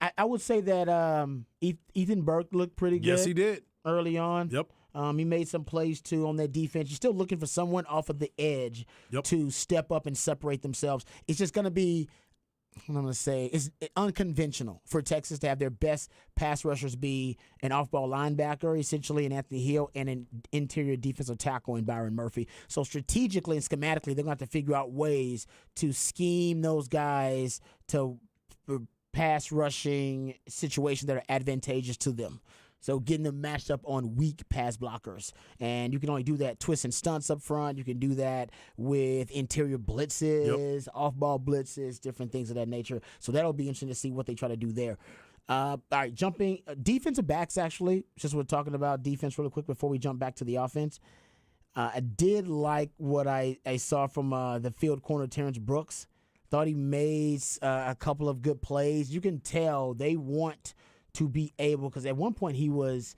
A: I would say that Ethan Burke looked pretty good.
B: Yes, he did.
A: Early on.
B: Yep.
A: He made some plays, too, on that defense. You're still looking for someone off of the edge to step up and separate themselves. It's just going to be, I'm going to say, it's unconventional for Texas to have their best pass rushers be an off-ball linebacker, essentially, in Anthony Hill, and an interior defensive tackle in Byron Murphy. So strategically and schematically, they're going to have to figure out ways to scheme those guys to pass rushing situations that are advantageous to them. So getting them matched up on weak pass blockers. And you can only do that twists and stunts up front. You can do that with interior blitzes, off-ball blitzes, different things of that nature. So that'll be interesting to see what they try to do there. All right, jumping defensive backs, actually. Just we're talking about defense really quick before we jump back to the offense. I did like what I saw from the field corner, Terrence Brooks. Thought he made a couple of good plays. You can tell they want to be able, because at one point he was,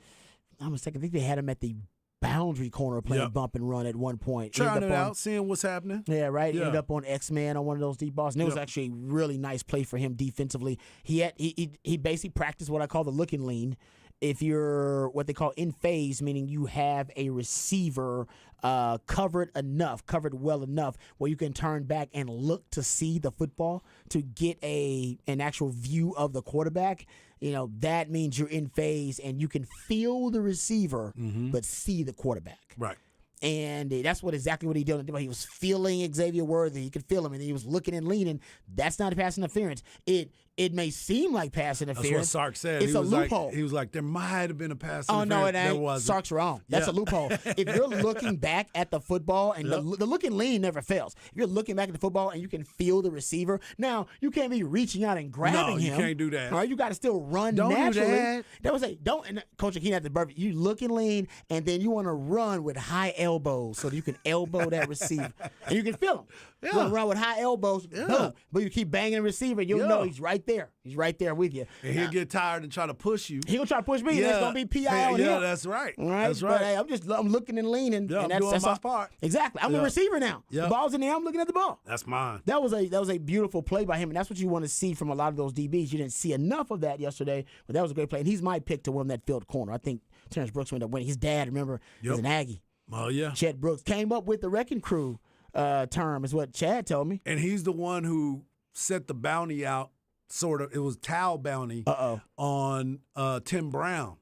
A: I think they had him at the boundary corner playing bump and run at one point.
B: Trying it out, seeing what's happening.
A: Yeah, right. Ended up on X-Man on one of those deep balls. And it was actually a really nice play for him defensively. He basically practiced what I call the look and lean. If you're what they call in phase, meaning you have a receiver covered well enough where you can turn back and look to see the football to get an actual view of the quarterback, that means you're in phase and you can feel the receiver but see the quarterback.
B: Right.
A: And that's exactly what he did. He was feeling Xavier Worthy. He could feel him, and he was looking and leaning. That's not pass interference. It may seem like pass interference.
B: That's what Sark said.
A: It's a loophole.
B: He was like, there might have been a pass interference.
A: Oh, no, it ain't.
B: There wasn't.
A: Sark's wrong. That's a loophole. If you're looking back at the football, and the look and lean never fails. If you're looking back at the football and you can feel the receiver, now, you can't be reaching out and grabbing him.
B: No, you can't do that.
A: All right, you got to still run
B: Don't
A: naturally.
B: do that.
A: That was and Coach Akeem had the perfect. You look and lean, and then you want to run with high elbows so that you can elbow that receiver. And you can feel him. You want to run with high elbows, boom. But you keep banging the receiver, you'll know he's right there. He's right there with you.
B: And he'll get tired and try to push you.
A: He'll try to push me, and it's going to be PI on him.
B: Yeah, that's right.
A: All right?
B: That's right.
A: But hey, I'm looking and leaning.
B: Yeah,
A: and
B: I'm doing
A: that's
B: my part.
A: Exactly. I'm the receiver now.
B: Yeah.
A: The ball's in there. I'm looking at the ball.
B: That's mine.
A: That was a beautiful play by him, and that's what you want to see from a lot of those DBs. You didn't see enough of that yesterday, but that was a great play. And he's my pick to win that field corner. I think Terrence Brooks ended up winning. His dad, remember, is an Aggie.
B: Oh, yeah.
A: Chet Brooks came up with the Wrecking Crew term, is what Chad told me.
B: And he's the one who set the bounty out, sort of. It was Towel bounty on Tim Brown.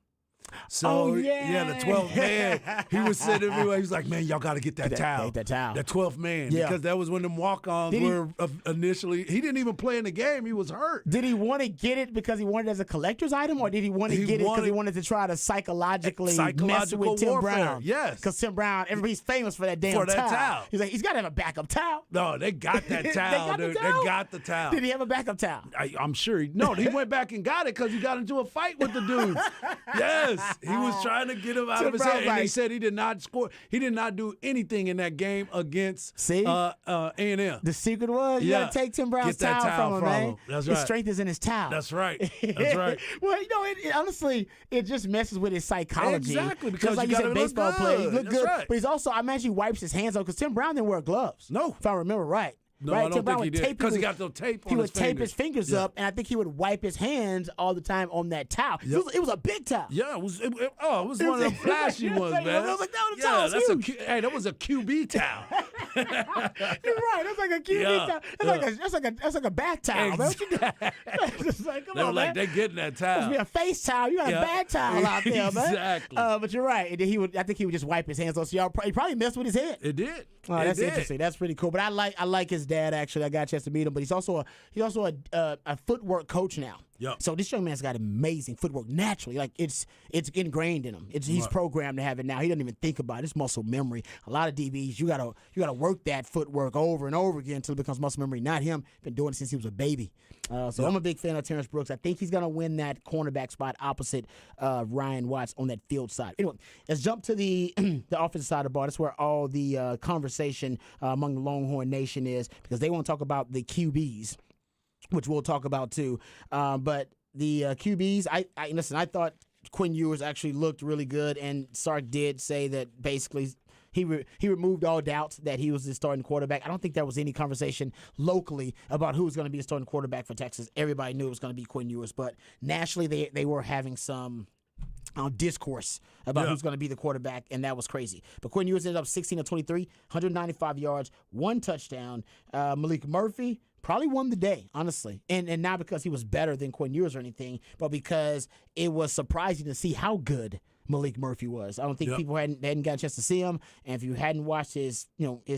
B: So,
A: Oh, yeah.
B: the 12th man, he was sitting everywhere. He was like, man, y'all got to get that towel.
A: Get that towel.
B: That 12th man.
A: Yeah.
B: Because that was when them walk-ons were initially. He didn't even play in the game. He was hurt.
A: Did he want to get it because he wanted it as a collector's item, or did he want to get it because he wanted to try to psychologically mess with Tim
B: warfare.
A: Brown?
B: Yes.
A: Because Tim Brown, everybody's famous for that damn towel. He's like, he's got to have a backup towel.
B: No, they got that towel, dude. They got the towel.
A: Did he have a backup towel?
B: I'm sure he went back and got it because he got into a fight with the dudes. Yes, he was trying to get him out of his head. And he said he did not score. He did not do anything in that game against A&M.
A: The secret was you got to take Tim Brown's towel from him, man.
B: That's
A: his
B: right.
A: strength is in his towel.
B: That's right. That's right.
A: Well, honestly, it just messes with his psychology.
B: Exactly, because
A: like
B: you
A: said,
B: gotta
A: baseball
B: look
A: player, he
B: good.
A: look
B: That's
A: good.
B: right.
A: But he's also, I imagine he wipes his hands off because Tim Brown didn't wear gloves.
B: No.
A: If I remember right.
B: No,
A: right?
B: I don't
A: Tim Brown
B: think he
A: would
B: did because he got the tape on
A: He
B: his
A: would tape his fingers up, and I think he would wipe his hands all the time on that towel.
B: Yep.
A: It was a big towel.
B: Yeah, it was one of them flashy ones, man.
A: It was like, no, the towel was huge.
B: That was a QB towel.
A: You're right. That's like a QB towel. That's like a bath towel. Man. What you doing? It's like, come
B: They were
A: on,
B: like,
A: man.
B: they getting that towel.
A: Supposed to be a face towel. You got a bad towel out there, man.
B: Exactly.
A: But you're right. And then I think he would just wipe his hands off. So he probably messed with his head.
B: It did.
A: Oh, that's interesting. That's pretty cool. But I like his dad. Actually, I got a chance to meet him. But he's also a footwork coach now.
B: Yep.
A: So this young man's got amazing footwork naturally. Like it's ingrained in him. He's programmed to have it now. He doesn't even think about it. It's muscle memory. A lot of DBs, you gotta work that footwork over and over again until it becomes muscle memory. Not him. Been doing it since he was a baby. So I'm a big fan of Terrence Brooks. I think he's gonna win that cornerback spot opposite Ryan Watts on that field side. Anyway, let's jump to the the offensive side of the ball. That's where all the conversation among the Longhorn Nation is, because they want to talk about the QBs, which we'll talk about too. But the QBs, I thought Quinn Ewers actually looked really good, and Sark did say that basically he removed all doubts that he was the starting quarterback. I don't think there was any conversation locally about who was going to be a starting quarterback for Texas. Everybody knew it was going to be Quinn Ewers, but nationally they were having some discourse about who's going to be the quarterback, and that was crazy. But Quinn Ewers ended up 16 of 23, 195 yards, 1 touchdown. Malik Murphy probably won the day, honestly. And not because he was better than Quinn Ewers or anything, but because it was surprising to see how good Malik Murphy was. I don't think people hadn't got a chance to see him, and if you hadn't watched his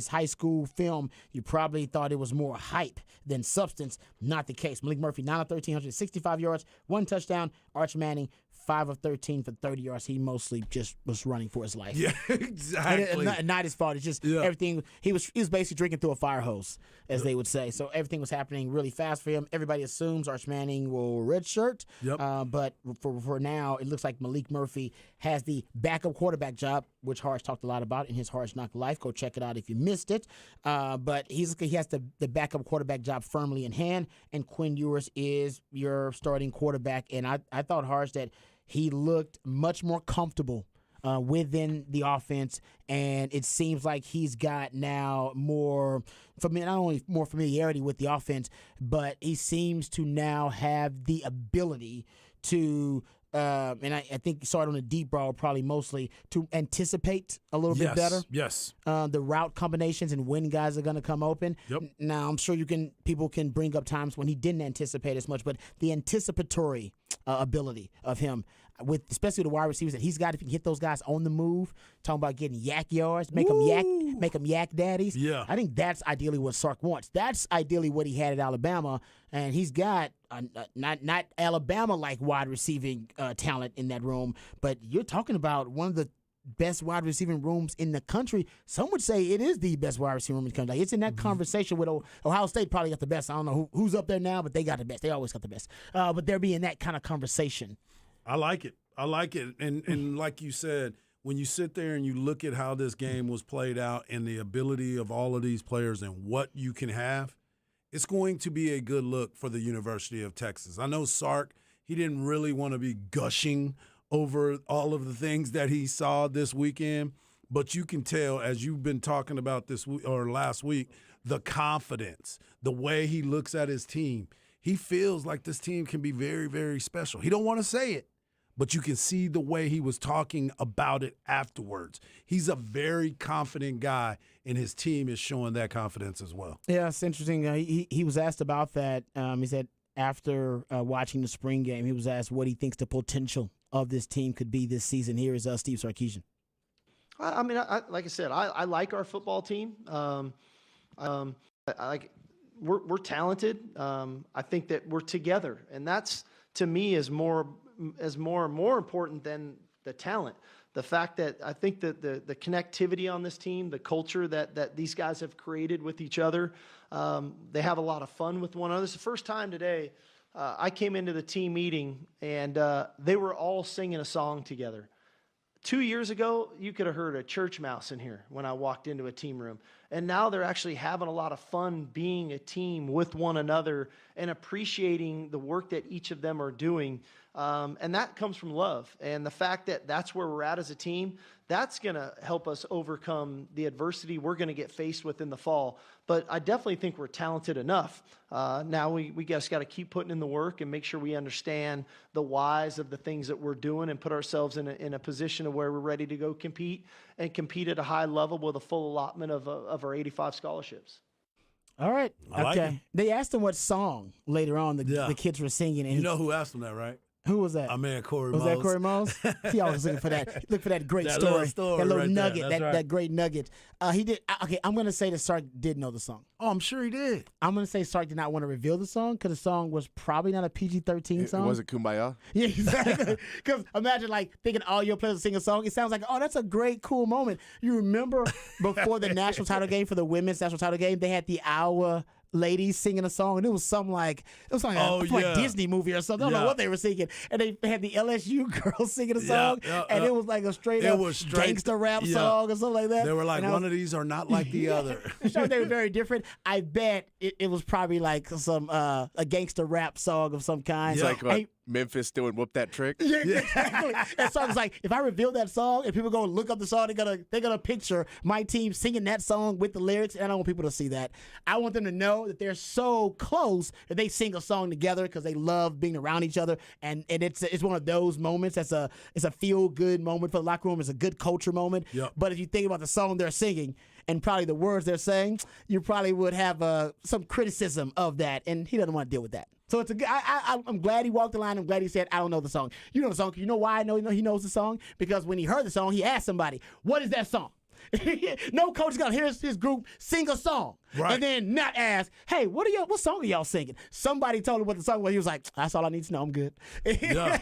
A: high school film, you probably thought it was more hype than substance. Not the case. Malik Murphy, 9 of 13, 165 yards, 1 touchdown. Arch Manning, 5 of 13 for 30 yards. He mostly just was running for his life.
B: Yeah, exactly.
A: And not his fault. It's just everything. He was basically drinking through a fire hose, as they would say. So everything was happening really fast for him. Everybody assumes Arch Manning will redshirt. But for now, it looks like Malik Murphy has the backup quarterback job, which Harsh talked a lot about in his Harsh Knock Life. Go check it out if you missed it. But he has the backup quarterback job firmly in hand, and Quinn Ewers is your starting quarterback. And I thought, Harsh, that he looked much more comfortable within the offense, and it seems like he's got now not only more familiarity with the offense, but he seems to now have the ability to, and I think started on the deep ball probably mostly, to anticipate a little bit better.
B: Yes.
A: The route combinations and when guys are going to come open.
B: Yep.
A: Now, I'm sure people can bring up times when he didn't anticipate as much, but the anticipatory ability of him, especially the wide receivers that he's got, if he can hit those guys on the move, talking about getting yak yards, make them yak daddies.
B: Yeah.
A: I think that's ideally what Sark wants. That's ideally what he had at Alabama, and he's got not Alabama-like wide receiving talent in that room, but you're talking about one of the best wide receiving rooms in the country. Some would say it is the best wide receiving room in the country. Like, it's in that conversation with Ohio State. Probably got the best. I don't know who's up there now, but they got the best. They always got the best. But they're being that kind of conversation.
B: I like it. And like you said, when you sit there and you look at how this game was played out and the ability of all of these players and what you can have, it's going to be a good look for the University of Texas. I know Sark, he didn't really want to be gushing over all of the things that he saw this weekend, but you can tell, as you've been talking about this or last week, the confidence, the way he looks at his team. He feels like this team can be very, very special. He don't want to say it, but you can see the way he was talking about it afterwards. He's a very confident guy, and his team is showing that confidence as well.
A: Yeah, it's interesting. He was asked about that. He said after watching the spring game, he was asked what he thinks the potential of this team could be this season. Here is Steve Sarkisian.
D: I mean, like I said, I like our football team. We're talented. I think that we're together, and that's to me is more important than the talent. The fact that I think that the connectivity on this team, the culture that these guys have created with each other, they have a lot of fun with one another. It's the first time today I came into the team meeting and they were all singing a song together. 2 years ago, you could have heard a church mouse in here when I walked into a team room. And now they're actually having a lot of fun being a team with one another and appreciating the work that each of them are doing. And that comes from love. And the fact that that's where we're at as a team, that's going to help us overcome the adversity we're going to get faced with in the fall. But I definitely think we're talented enough. Now we just got to keep putting in the work and make sure we understand the whys of the things that we're doing and put ourselves in a position of where we're ready to go compete and compete at a high level with a full allotment of our 85 scholarships.
A: All right.
B: I like
A: okay.
B: him.
A: They asked him what song later on the kids were singing. And
B: You know who asked him that, right?
A: who was that?
B: Our man Corey
A: Was
B: Mose.
A: that Corey Mose? He always looking for that. Look for that great
B: That
A: story.
B: little story
A: that little
B: right there.
A: nugget.
B: That's right.
A: That great nugget. He did. Okay, I'm gonna say that Sark did know the song.
B: Oh, I'm sure he did.
A: I'm gonna say Sark did not want to reveal the song because the song was probably not a PG-13
C: It
A: song.
C: wasn't Kumbaya.
A: Yeah, exactly. Because imagine like thinking all your players sing a song. It sounds like, oh, that's a great, cool moment. You remember before the national title game for the women's national title game, they had the Iowa ladies singing a song, and it was something like a Disney movie or something. I don't know what they were singing, and they had the LSU girls singing a song, and it was like a straight gangster rap song or something like that.
B: They were like, one of these are not like the other.
A: So they were very different. I bet it was probably like some a gangster rap song of some kind.
C: It's like Memphis doing Whoop That Trick.
A: Yeah, exactly. That song's like, if I reveal that song and people go look up the song, they're gonna picture my team singing that song with the lyrics, and I don't want people to see that. I want them to know that they're so close that they sing a song together because they love being around each other, and it's one of those moments. It's a feel good moment for the locker room. It's a good culture moment.
B: Yep.
A: But if you think about the song they're singing and probably the words they're saying, you probably would have some criticism of that, and he doesn't want to deal with that. So it's I'm glad he walked the line. I'm glad he said, I don't know the song. You know the song. You know why I know he knows the song? Because when he heard the song, he asked somebody, what is that song? No coach is going to hear his group sing a song.
B: Right.
A: And then not ask, hey, what song are y'all singing? Somebody told him what the song was. He was like, that's all I need to know. I'm good.
B: Yeah.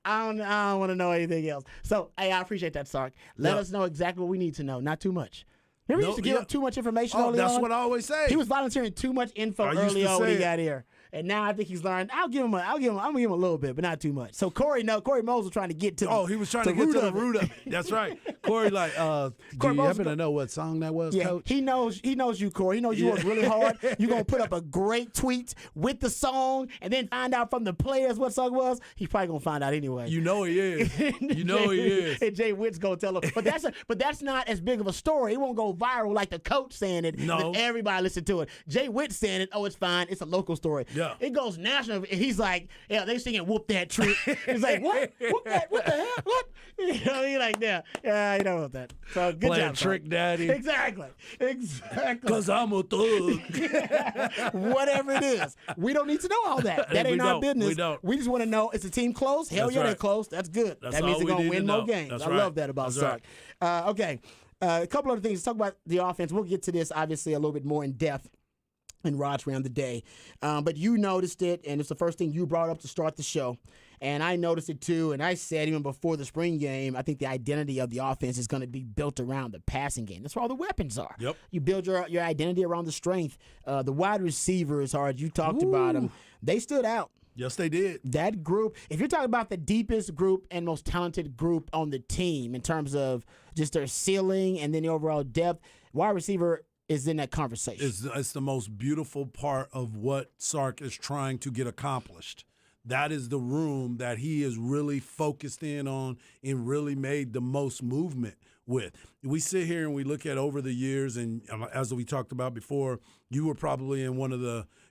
A: I don't want to know anything else. So, hey, I appreciate that, Sark. Let us know exactly what we need to know. Not too much. Remember he used to give up too much information early on?
B: That's what I always say.
A: He was volunteering too much info early on when he got here. And now I think he's learned. I'm gonna give him a little bit, but not too much. So Corey Mose was trying to get to.
B: He was trying to get to the root of it. That's right. Corey, do you happen to know what song that was, Coach?
A: He knows you, Corey. He knows you work really hard. You're gonna put up a great tweet with the song, and then find out from the players what song it was. He's probably gonna find out anyway.
B: You know he is. He is.
A: And Jay Witt's gonna tell him. But that's not as big of a story. It won't go viral like the coach saying it.
B: No.
A: And everybody listen to it. Jay Witt saying it. Oh, it's fine. It's a local story.
B: Yeah.
A: It goes national. And he's like, yeah, they singing "Whoop That Trick." He's like, what? Whoop that? What the hell? What? You know, he's like, yeah, you know about that. So good
B: Playing
A: job,
B: Trick
A: Sark.
B: Daddy.
A: Exactly.
B: Because I'm a thug.
A: Whatever it is, we don't need to know all that. That ain't our business.
B: We don't.
A: We just want to know, is the team close? Hell
B: That's
A: yeah, they're
B: right.
A: close. That's good.
B: That's
A: That means
B: all
A: they're
B: we
A: gonna
B: need to
A: win more
B: know.
A: games.
B: That's
A: I
B: right.
A: love that about
B: That's
A: Sark. Okay. A couple other things. Let's talk about the offense. We'll get to this obviously a little bit more in depth in Rod's Round the Day. But you noticed it, and it's the first thing you brought up to start the show. And I noticed it too, and I said even before the spring game, I think the identity of the offense is going to be built around the passing game. That's where all the weapons are.
B: Yep.
A: You build your identity around the strength. The wide receivers, Hard, you talked about them. They stood out.
B: Yes, they did.
A: That group, if you're talking about the deepest group and most talented group on the team in terms of just their ceiling and then the overall depth, wide receiver is in that conversation.
B: It's the most beautiful part of what Sark is trying to get accomplished. That is the room that he is really focused in on and really made the most movement with. We sit here and we look at over the years, and as we talked about before, you were probably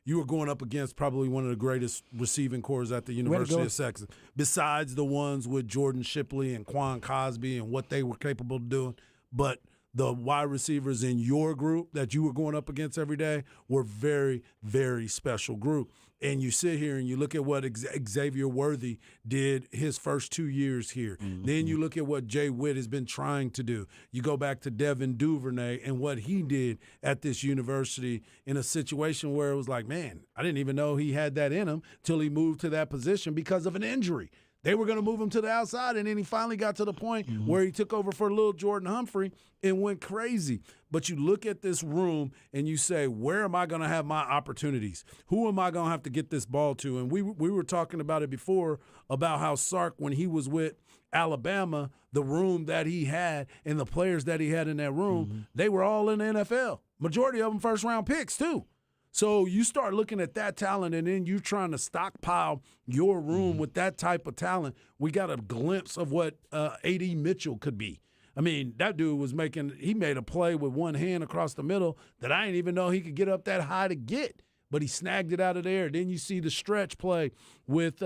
B: you were going up against probably one of the greatest receiving corps at the University of Texas, besides the ones with Jordan Shipley and Quan Cosby and what they were capable of doing. But the wide receivers in your group that you were going up against every day were very, very special group. And you sit here and you look at what Xavier Worthy did his first 2 years here. Mm-hmm. Then you look at what Jay Witt has been trying to do. You go back to Devin Duvernay and what he did at this university in a situation where it was like, man, I didn't even know he had that in him till he moved to that position because of an injury. They were going to move him to the outside, and then he finally got to the point where he took over for little Jordan Humphrey and went crazy. But you look at this room and you say, where am I going to have my opportunities? Who am I going to have to get this ball to? And we were talking about it before about how Sark, when he was with Alabama, the room that he had and the players that he had in that room, they were all in the NFL. Majority of them first-round picks, too. So you start looking at that talent, and then you trying to stockpile your room with that type of talent. We got a glimpse of what A.D. Mitchell could be. I mean, that dude he made a play with one hand across the middle that I didn't even know he could get up that high to get, but he snagged it out of there. Then you see the stretch play with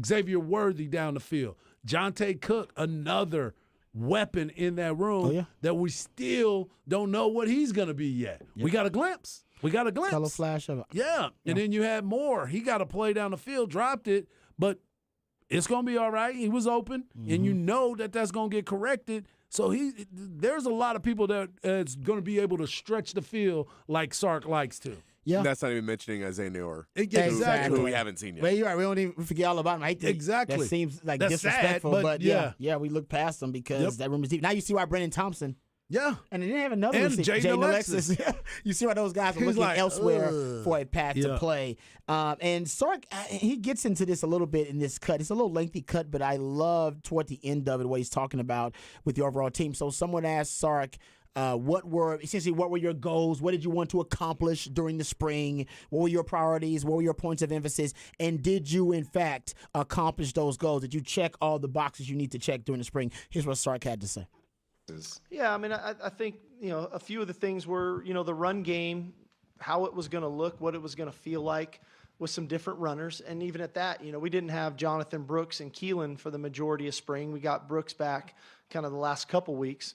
B: Xavier Worthy down the field. Jonte Cook, another weapon in that room that we still don't know what he's going to be yet. We got a glimpse.
A: Color flash of it.
B: Yeah. And then you had Moore. He got a play down the field, dropped it, but it's going to be all right. He was open, and you know that that's going to get corrected. So there's a lot of people that's going to be able to stretch the field like Sark likes to.
A: Yeah.
C: That's not even mentioning Isaiah Newer.
B: Exactly.
C: Who we haven't seen yet.
A: Well, you're right. We don't even forget all about him. I hate that.
B: Exactly.
A: That seems like
B: That's
A: disrespectful,
B: sad, but
A: yeah, we look past him because that room is deep. Now you see why Brennan Thompson.
B: Yeah.
A: And they didn't have another
B: And
A: receiver,
B: Jaden
A: Jaden
B: Alexis.
A: Alexis. You see why those guys are
B: He's
A: looking
B: like,
A: elsewhere for a path to play. And Sark, he gets into this a little bit in this cut. It's a little lengthy cut, but I love toward the end of it what he's talking about with the overall team. So someone asked Sark, what were your goals? What did you want to accomplish during the spring? What were your priorities? What were your points of emphasis? And did you, in fact, accomplish those goals? Did you check all the boxes you need to check during the spring? Here's what Sark had to say.
D: Yeah, I mean, I think, a few of the things were, the run game, how it was going to look, what it was going to feel like with some different runners. And even at that, we didn't have Jonathan Brooks and Keelan for the majority of spring. We got Brooks back kind of the last couple weeks.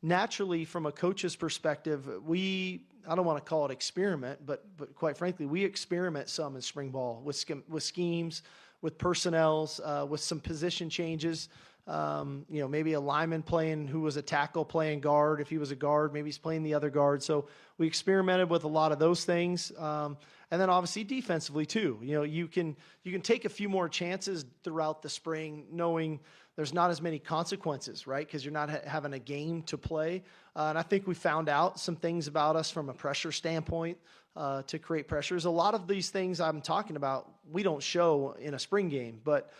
D: Naturally, from a coach's perspective, I don't want to call it experiment, but quite frankly, we experiment some in spring ball with schemes, with personnels, with some position changes. Maybe a lineman who was a tackle playing guard. If he was a guard, maybe he's playing the other guard. So we experimented with a lot of those things. And then obviously defensively too. You can take a few more chances throughout the spring knowing there's not as many consequences, right? Because you're not having a game to play. And I think we found out some things about us from a pressure standpoint to create pressures. A lot of these things I'm talking about, we don't show in a spring game. But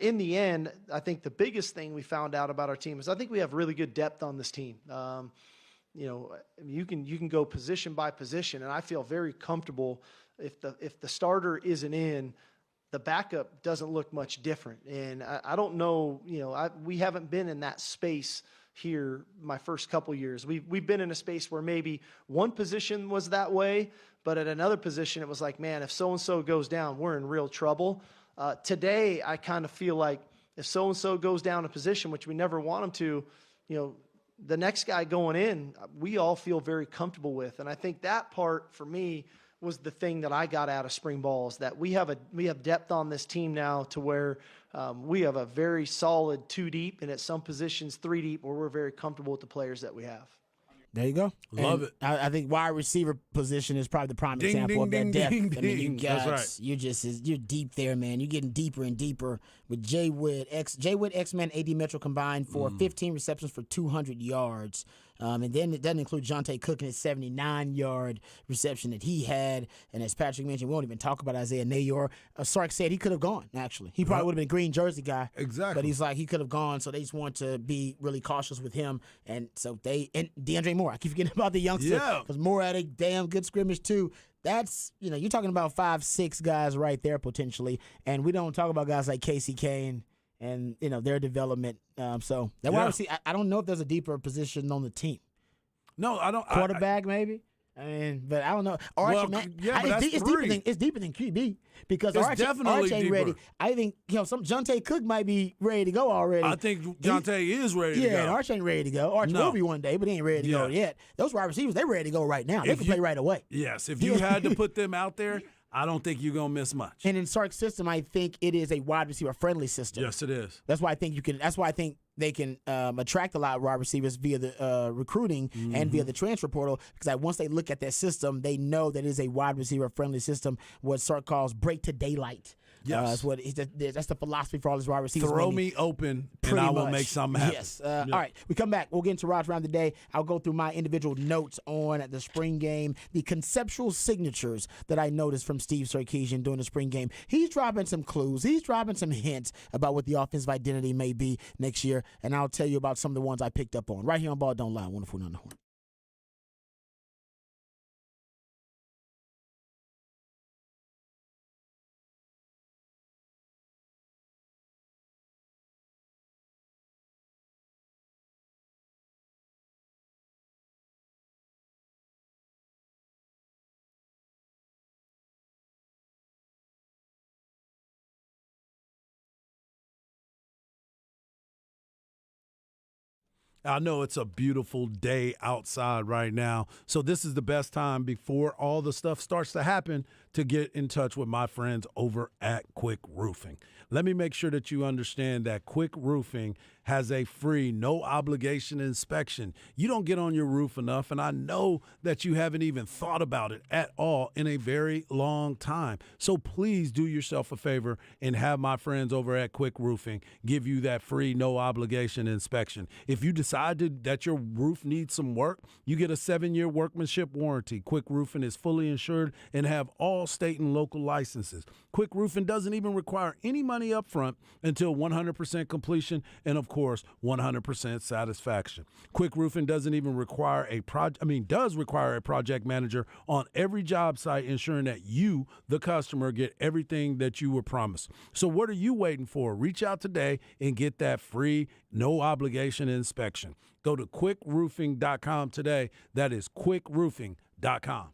D: in the end, I think the biggest thing we found out about our team is I think we have really good depth on this team. You can go position by position, and I feel very comfortable if the starter isn't in, the backup doesn't look much different. And I don't know, we haven't been in that space here my first couple years. We've been in a space where maybe one position was that way, but at another position it was like, man, if so-and-so goes down, we're in real trouble. Today, I kind of feel like if so-and-so goes down a position, which we never want them to, the next guy going in, we all feel very comfortable with. And I think that part for me was the thing that I got out of spring ball is that we have depth on this team now to where we have a very solid 2 deep and at some positions 3 deep where we're very comfortable with the players that we have.
A: There you go.
B: Love it.
A: I think wide receiver position is probably the prime example of that depth. I mean, you guys,
B: that's right.
A: You're deep there, man. You're getting deeper and deeper with Jay Witt, X-Men, AD Metro combined for 15 receptions for 200 yards. And then it doesn't include Jonte Cook and his 79-yard reception that he had. And as Patrick mentioned, we won't even talk about Isaiah Neyor. Sark said he could have gone, actually. He probably would have been a green jersey guy.
B: Exactly.
A: But he's like, he could have gone, so they just want to be really cautious with him. And so and DeAndre Moore. I keep forgetting about the youngster.
B: Yeah.
A: Because Moore had a damn good scrimmage, too. That's, you're talking about 5'6" guys right there, potentially. And we don't talk about guys like Casey Kane and their development. So that wide receiver, I don't know if there's a deeper position on the team.
B: No, I don't.
A: Quarterback, maybe? I mean, but I don't know.
B: Well,
A: Man,
B: yeah, but that's
A: it's
B: three.
A: deeper than QB because
B: It's
A: Arch
B: definitely
A: ain't ready.
B: deeper.
A: I think some Jonte Cook might be ready to go already.
B: I think Jonte is ready to
A: Yeah,
B: go.
A: and Arch ain't ready to go. Arch
B: No.
A: will be one day, but he ain't ready to go
B: Yeah.
A: yet. Those wide receivers, they ready to go right now. They can play right away.
B: Yes, if you had to put them out there, I don't think you're gonna miss much.
A: And in Sark's system, I think it is a wide receiver friendly system.
B: Yes, it is.
A: That's why I think That's why I think they can attract a lot of wide receivers via the recruiting and via the transfer portal. Because once they look at that system, they know that it is a wide receiver friendly system. What Sark calls break to daylight.
B: Yes.
A: That's the philosophy for all his wide receivers.
B: Throw
A: mainly.
B: me open, and
A: Pretty
B: I will
A: much.
B: make something happen.
A: Yes. All right. We come back. We'll get into Raj around the day. I'll go through my individual notes on the spring game, the conceptual signatures that I noticed from Steve Sarkisian during the spring game. He's dropping some clues. He's dropping some hints about what the offensive identity may be next year, and I'll tell you about some of the ones I picked up on right here on Ball Don't Lie. Wonderful on the Horn.
B: I know it's a beautiful day outside right now. So this is the best time before all the stuff starts to happen to get in touch with my friends over at Quick Roofing. Let me make sure that you understand that Quick Roofing has a free, no obligation inspection. You don't get on your roof enough, and I know that you haven't even thought about it at all in a very long time. So please do yourself a favor and have my friends over at Quick Roofing give you that free, no obligation inspection. If you decide that your roof needs some work, you get a 7-year workmanship warranty. Quick Roofing is fully insured and have all state and local licenses. Quick Roofing doesn't even require any money up front until 100% completion and, of course, 100% satisfaction. Quick Roofing doesn't even require does require a project manager on every job site, ensuring that you, the customer, get everything that you were promised. So what are you waiting for? Reach out today and get that free, no obligation inspection. Go to quickroofing.com today. That is quickroofing.com.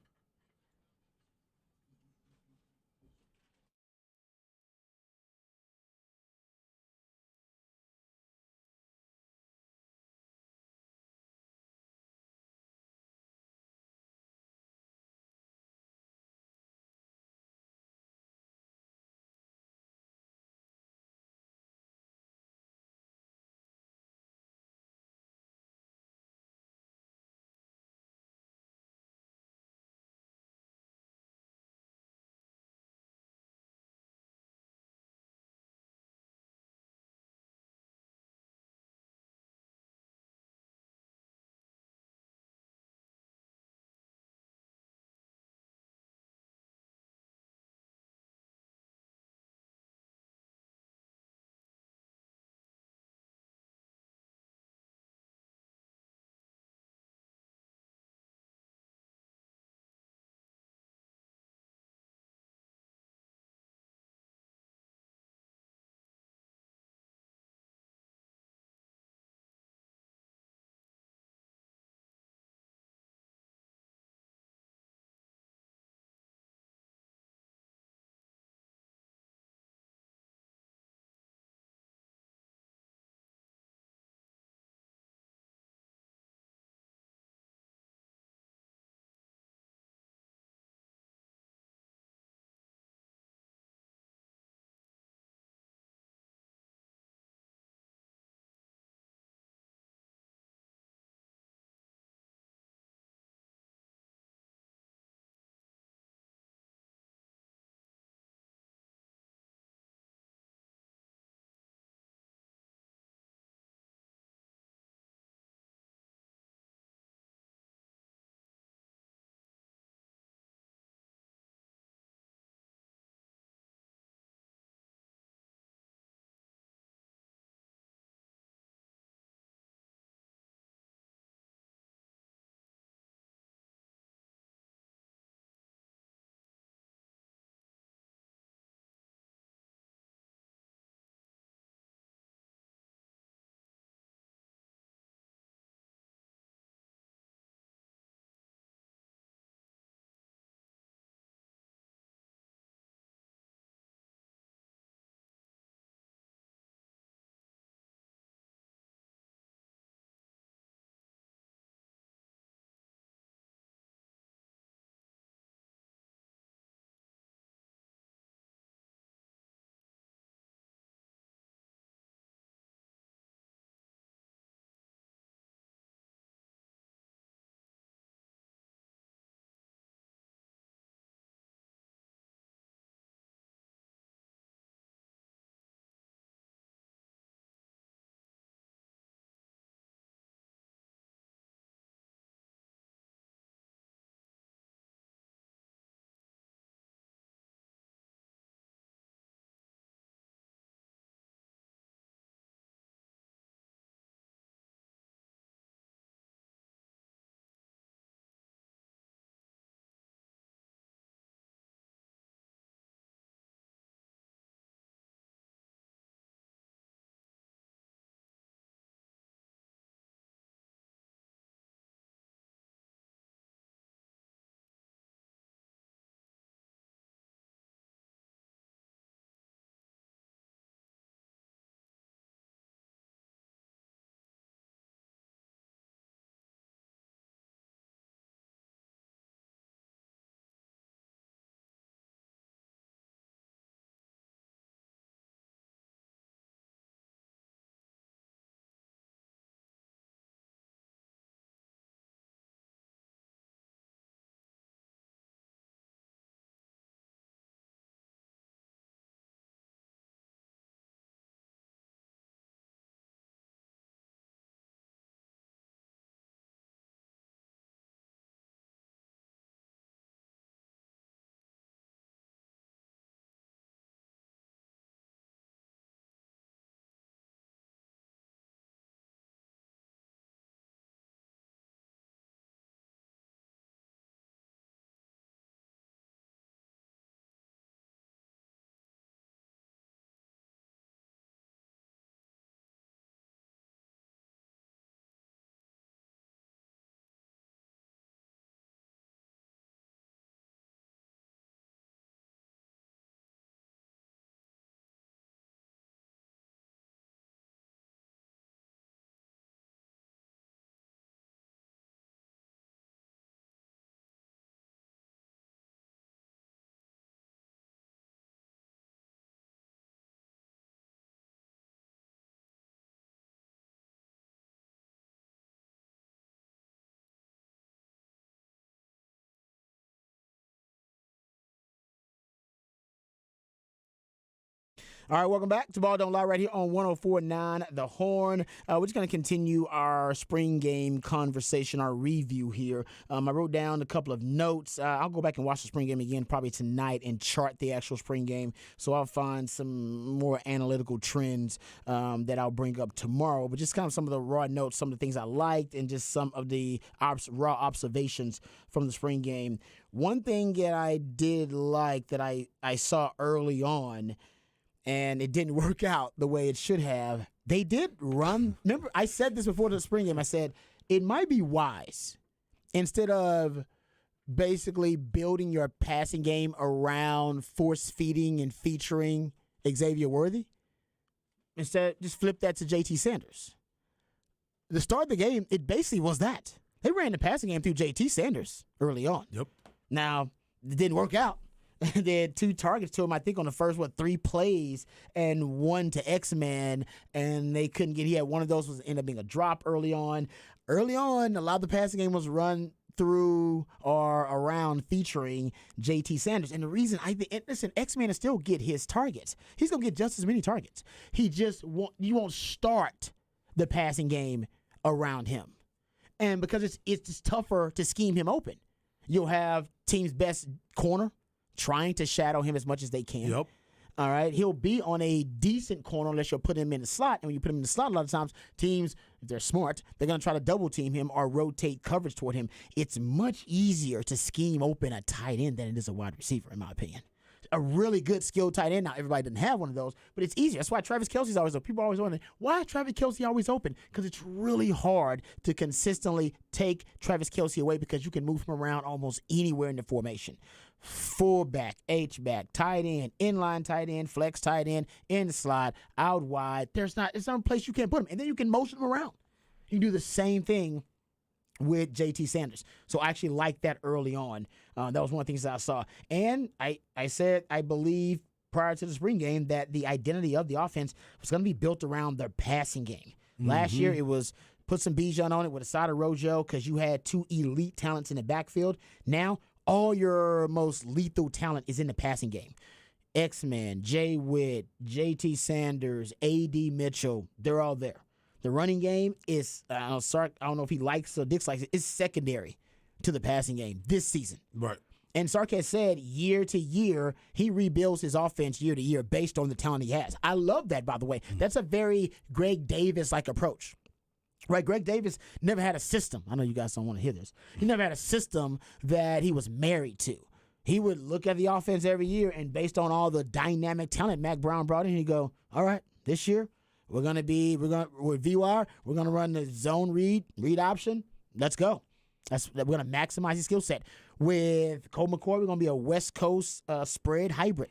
A: All right, welcome back to Ball Don't Lie right here on 104.9 The Horn. We're just going to continue our spring game conversation, our review here. I wrote down a couple of notes. I'll go back and watch the spring game again probably tonight and chart the actual spring game. So I'll find some more analytical trends that I'll bring up tomorrow. But just kind of some of the raw notes, some of the things I liked, and just some of the raw observations from the spring game. One thing that I did like that I saw early on, and it didn't work out the way it should have. They did run. Remember, I said this before the spring game. I said it might be wise, instead of basically building your passing game around force feeding and featuring Xavier Worthy, instead just flip that to JT Sanders. The start of the game, it basically was that. They ran the passing game through JT Sanders early on.
B: Yep.
A: Now, it didn't work out. They had 2 targets to him, I think, on the first, 3 plays, and 1 to X-Man, and they couldn't get. He had one of those was ended up being a drop early on. Early on, a lot of the passing game was run through or around featuring JT Sanders. And the reason listen, X-Man will still get his targets. He's going to get just as many targets. You won't start the passing game around him. And because it's just tougher to scheme him open. You'll have team's best corner trying to shadow him as much as they can.
B: Yep.
A: All right. He'll be on a decent corner unless you'll put him in the slot. And when you put him in the slot, a lot of times teams, if they're smart, they're going to try to double team him or rotate coverage toward him. It's much easier to scheme open a tight end than it is a wide receiver, in my opinion. A really good skilled tight end. Now, everybody doesn't have one of those, but it's easier. That's why Travis Kelce's always open. People are always wondering, why is Travis Kelce always open? Because it's really hard to consistently take Travis Kelce away because you can move him around almost anywhere in the formation. Fullback, H-back, tight end, inline tight end, flex tight end, in the slot, out wide. There's not place you can't put him. And then you can motion him around. You can do the same thing with JT Sanders. So I actually liked that early on. That was one of the things that I saw. And I said, I believe prior to the spring game that the identity of the offense was going to be built around their passing game. Last year, it was put some Bijan on it with Asada Rojo because you had 2 elite talents in the backfield. Now, all your most lethal talent is in the passing game. X-Man, Jay Witt, JT Sanders, A.D. Mitchell, they're all there. The running game is, I don't know if he likes or dislikes it, it's secondary to the passing game this season.
B: Right.
A: And Sark has said year to year, he rebuilds his offense year to year based on the talent he has. I love that, by the way. That's a very Greg Davis-like approach. Right, Greg Davis never had a system. I know you guys don't want to hear this. He never had a system that he was married to. He would look at the offense every year, and based on all the dynamic talent Mac Brown brought in, he'd go, all right, this year, with VWR, we're going to run the zone read option. Let's go. We're going to maximize his skill set. With Colt McCoy, we're going to be a West Coast spread hybrid.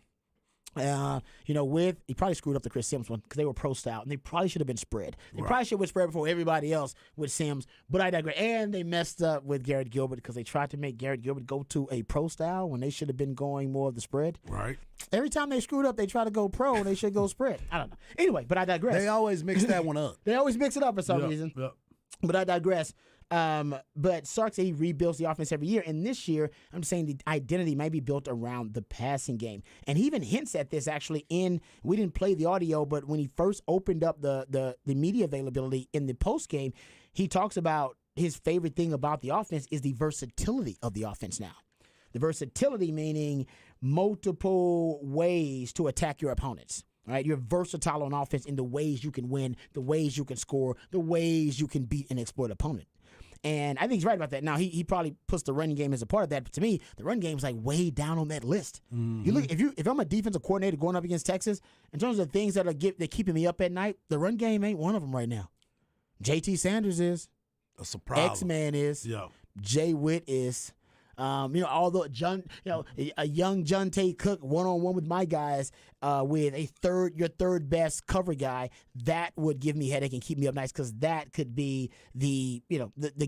A: He probably screwed up the Chris Sims one because they were pro style, and they probably should have been spread. They probably should have been spread before everybody else with Sims, but I digress. And they messed up with Garrett Gilbert because they tried to make Garrett Gilbert go to a pro style when they should have been going more of the spread.
B: Right.
A: Every time they screwed up, they try to go pro, and they should go spread. I don't know. Anyway, but I digress.
B: They always mix that one up.
A: They always mix it up for some reason.
B: Yep.
A: But I digress. But Sark said he rebuilds the offense every year. And this year, I'm saying the identity might be built around the passing game. And he even hints at this actually we didn't play the audio, but when he first opened up the media availability in the post game, he talks about his favorite thing about the offense is the versatility of the offense now. The versatility meaning multiple ways to attack your opponents. Right, you're versatile on offense in the ways you can win, the ways you can score, the ways you can beat and exploit opponent. And I think he's right about that. Now, he probably puts the running game as a part of that. But to me, the run game is like way down on that list. You look if I'm a defensive coordinator going up against Texas, in terms of the things that are keeping me up at night, the run game ain't one of them right now. JT Sanders is.
B: That's a problem.
A: X-Man is.
B: Yeah.
A: Jay Witt is. Although a young John Tate Cook one-on-one with my guys, with your third best cover guy, that would give me headache and keep me up nice because that could be the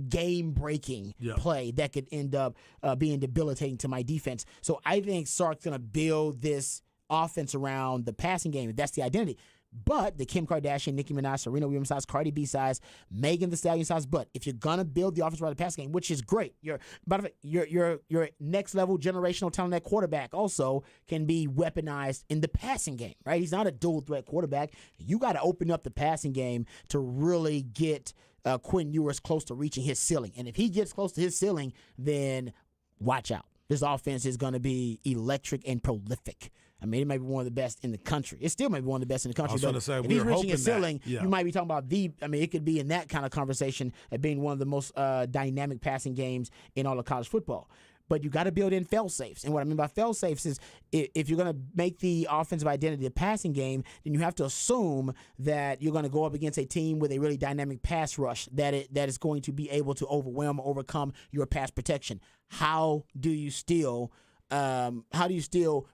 A: game breaking play that could end up being debilitating to my defense. So I think Sark's gonna build this offense around the passing game. That's the identity. but the Kim Kardashian, Nicki Minaj, Serena Williams size, Cardi B size, Megan Thee Stallion size. But if you're gonna build the offense around the pass game, which is great, by the way, your next level generational talent at quarterback also can be weaponized in the passing game, right? He's not a dual threat quarterback. You got to open up the passing game to really get Quinn Ewers close to reaching his ceiling. And if he gets close to his ceiling, then watch out. This offense is going to be electric and prolific. I mean, it may be one of the best in the country. It still may be one of the best in the country.
B: I was going to say,
A: if
B: we
A: he's
B: were
A: reaching
B: hoping
A: his ceiling,
B: that. Yeah.
A: you might be talking about it could be in that kind of conversation at being one of the most dynamic passing games in all of college football. But you got to build in fail-safes. And what I mean by fail-safes is if you're going to make the offensive identity a passing game, then you have to assume that you're going to go up against a team with a really dynamic pass rush that is going to be able to overcome your pass protection. How do you still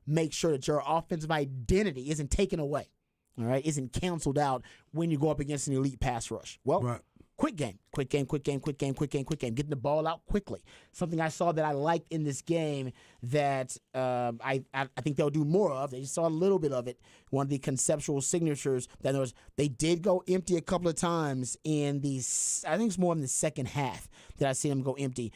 A: make sure that your offensive identity isn't taken away, all right, isn't canceled out when you go up against an elite pass rush? Well,
B: Right.
A: Quick game. Getting the ball out quickly. Something I saw that I liked in this game that I think they'll do more of. They just saw a little bit of it. One of the conceptual signatures that they did go empty a couple of times I think it's more in the second half that I see them go empty.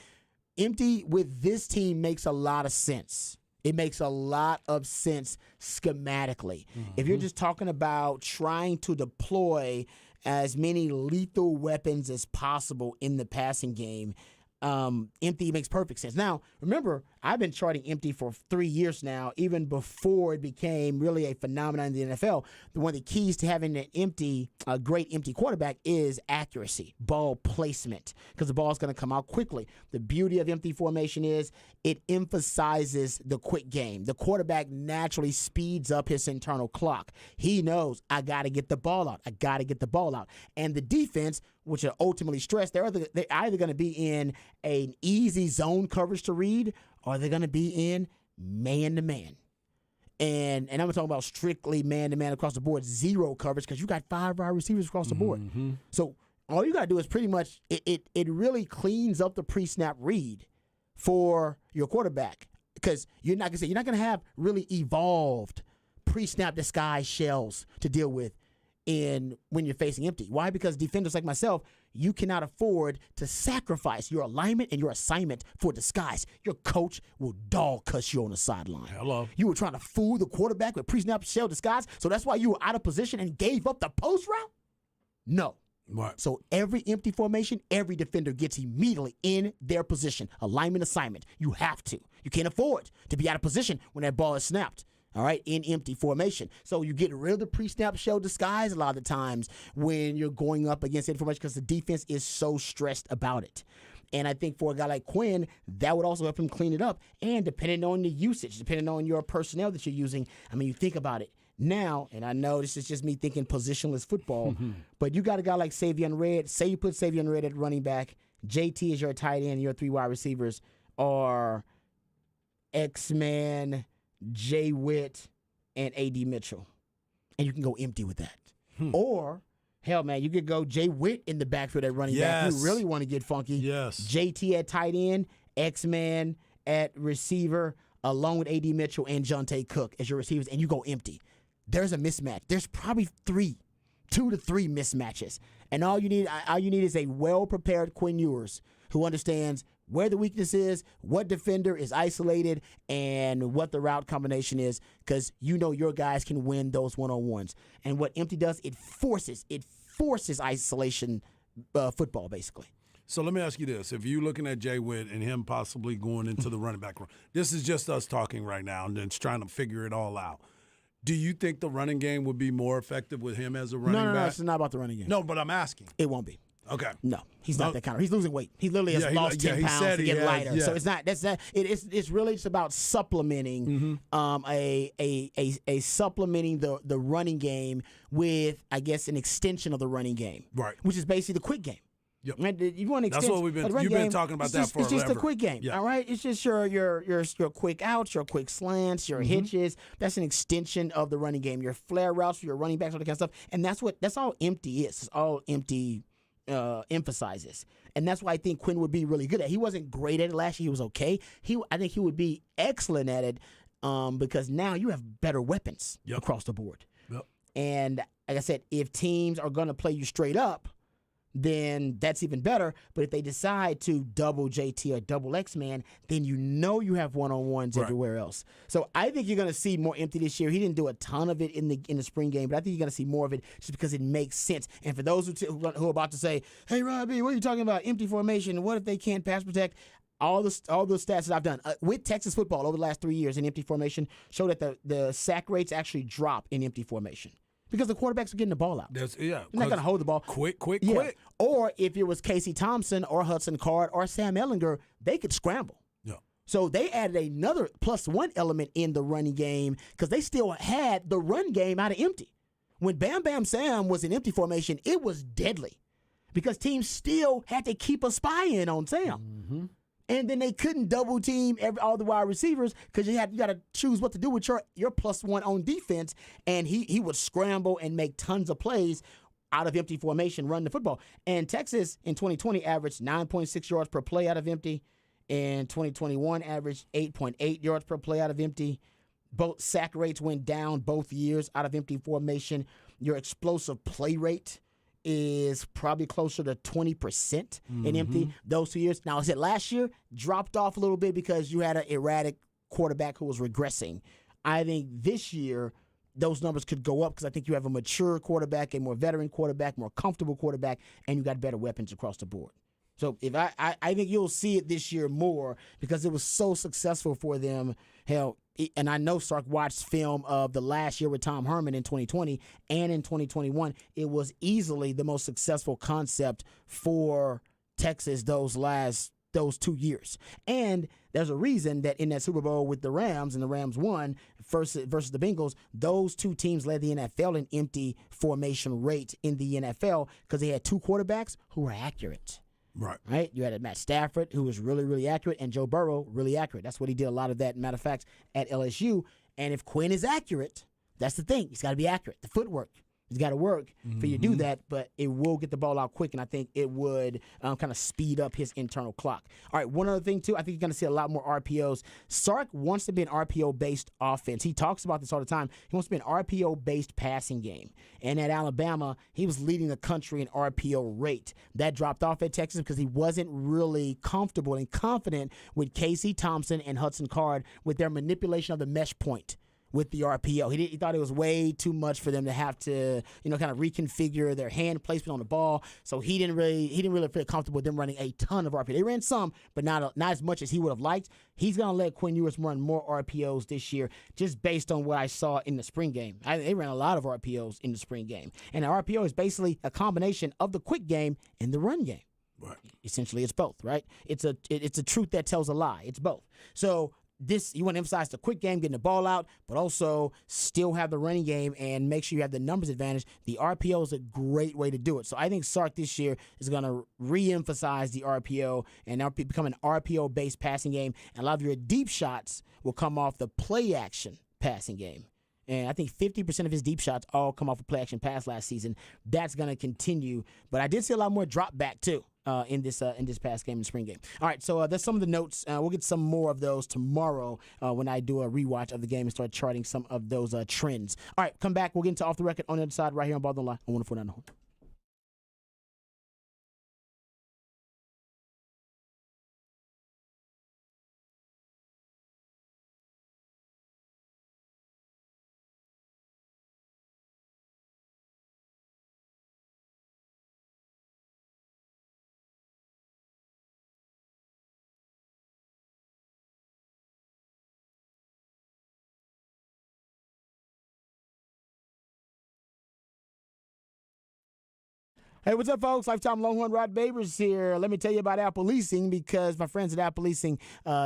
A: Empty with this team makes a lot of sense. It makes a lot of sense schematically. If you're just talking about trying to deploy as many lethal weapons as possible in the passing game, empty makes perfect sense. Now, remember, I've been charting empty for 3 years now, even before it became really a phenomenon in the NFL. One of the keys to having a great empty quarterback is accuracy, ball placement, because the ball is going to come out quickly. The beauty of empty formation is it emphasizes the quick game. The quarterback naturally speeds up his internal clock. He knows, I got to get the ball out. And the defense, which are ultimately stressed, they're either going to be in an easy zone coverage to read, or they're going to be in man-to-man. And I'm talking about strictly man-to-man across the board, zero coverage, because you got 5 wide receivers across the board. So all you got to do is pretty much, it really cleans up the pre-snap read for your quarterback, because you're not going to have really evolved pre-snap disguise shells to deal with when you're facing empty. Why? Because defenders like myself, you cannot afford to sacrifice your alignment and your assignment for disguise. Your coach will dog cuss you on the sideline.
B: Hello.
A: You were trying to fool the quarterback with pre-snap shell disguise, so that's why you were out of position and gave up the post route? No.
B: Right.
A: So every empty formation, every defender gets immediately in their position. Alignment, assignment. You have to. You can't afford to be out of position when that ball is snapped. All right, in empty formation. So you get rid of the pre-snap shell disguise a lot of the times when you're going up against information, because the defense is so stressed about it. And I think for a guy like Quinn, that would also help him clean it up. And depending on the usage, depending on your personnel that you're using, I mean, you think about it now, and I know this is just me thinking positionless football, but you got a guy like Savion Red. Say you put Savion Red at running back, JT is your tight end, your 3 wide receivers are X-Man, Jay Witt, and A.D. Mitchell. And you can go empty with that. Or, hell, man, you could go Jay Witt in the backfield at running back. You really want to get funky.
B: Yes.
A: JT at tight end, X-Man at receiver, along with A.D. Mitchell and Jonte Cook as your receivers, and you go empty. There's a mismatch. There's probably 2 to 3 mismatches. And all you need is a well-prepared Quinn Ewers who understands where the weakness is, what defender is isolated, and what the route combination is, because you know your guys can win those one-on-ones. And what empty does, it forces isolation football, basically.
B: So let me ask you this. If you're looking at Jay Witt and him possibly going into the running back room, this is just us talking right now and then trying to figure it all out. Do you think the running game would be more effective with him as a running back?
A: No, it's not about the running game.
B: No, but I'm asking.
A: It won't be.
B: Okay.
A: No, he's not that kind of. He's losing weight. He literally has lost 10 pounds to get lighter. Yeah. So it's not. It's really just about supplementing, supplementing the running game with, I guess, an extension of the running game,
B: right?
A: Which is basically the quick game.
B: Yep.
A: Right? You want to extend.
B: That's what you've been talking about that for.
A: It's just a quick game.
B: Yeah.
A: All right. It's just your quick outs, your quick slants, your hitches. That's an extension of the running game. Your flare routes, your running backs, all that kind of stuff. And that's all empty is. It's all empty. Emphasizes, and that's why I think Quinn would be really good at it. He wasn't great at it last year. He was okay. I think he would be excellent at it because now you have better weapons across the board.
B: Yep.
A: And like I said, if teams are going to play you straight up, then that's even better. But if they decide to double JT or double X-Man, then you have one-on-ones everywhere else. So I think you're going to see more empty this year. He didn't do a ton of it in the spring game, but I think you're going to see more of it just because it makes sense. And for those who are about to say, hey, Robbie, what are you talking about? Empty formation. What if they can't pass protect? All the stats that I've done with Texas football over the last 3 years in empty formation show that the sack rates actually drop in empty formation. Because the quarterbacks are getting the ball out. They're not going to hold the ball.
B: Quick.
A: Or if it was Casey Thompson or Hudson Card or Sam Ehlinger, they could scramble.
B: Yeah.
A: So they added another +1 element in the running game because they still had the run game out of empty. When Bam Bam Sam was in empty formation, it was deadly because teams still had to keep a spy in on Sam. Mm-hmm. And then they couldn't double team all the wide receivers because you got to choose what to do with your +1 on defense. And he would scramble and make tons of plays out of empty formation, run the football. And Texas in 2020 averaged 9.6 yards per play out of empty. In 2021 averaged 8.8 yards per play out of empty. Both sack rates went down both years out of empty formation. Your explosive play rate is probably closer to 20% in empty those 2 years. Now, I said last year dropped off a little bit because you had an erratic quarterback who was regressing. I think this year those numbers could go up because I think you have a mature quarterback, a more veteran quarterback, more comfortable quarterback, and you got better weapons across the board. So if I think you'll see it this year more because it was so successful for them. Hell, and I know Sark watched film of the last year with Tom Herman in 2020 and in 2021. It was easily the most successful concept for Texas those 2 years. And there's a reason that in that Super Bowl with the Rams, and the Rams won versus the Bengals, those two teams led the NFL in empty formation rate in the NFL because they had two quarterbacks who were accurate. Right. You had Matt Stafford, who was really, really accurate, and Joe Burrow, really accurate. That's what he did a lot of that, matter of fact, at LSU. And if Quinn is accurate, that's the thing. He's got to be accurate. The footwork. He's got to work for you to do that, but it will get the ball out quick, and I think it would kind of speed up his internal clock. All right, one other thing, too, I think you're going to see a lot more RPOs. Sark wants to be an RPO-based offense. He talks about this all the time. He wants to be an RPO-based passing game. And at Alabama, he was leading the country in RPO rate. That dropped off at Texas because he wasn't really comfortable and confident with Casey Thompson and Hudson Card with their manipulation of the mesh point with the RPO. He thought it was way too much for them to have to, kind of reconfigure their hand placement on the ball. So he didn't really feel comfortable with them running a ton of RPO. They ran some, but not as much as he would have liked. He's going to let Quinn Ewers run more RPOs this year just based on what I saw in the spring game. They ran a lot of RPOs in the spring game. And the RPO is basically a combination of the quick game and the run game.
B: Right.
A: Essentially, it's both, right? It's a truth that tells a lie. It's both. So you want to emphasize the quick game, getting the ball out, but also still have the running game and make sure you have the numbers advantage. The RPO is a great way to do it. So I think Sark this year is going to re-emphasize the RPO and now become an RPO-based passing game. And a lot of your deep shots will come off the play-action passing game. And I think 50% of his deep shots all come off a play-action pass last season. That's going to continue. But I did see a lot more drop back, too. In this past game, in the spring game. All right, so that's some of the notes. We'll get some more of those tomorrow when I do a rewatch of the game and start charting some of those trends. All right, come back. We'll get into Off the Record on the other side right here on Ball Don't Lie on 104.9 The Horn. Hey, what's up, folks? Lifetime Longhorn Rod Babers here. Let me tell you about Apple Leasing because my friends at Apple Leasing,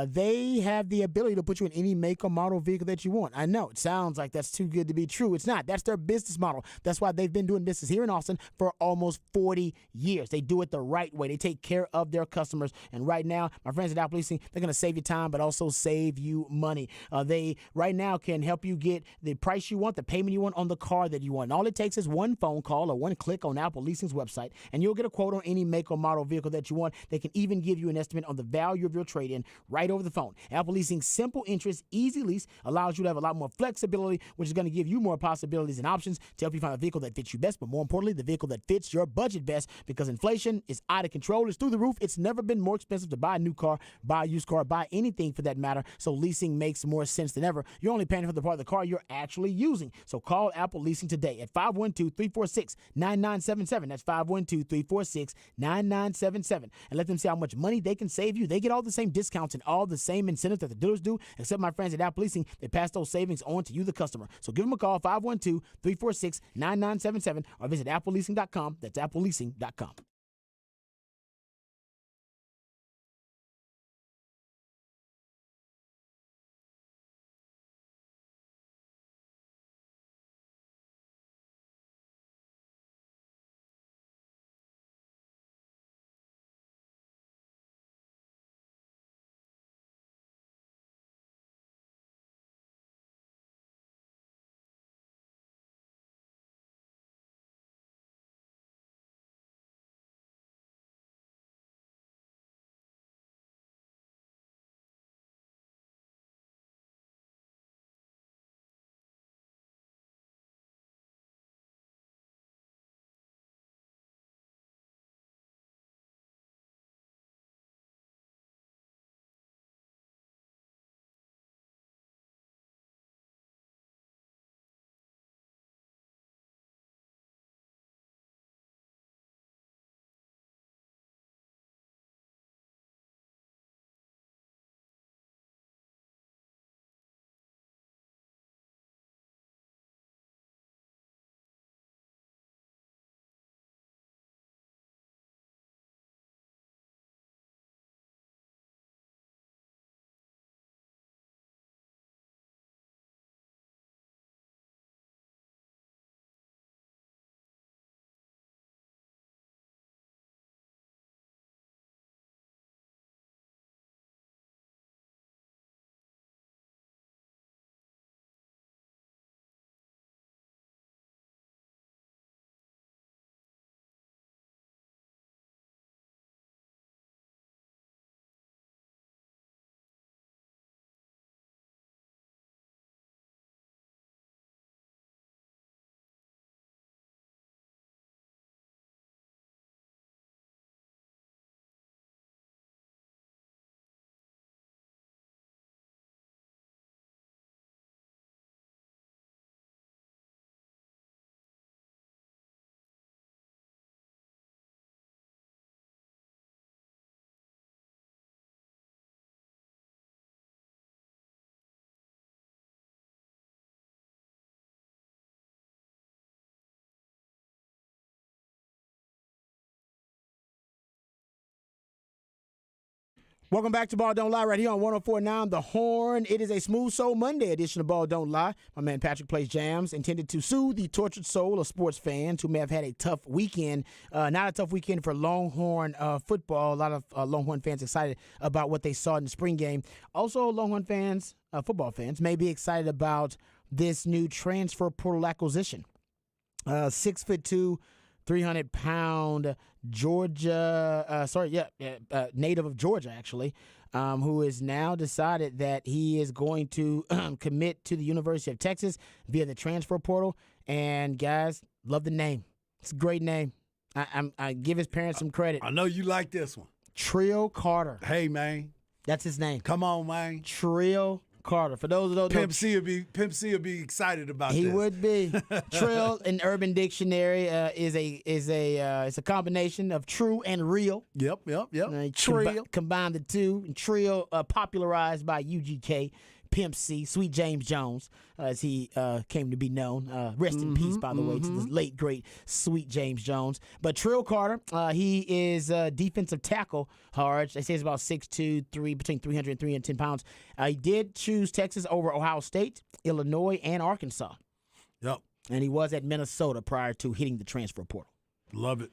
A: they have the ability to put you in any make or model vehicle that you want. I know it sounds like that's too good to be true. It's not. That's their business model. That's why they've been doing business here in Austin for almost 40 years. They do it the right way. They take care of their customers. And right now, my friends at Apple Leasing, they're going to save you time, but also save you money. They right now can help you get the price you want, the payment you want on the car that you want. And all it takes is one phone call or one click on Apple Leasing's website. website, and you'll get a quote on any make or model vehicle that you want. They can even give you an estimate on the value of your trade-in right over the phone. Apple Leasing's simple interest, easy lease allows you to have a lot more flexibility, which is going to give you more possibilities and options to help you find a vehicle that fits you best, but more importantly, the vehicle that fits your budget best, because inflation is out of control. It's through the roof. It's never been more expensive to buy a new car, buy a used car, buy anything for that matter. So leasing makes more sense than ever. You're only paying for the part of the car you're actually using. So call Apple Leasing today at 512-346-9977. That's 512-346-9977. And let them see how much money they can save you. They get all the same discounts and all the same incentives that the dealers do, except my friends at Apple Leasing, they pass those savings on to you, the customer. So give them a call, 512-346-9977, or visit appleleasing.com. That's appleleasing.com. Welcome back to Ball Don't Lie right here on 104.9 The Horn. It is a Smooth Soul Monday edition of Ball Don't Lie. My man Patrick plays jams intended to soothe the tortured soul of sports fans who may have had a tough weekend. Not a tough weekend for Longhorn football. A lot of Longhorn fans excited about what they saw in the spring game. Also, Longhorn fans, football fans, may be excited about this new transfer portal acquisition. 6'2", 300-pound Georgia, native of Georgia, actually, who has now decided that he is going to commit to the University of Texas via the transfer portal. And, guys, love the name. It's a great name. I give his parents some credit.
B: I know you like this one.
A: Trill Carter.
B: Hey, man.
A: That's his name.
B: Come on, man.
A: Trill Carter. For those of those
B: Pimp C will be excited about
A: he
B: this.
A: would be. Trill in Urban Dictionary is a combination of true and real.
B: Yep.
A: Trill combine the two. And Trill popularized by UGK. Pimp C, Sweet James Jones, as he came to be known. Rest in peace, by the way, to the late, great Sweet James Jones. But Trill Carter, he is a defensive tackle, Harge. They say he's about 6'2", between 300 and 310 pounds. He did choose Texas over Ohio State, Illinois, and Arkansas.
B: Yep.
A: And he was at Minnesota prior to hitting the transfer portal.
B: Love it.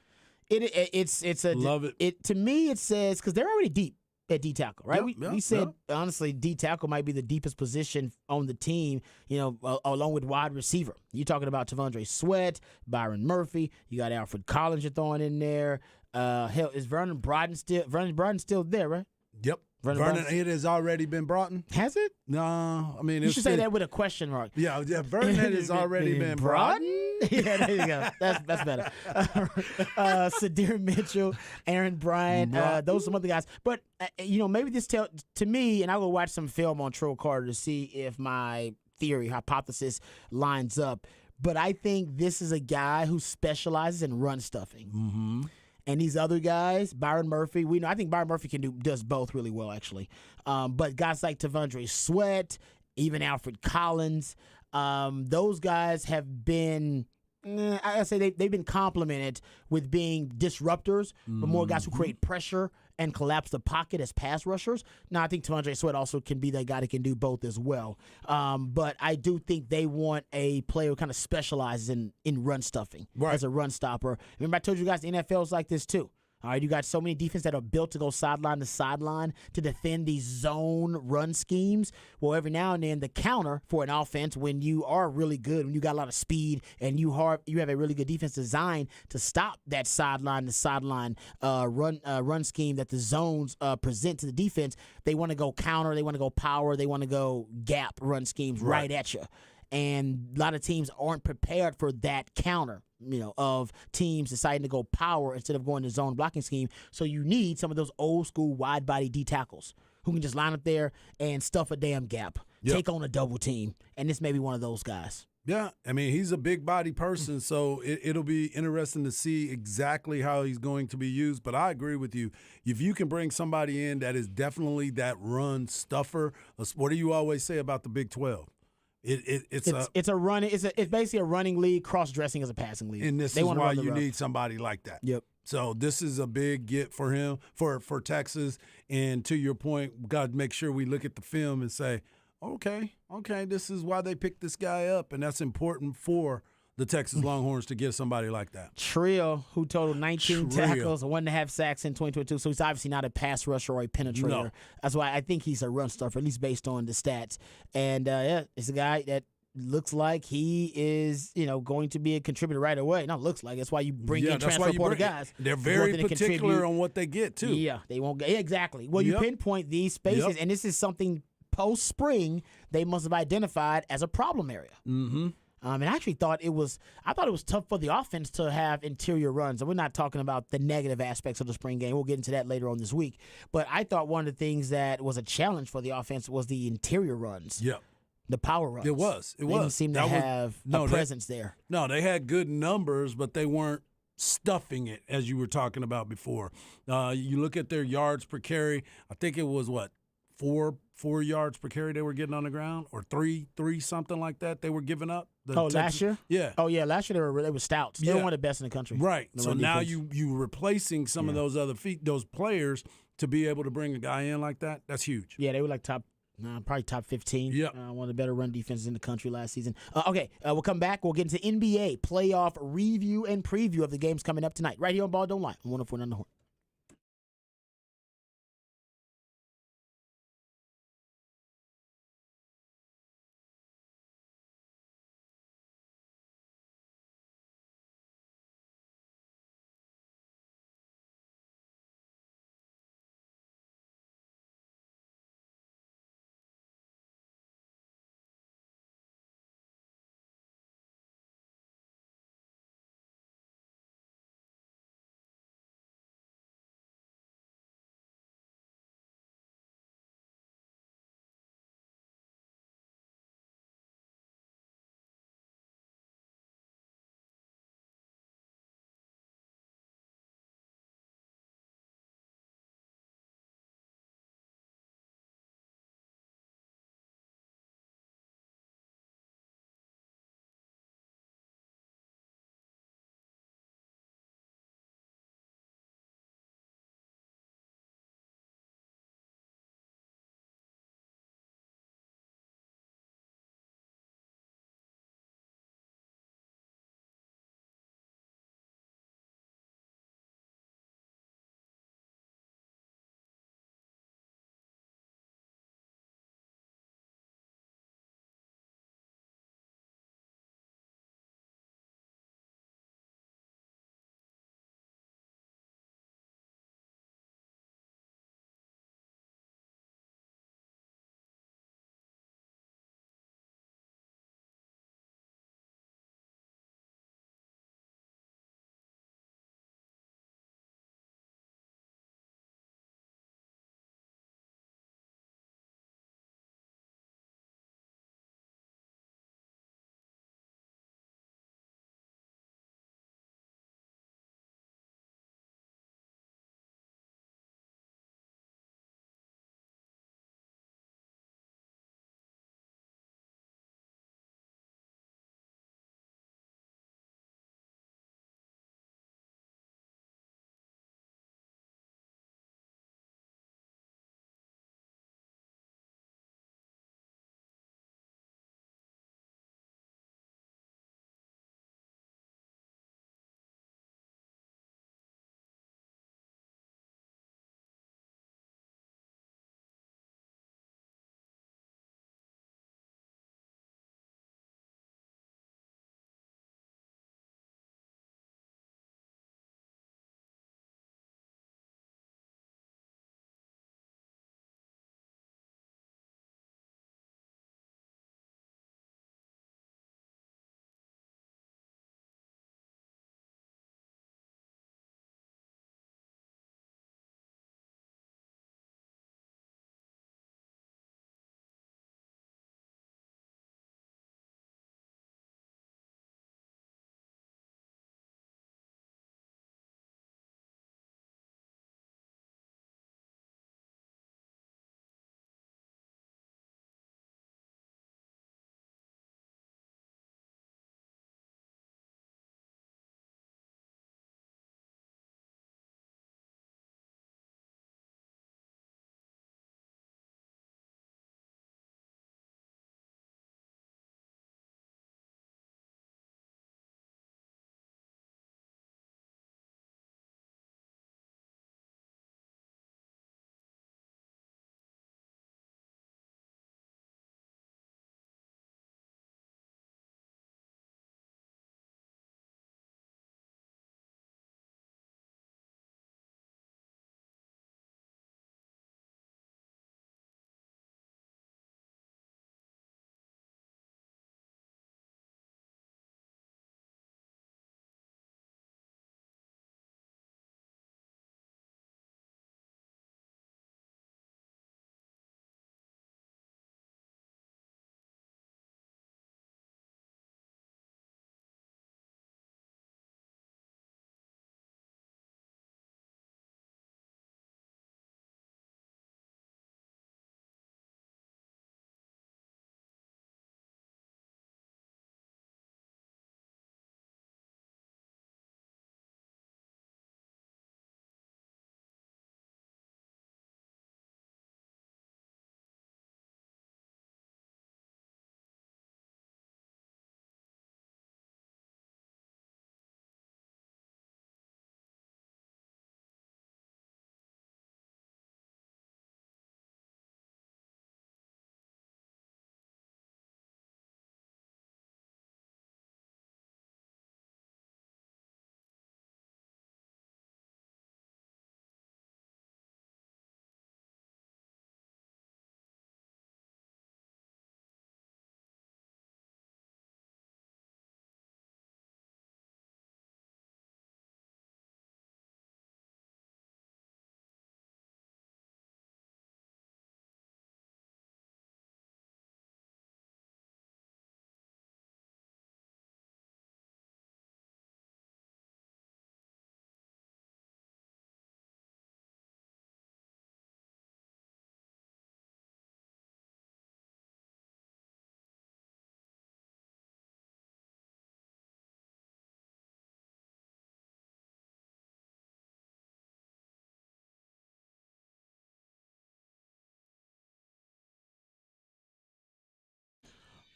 A: It's a
B: Love it.
A: To me, it says, because they're already deep. at D tackle, right?
B: Yep,
A: we said honestly, D tackle might be the deepest position on the team. Along with wide receiver. You're talking about Tavondre Sweat, Byron Murphy. You got Alfred Collins you're throwing in there. Hell, is Vernon Broughton still there, right?
B: Yep. Vernon, it has already been brought in.
A: Has it?
B: No, I mean
A: you should say that with a question mark.
B: Yeah. Vernon has already been brought in.
A: Yeah, there you go. That's better. Sadir Mitchell, Aaron Bryant, those are some other guys. But maybe this to me, and I will watch some film on Trill Carter to see if my hypothesis lines up. But I think this is a guy who specializes in run stuffing.
B: Mm-hmm.
A: And these other guys, Byron Murphy, I think Byron Murphy does both really well, actually. But guys like Tavondre Sweat, even Alfred Collins, those guys have been, I say they've been complimented with being disruptors, but more guys who create pressure and collapse the pocket as pass rushers. Now, I think Tavondre Sweat also can be that guy that can do both as well. But I do think they want a player who kind of specializes in run stuffing as a run stopper. Remember, I told you guys the NFL is like this too. All right, you got so many defenses that are built to go sideline to sideline to defend these zone run schemes. Well, every now and then the counter for an offense, when you are really good, when you got a lot of speed and you have a really good defense designed to stop that sideline to sideline run scheme that the zones present to the defense, they want to go counter, they want to go power, they want to go gap run schemes right at you. And a lot of teams aren't prepared for that counter, of teams deciding to go power instead of going to zone blocking scheme. So you need some of those old school wide body D tackles who can just line up there and stuff a damn gap, take on a double team. And this may be one of those guys.
B: Yeah, I mean, he's a big body person, so it'll be interesting to see exactly how he's going to be used. But I agree with you. If you can bring somebody in that is definitely that run stuffer, what do you always say about the Big 12? It's
A: basically a running league cross-dressing as a passing league.
B: And this is why you need somebody like that.
A: Yep.
B: So this is a big get for him, for Texas. And to your point, we got to make sure we look at the film and say, okay, this is why they picked this guy up. And that's important for the Texas Longhorns to get somebody like that.
A: Trill, who totaled 19 tackles, 1.5 sacks in 2022. So he's obviously not a pass rusher or a penetrator. No. That's why I think he's a run stuffer, at least based on the stats. And, it's a guy that looks like he is, going to be a contributor right away. Not looks like. That's why you bring in transfer portal guys.
B: They're very particular on what they get, too.
A: Yeah, they won't get exactly. Well, you pinpoint these spaces, and this is something post-spring they must have identified as a problem area.
B: Mm-hmm.
A: And I actually thought it was tough for the offense to have interior runs. And we're not talking about the negative aspects of the spring game. We'll get into that later on this week. But I thought one of the things that was a challenge for the offense was the interior runs.
B: Yep.
A: The power runs.
B: It was.
A: They didn't seem to have a presence there.
B: No, they had good numbers, but they weren't stuffing it, as you were talking about before. You look at their yards per carry. I think it was, 4 yards per carry they were getting on the ground, or three, something like that they were giving up.
A: Last year?
B: Yeah.
A: Oh, yeah, last year they were stouts. They were one of the best in the country.
B: Right. So now you replacing some of those other those players to be able to bring a guy in like that, that's huge.
A: Yeah, they were like probably top 15.
B: Yeah.
A: One of the better run defenses in the country last season. We'll come back. We'll get into NBA playoff review and preview of the games coming up tonight, right here on Ball Don't Lie on 104.9 The Horn.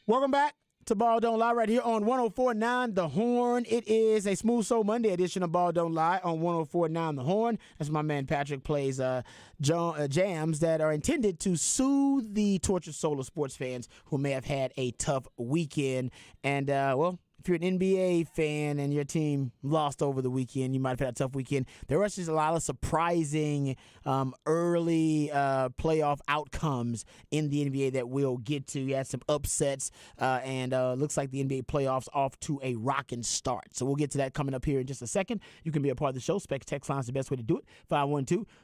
A: Welcome back to Ball Don't Lie right here on 104.9 The Horn. It is a Smooth Soul Monday edition of Ball Don't Lie on 104.9 The Horn. As my man Patrick plays jams that are intended to soothe the tortured soul of sports fans who may have had a tough weekend. And, if you're an NBA fan and your team lost over the weekend, you might have had a tough weekend. There was just a lot of surprising early playoff outcomes in the NBA that we'll get to. You had some upsets, and looks like the NBA playoffs off to a rocking start. So we'll get to that coming up here in just a second. You can be a part of the show. Specs text line is the best way to do it.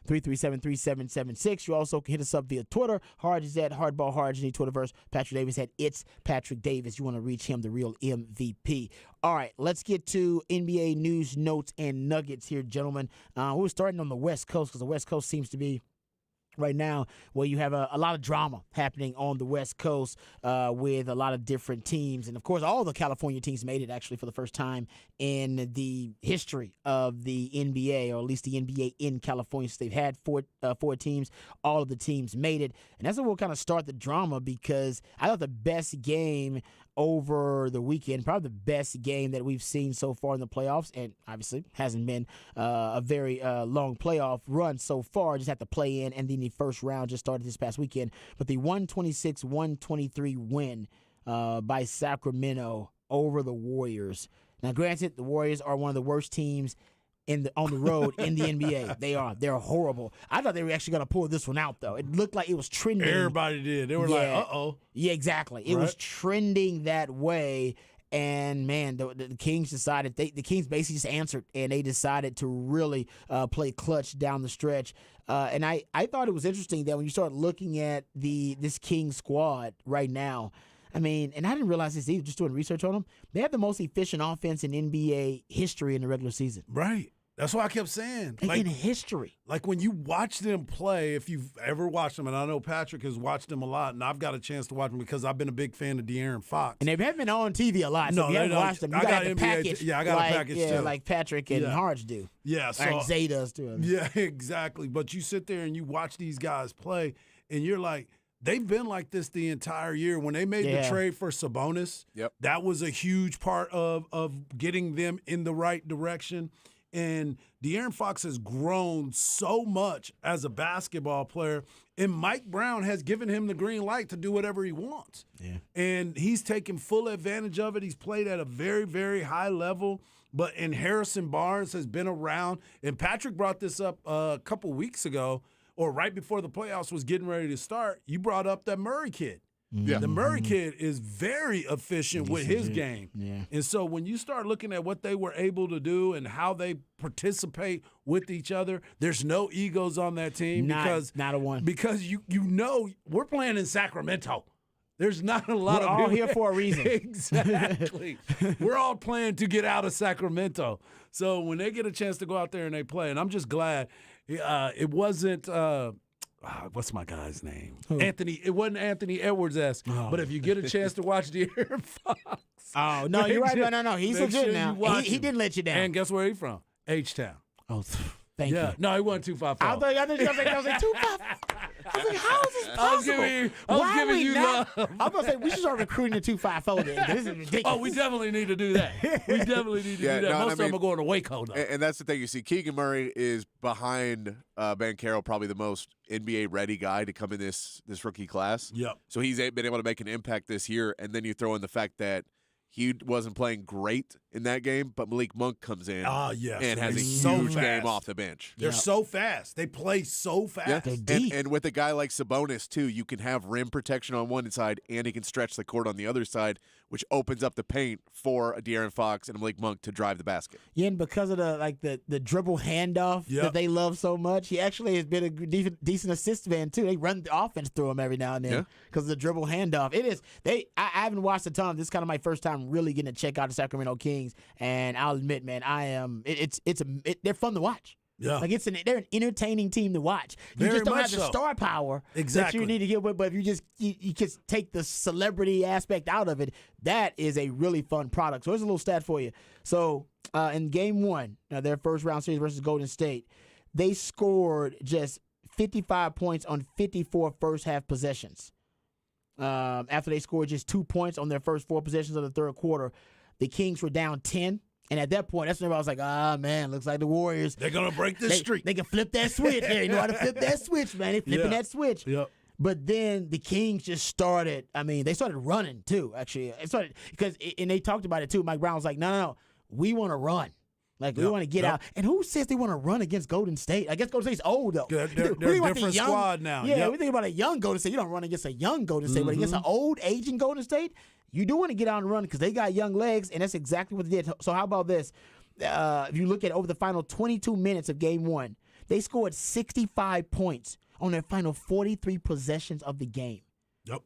A: 512-337-3776. You also can hit us up via Twitter. Harge is at Hardball Harge in the Twitterverse. Patrick Davis at It's Patrick Davis. You want to reach him, the real MVP. All right, let's get to NBA news, notes, and nuggets here, gentlemen. We're starting on the West Coast because the West Coast seems to be right now where you have a lot of drama happening on the West Coast with a lot of different teams. And, of course, all the California teams made it actually for the first time in the history of the NBA, or at least the NBA in California. So they've had four teams. All of the teams made it. And that's where we'll kind of start the drama, because I thought the best game over the weekend, probably the best game that we've seen so far in the playoffs, and obviously hasn't been a very long playoff run so far, just had to play in, and then the first round just started this past weekend. But the 126-123 win by Sacramento over the Warriors. Now, granted, the Warriors are one of the worst teams on the road in the NBA. They're horrible. I thought they were actually going to pull this one out, though. It looked like it was trending.
B: Everybody did. They were like, uh-oh.
A: Yeah, exactly. It was trending that way. And, man, the Kings decided, the Kings basically just answered, and they decided to really play clutch down the stretch. And I thought it was interesting that when you start looking at this Kings squad right now, I mean, and I didn't realize this either, just doing research on them, they have the most efficient offense in NBA history in the regular season.
B: Right. That's what I kept saying.
A: In history.
B: Like when you watch them play, if you've ever watched them, and I know Patrick has watched them a lot, and I've got a chance to watch them because I've been a big fan of De'Aaron Fox.
A: And they haven't been on TV a lot, so if you haven't watched them, you got the package.
B: I got a package too.
A: Like Patrick and Harge do.
B: Yeah. So,
A: or Zay does too.
B: Yeah, exactly. But you sit there and you watch these guys play, and you're like, they've been like this the entire year. When they made the trade for Sabonis, that was a huge part of getting them in the right direction. And De'Aaron Fox has grown so much as a basketball player, and Mike Brown has given him the green light to do whatever he wants. Yeah. And he's taken full advantage of it. He's played at a very, very high level. And Harrison Barnes has been around. And Patrick brought this up a couple weeks ago, or right before the playoffs was getting ready to start. You brought up that Murray kid. Yeah. The Murray kid is very efficient with his game. Yeah. And so when you start looking at what they were able to do and how they participate with each other, there's no egos on that team. Not a one. Because you know we're playing in Sacramento. There's not a lot
A: of
B: people.
A: We're all here for a reason.
B: Exactly. We're all playing to get out of Sacramento. So when they get a chance to go out there and they play, and I'm just glad it wasn't what's my guy's name?
A: Who?
B: Anthony. It wasn't Anthony Edwards-esque. But if you get a chance to watch De'Aaron Fox.
A: Oh, no, you're right. No. He's legit now. He didn't let you down.
B: And guess where he's from? H-Town.
A: Oh, thank you.
B: No, he wasn't 254.
A: I thought you were going to say 254. I was like, how is this possible?
B: I was giving you love.
A: I was going to say, we should start recruiting the 254 then. This is ridiculous.
B: Oh, we definitely need to do that. We definitely need to do that. Most of them are going to Waco, though.
C: And that's the thing. You see, Keegan Murray is behind Banchero, probably the most NBA-ready guy to come in this rookie class.
B: Yep.
C: So he's been able to make an impact this year. And then you throw in the fact that he wasn't playing great in that game, but Malik Monk comes in and has a huge game off the bench.
B: They're so fast. They play so fast.
C: Yeah.
A: They're deep.
C: And with a guy like Sabonis, too, you can have rim protection on one side, and he can stretch the court on the other side, which opens up the paint for a De'Aaron Fox and a Malik Monk to drive the basket.
A: Yeah, and because of the dribble handoff that they love so much, he actually has been a decent assist man, too. They run the offense through him every now and then because of the dribble handoff. I haven't watched a ton. This is kind of my first time really getting to check out the Sacramento Kings, and I'll admit, man, they're fun to watch.
B: Yeah,
A: like they're an entertaining team to watch. You just don't have the star power that you need to get with, but if you just take the celebrity aspect out of it, that is a really fun product. So here's a little stat for you. So in Game 1, their first round series versus Golden State, they scored just 55 points on 54 first half possessions. after they scored just 2 points on their first 4 possessions of the third quarter. The Kings were down 10. And at that point, that's when I was like, man, looks like the Warriors.
B: They're going to break this streak.
A: They can flip that switch. Yeah, you know how to flip that switch, man. They flipping that switch.
B: Yep.
A: But then the Kings just started. I mean, they started running too. Actually, it started and they talked about it too. Mike Brown was like, "No, we want to run. Like we want to get out." And who says they want to run against Golden State? I guess Golden State's old though.
B: They're a different squad now.
A: Yeah, we think about a young Golden State. You don't run against a young Golden State, but against an old, aging Golden State, you do want to get out and run because they got young legs, and that's exactly what they did. So how about this? If you look at over the final 22 minutes of Game 1, they scored 65 points on their final 43 possessions of the game.
B: Yep.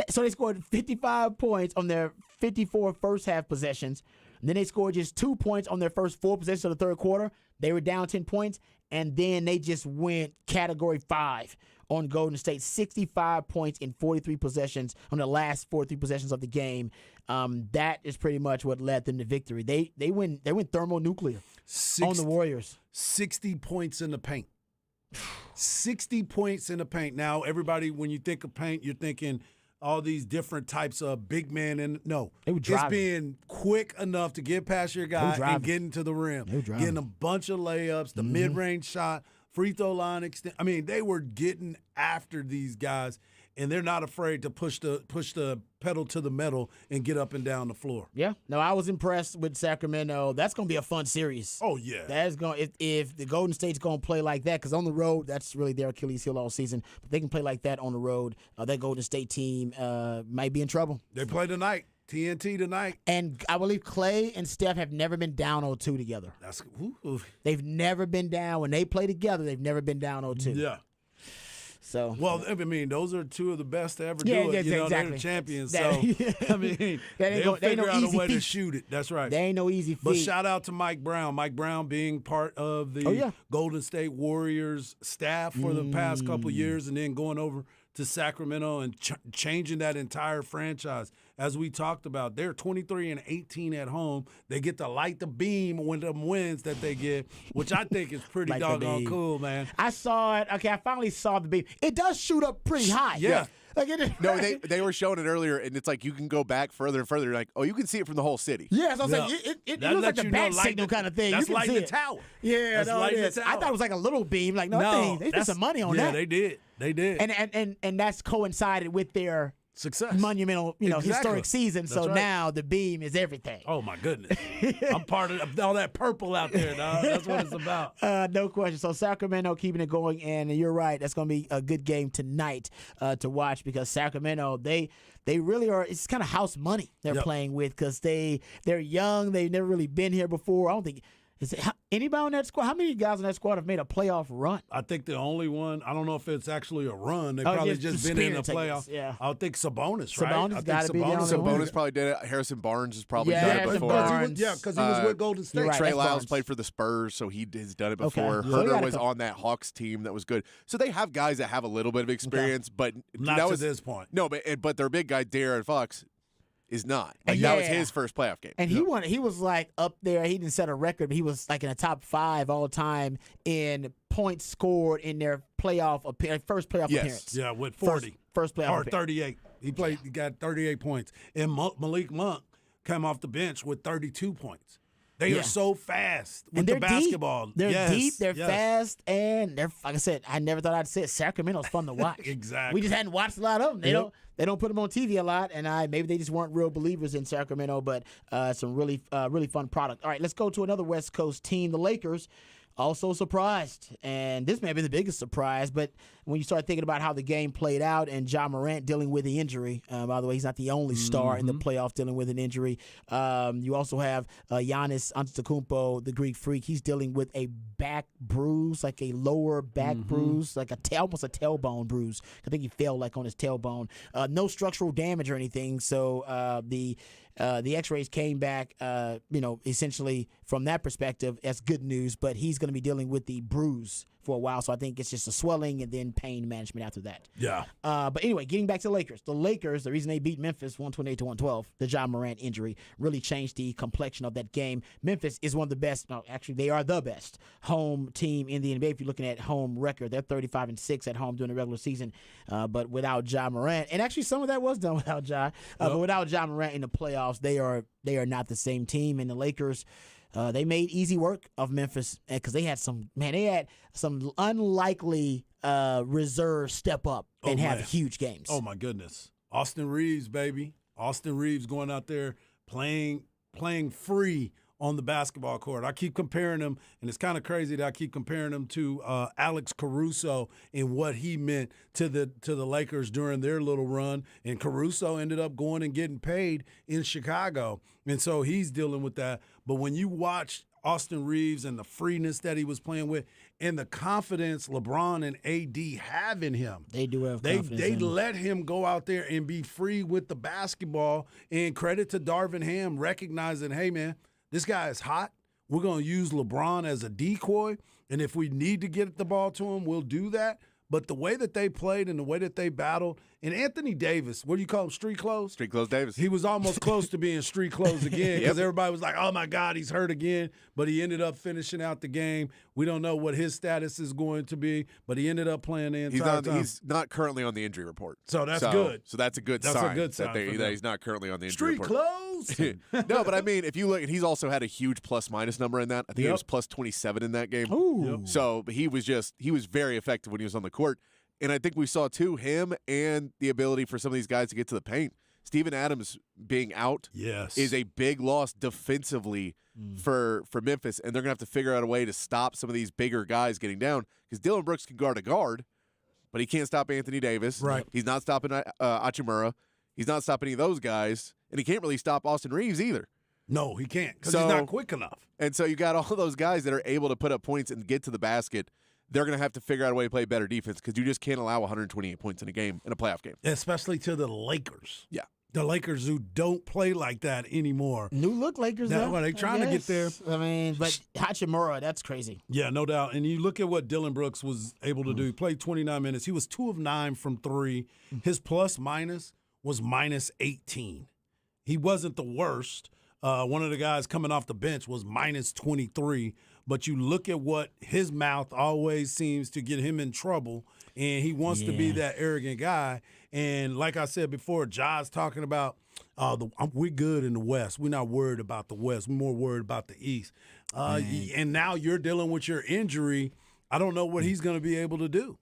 A: So they scored 55 points on their 54 first-half possessions. And then they scored just 2 points on their first 4 possessions of the third quarter. They were down 10 points. And then they just went Category 5 on Golden State. 65 points in 43 possessions on the last 43 possessions of the game. That is pretty much what led them to victory. They went thermonuclear on the Warriors.
B: 60 points in the paint. 60 points in the paint. Now, everybody, when you think of paint, you're thinking all these different types of big men. And no, it's being quick enough to get past your guy and getting to the rim. Getting a bunch of layups, the mid-range shot, free throw line extent. I mean, they were getting after these guys, and they're not afraid to push the pedal to the metal and get up and down the floor.
A: Yeah. No, I was impressed with Sacramento. That's going to be a fun series.
B: Oh, yeah.
A: That's going if the Golden State's going to play like that, because on the road, that's really their Achilles heel all season. But they can play like that on the road. That Golden State team might be in trouble.
B: They play tonight. TNT tonight.
A: And I believe Clay and Steph have never been down 0-2 together. They've never been down. When they play together, they've never been down 0-2.
B: Yeah.
A: So,
B: well, I mean, those are two of the best to ever do it. You know,
A: exactly.
B: They're the champions. So, I mean, they'll figure out a way to shoot it. That's right.
A: They ain't no easy feat.
B: But shout out to Mike Brown. Mike Brown being part of the Golden State Warriors staff for the past couple of years and then going over to Sacramento and changing that entire franchise. As we talked about, they're 23-18 at home. They get to light the beam when them wins that they get, which I think is pretty doggone cool, man.
A: I saw it. Okay, I finally saw the beam. It does shoot up pretty high.
B: Yeah.
A: Like
C: no, they were showing it earlier, and it's like you can go back further and further. You're like, oh, you can see it from the whole city.
A: Yeah, so I was like, it looks like a bat signal kind of thing.
B: That's
A: you can
B: like
A: see
B: the tower.
A: Yeah, no, it is. I thought it was like a little beam. Like, no, they spent some money on that.
B: Yeah, they did. They did.
A: And that's coincided with their
B: success,
A: monumental, historic season. That's so now the beam is everything.
B: Oh my goodness, I'm part of all that purple out there, dog. That's what it's about.
A: No question. So Sacramento keeping it going, and you're right. That's going to be a good game tonight to watch because Sacramento they really are. It's kind of house money they're playing with because they're young. They've never really been here before. I don't think. Anybody on that squad? How many guys on that squad have made a playoff run?
B: I think the only one. I don't know if it's actually a run. They probably just been in the playoff.
A: Yeah,
B: I think Sabonis, right?
A: Sabonis got to be down.
C: Sabonis probably did it. Harrison Barnes has probably done it before.
B: Because he was with Golden State.
C: Trey Lyles played for the Spurs, so he has done it before. Herter was on that Hawks team that was good. So they have guys that have a little bit of experience, but
B: not to this point.
C: No, but their big guy De'Aaron Fox is not. Like that was his first playoff game.
A: And he was like up there. He didn't set a record, but he was like in the top 5 all time in points scored in their first playoff appearance.
B: Yeah, with 40.
A: First playoff
B: or 38. He got 38 points. And Malik Monk came off the bench with 32 points. They are so fast with the basketball.
A: They're deep, they're fast, and they're like I said, I never thought I'd say it. Sacramento's fun to watch.
B: Exactly.
A: We just hadn't watched a lot of them. They don't put them on TV a lot, and maybe they just weren't real believers in Sacramento, but some really fun product. All right, let's go to another West Coast team, the Lakers. Also surprised, and this may be the biggest surprise, but when you start thinking about how the game played out and Ja Morant dealing with the injury, by the way, he's not the only star in the playoff dealing with an injury. You also have Giannis Antetokounmpo, the Greek freak. He's dealing with a back bruise, like a lower back bruise, like almost a tailbone bruise. I think he fell like on his tailbone. No structural damage or anything, so the X-rays came back, essentially from that perspective, as good news. But he's going to be dealing with the bruise for a while. So I think it's just a swelling and then pain management after that.
B: Yeah.
A: But anyway, getting back to the Lakers. The Lakers, the reason they beat Memphis 128-112, the Ja Morant injury really changed the complexion of that game. Memphis is one of the best. No, actually, they are the best home team in the NBA. If you're looking at home record, they're 35-6 at home during the regular season. But without Ja Morant, and actually some of that was done without Ja. But without Ja Morant in the playoffs, they are not the same team. And the Lakers, they made easy work of Memphis because they had some unlikely reserves step up and have huge games.
B: Oh my goodness, Austin Reeves, baby, Austin Reeves going out there playing free on the basketball court. I keep comparing him, and it's kind of crazy that I keep comparing him to Alex Caruso and what he meant to the Lakers during their little run. And Caruso ended up going and getting paid in Chicago, and so he's dealing with that. But when you watch Austin Reeves and the freeness that he was playing with and the confidence LeBron and AD have in him.
A: They do have confidence.
B: They let him go out there and be free with the basketball. And credit to Darvin Ham recognizing, hey, man, this guy is hot. We're going to use LeBron as a decoy. And if we need to get the ball to him, we'll do that. But the way that they played and the way that they battled, and Anthony Davis, what do you call him, street clothes?
C: Street clothes Davis.
B: He was almost close to being street clothes again because everybody was like, oh, my God, he's hurt again. But he ended up finishing out the game. We don't know what his status is going to be, but he ended up playing the entire time.
C: He's not currently on the injury report.
B: So that's good.
C: So that's a good
B: sign.
C: sign.
B: That's a good sign
C: that he's not currently on the injury
B: report.
C: Street clothes? No, but I mean, if you look, he's also had a huge plus-minus number in that. I think he was plus 27 in that game.
A: Ooh.
C: So he was very effective when he was on the court. And I think we saw, too, him and the ability for some of these guys to get to the paint. Steven Adams being out is a big loss defensively for Memphis, and they're going to have to figure out a way to stop some of these bigger guys getting down because Dillon Brooks can guard a guard, but he can't stop Anthony Davis.
B: Right.
C: He's not stopping Hachimura. He's not stopping any of those guys, and he can't really stop Austin Reeves either.
B: No, he can't because he's not quick enough.
C: And so you got all those guys that are able to put up points and get to the basket. They're going to have to figure out a way to play better defense because you just can't allow 128 points in a game, in a playoff game.
B: Especially to the Lakers.
C: Yeah.
B: The Lakers who don't play like that anymore.
A: New look Lakers, though.
B: They're trying to get there.
A: I mean, but Hachimura, that's crazy.
B: Yeah, no doubt. And you look at what Dillon Brooks was able to do. He played 29 minutes. He was 2 of 9 from 3. His plus-minus was minus 18. He wasn't the worst. One of the guys coming off the bench was minus 23. But you look at what his mouth always seems to get him in trouble, and he wants to be that arrogant guy. And like I said before, Ja's talking about we're good in the West. We're not worried about the West. We're more worried about the East. And now you're dealing with your injury. I don't know what he's going to be able to do.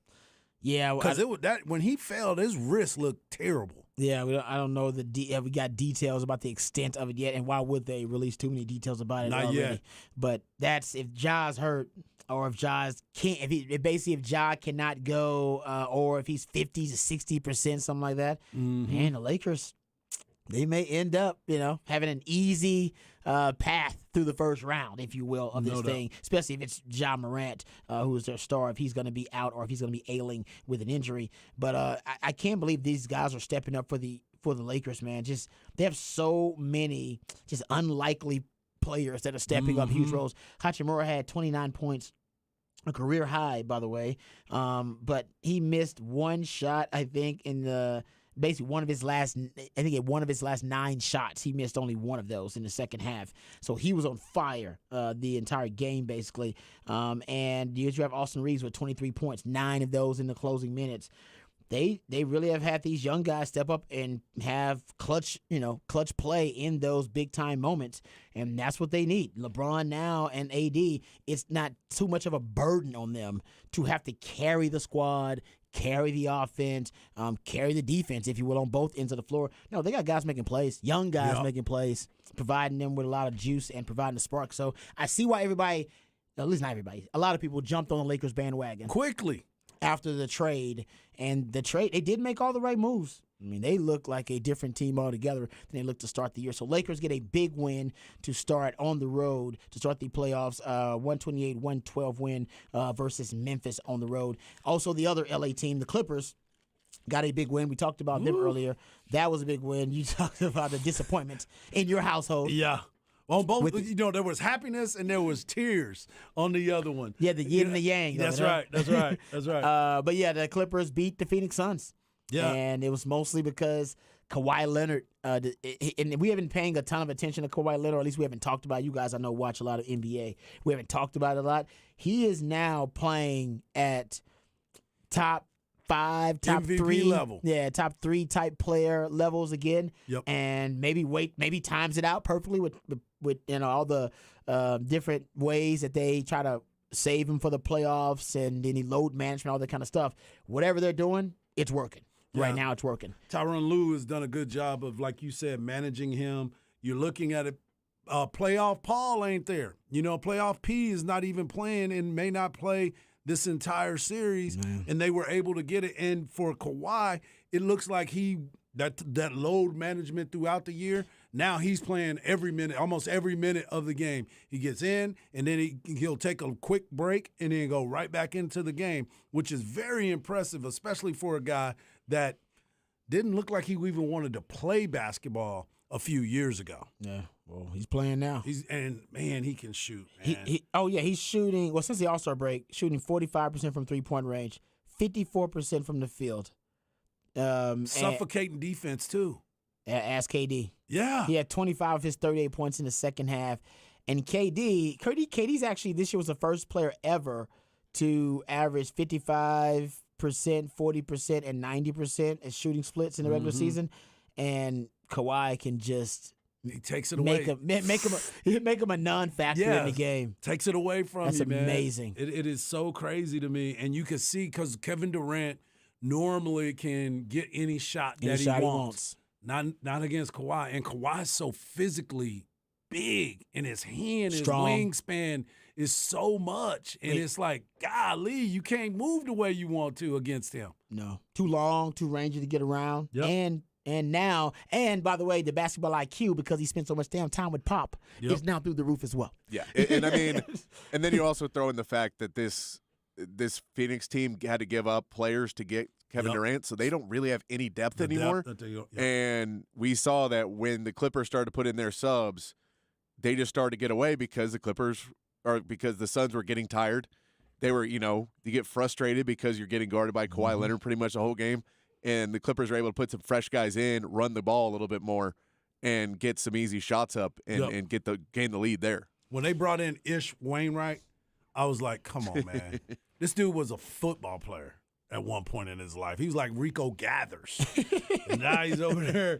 A: Yeah,
B: because when he fell, his wrist looked terrible.
A: Yeah, I don't know we got details about the extent of it yet, and why would they release too many details about it
B: Not
A: already?
B: yet.
A: But that's if Ja's hurt, or if Ja's can't, if Ja cannot go, or if he's 50 to 60%, something like that. Man, the Lakers, they may end up, having an easy path through the first round, if you will, of this thing, especially if it's Ja Morant, who is their star, if he's going to be out or if he's going to be ailing with an injury. But I can't believe these guys are stepping up for the Lakers, man. Just they have so many just unlikely players that are stepping up huge roles. Hachimura had 29 points. A career high, by the way, but he missed one shot, I think, in basically one of his last 9 shots. He missed only one of those in the second half. So he was on fire the entire game, basically. And you have Austin Reeves with 23 points, 9 of those in the closing minutes. They really have had these young guys step up and have clutch play in those big time moments, and that's what they need. LeBron now and AD, it's not too much of a burden on them to have to carry the squad, carry the offense, carry the defense, if you will, on both ends of the floor. No, they got guys making plays, young guys making plays, providing them with a lot of juice and providing the spark. So I see why everybody, at least not everybody, a lot of people jumped on the Lakers bandwagon
B: Quickly.
A: after the trade. And the trade, they did make all the right moves. I mean, they look like a different team altogether than they looked to start the year. So Lakers get a big win to start on the road, to start the playoffs, 128-112 win versus Memphis on the road. Also, the other LA team, the Clippers, got a big win. We talked about them earlier. That was a big win. You talked about the disappointment in your household.
B: Yeah. On both, there was happiness and there was tears on the other one.
A: Yeah, the yin and the yang.
B: That's right. That's right. That's right.
A: But yeah, the Clippers beat the Phoenix Suns.
B: Yeah.
A: And it was mostly because Kawhi Leonard, and we haven't been paying a ton of attention to Kawhi Leonard, or at least we haven't talked about it. You guys, I know, watch a lot of NBA. We haven't talked about it a lot. He is now playing at top 5, top
B: MVP
A: 3
B: level.
A: Yeah, top 3 type player levels again.
B: Yep.
A: And maybe times it out perfectly with all the different ways that they try to save him for the playoffs and any load management, all that kind of stuff. Whatever they're doing, it's working. Right now, it's working.
B: Tyronn Lue has done a good job of, like you said, managing him. You're looking at it. Playoff Paul ain't there. Playoff P is not even playing and may not play this entire series. And they were able to get it. And for Kawhi, it looks like that load management throughout the year. Now he's playing every minute, almost every minute of the game. He gets in, and then he'll take a quick break and then go right back into the game, which is very impressive, especially for a guy that didn't look like he even wanted to play basketball a few years ago.
A: Yeah, well, he's playing now.
B: Man, he can shoot. Man.
A: He's shooting. Well, since the All-Star break, shooting 45% from 3-point range, 54% from the field.
B: Suffocating defense too.
A: Ask KD.
B: Yeah,
A: he had 25 of his 38 points in the second half, and KD's actually this year was the first player ever to average 55%, 40%, and 90% as shooting splits in the regular season, and Kawhi can just
B: he takes it away,
A: make him a non-factor in the game.
B: Takes it away from
A: That's
B: you, man.
A: amazing.
B: It is so crazy to me, and you can see because Kevin Durant normally can get any shot that he wants. Not against Kawhi, and Kawhi's so physically big, and his
A: Strong.
B: his wingspan is so much, and it's like, golly, you can't move the way you want to against him.
A: No, too long, too rangy to get around,
B: Yep.
A: and by the way, the basketball IQ, because he spent so much damn time with Pop, is now through the roof as well.
C: Yeah, and I mean, and then you also throw in the fact that this Phoenix team had to give up players to get Kevin Durant, so they don't really have any depth anymore. And we saw that when the Clippers started to put in their subs, they just started to get away because the Suns were getting tired. They were, you get frustrated because you're getting guarded by Kawhi Leonard pretty much the whole game. And the Clippers are able to put some fresh guys in, run the ball a little bit more, and get some easy shots up and gain the lead there.
B: When they brought in Ish Wainwright, I was like, come on, man. This dude was a football player at one point in his life. He was like Rico Gathers. And now he's over there.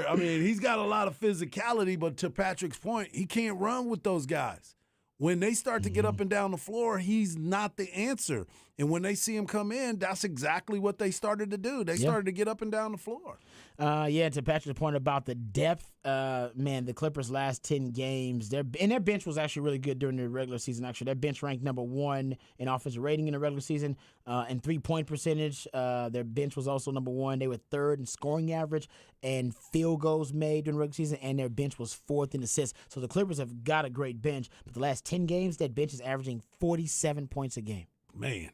B: I mean, he's got a lot of physicality, but to Patrick's point, he can't run with those guys. When they start to get up and down the floor, he's not the answer. And when they see him come in, that's exactly what they started to do. They started to get up and down the floor.
A: To Patrick's point about the depth, the Clippers' last 10 games, their bench was actually really good during the regular season. Actually, their bench ranked number 1 in offensive rating in the regular season and 3-point percentage. Their bench was also number 1. They were 3rd in scoring average and field goals made during the regular season, and their bench was 4th in assists. So the Clippers have got a great bench, but the last 10 games, that bench is averaging 47 points a game.
B: Man.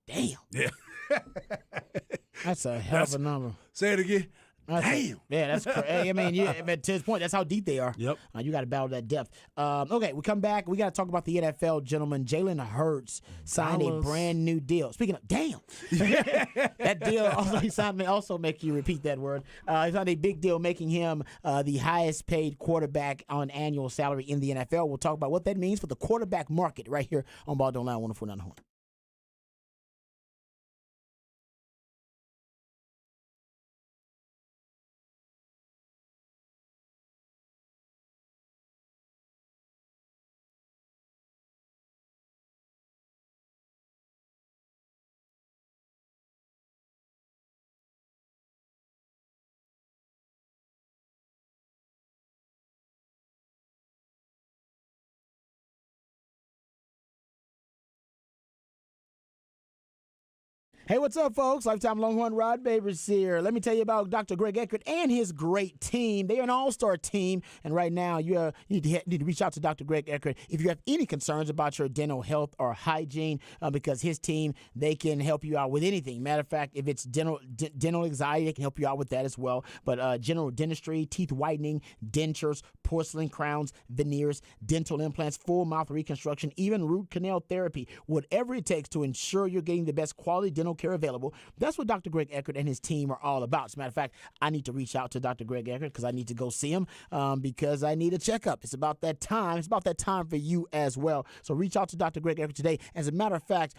A: Damn.
B: Yeah.
A: That's a hell of a number.
B: Say it again. Damn.
A: That's crazy. I mean, but to his point, that's how deep they are.
B: Yep.
A: You got to battle that depth. Okay, we come back. We got to talk about the NFL, gentlemen. Jalen Hurts signed a brand new deal. Speaking of, damn. That deal he signed may also make you repeat that word. He signed a big deal, making him the highest paid quarterback on annual salary in the NFL. We'll talk about what that means for the quarterback market right here on Ball Don't Lie 104.9 The Horn. Hey, what's up, folks? Lifetime Longhorn Rod Babers here. Let me tell you about Dr. Greg Eckert and his great team. They are an all-star team, and right now you need to reach out to Dr. Greg Eckert if you have any concerns about your dental health or hygiene, because his team, they can help you out with anything. Matter of fact, if it's dental anxiety, they can help you out with that as well. But general dentistry, teeth whitening, dentures, porcelain crowns, veneers, dental implants, full mouth reconstruction, even root canal therapy, whatever it takes to ensure you're getting the best quality dental care available. That's what Dr. Greg Eckert and his team are all about. As a matter of fact, I need to reach out to Dr. Greg Eckert because I need to go see him because I need a checkup. It's about that time. It's about that time for you as well. So reach out to Dr. Greg Eckert today. As a matter of fact,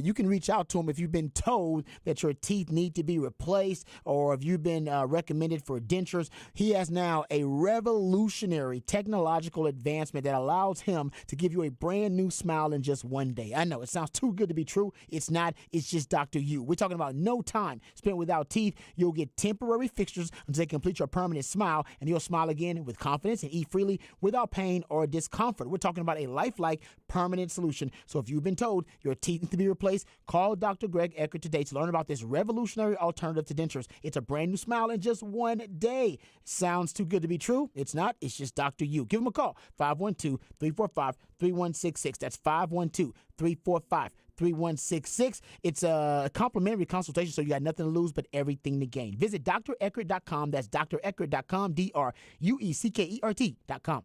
A: you can reach out to him if you've been told that your teeth need to be replaced or if you've been recommended for dentures. He has now a revolutionary technological advancement that allows him to give you a brand new smile in just one day. I know it sounds too good to be true. It's not. It's just Dr. You. We're talking about no time spent without teeth. You'll get temporary fixtures until they complete your permanent smile, and you'll smile again with confidence and eat freely without pain or discomfort. We're talking about a lifelike permanent solution. So if you've been told your teeth need to be replaced, call Dr. Greg Eckert today to learn about this revolutionary alternative to dentures. It's a brand new smile in just one day. Sounds too good to be true. It's not. It's just Dr. You. Give him a call, 512-345-3166. That's 512-345-3166. It's a complimentary consultation, so you got nothing to lose but everything to gain. Visit dreckert.com. That's dreckert.com, DRUECKERT.com.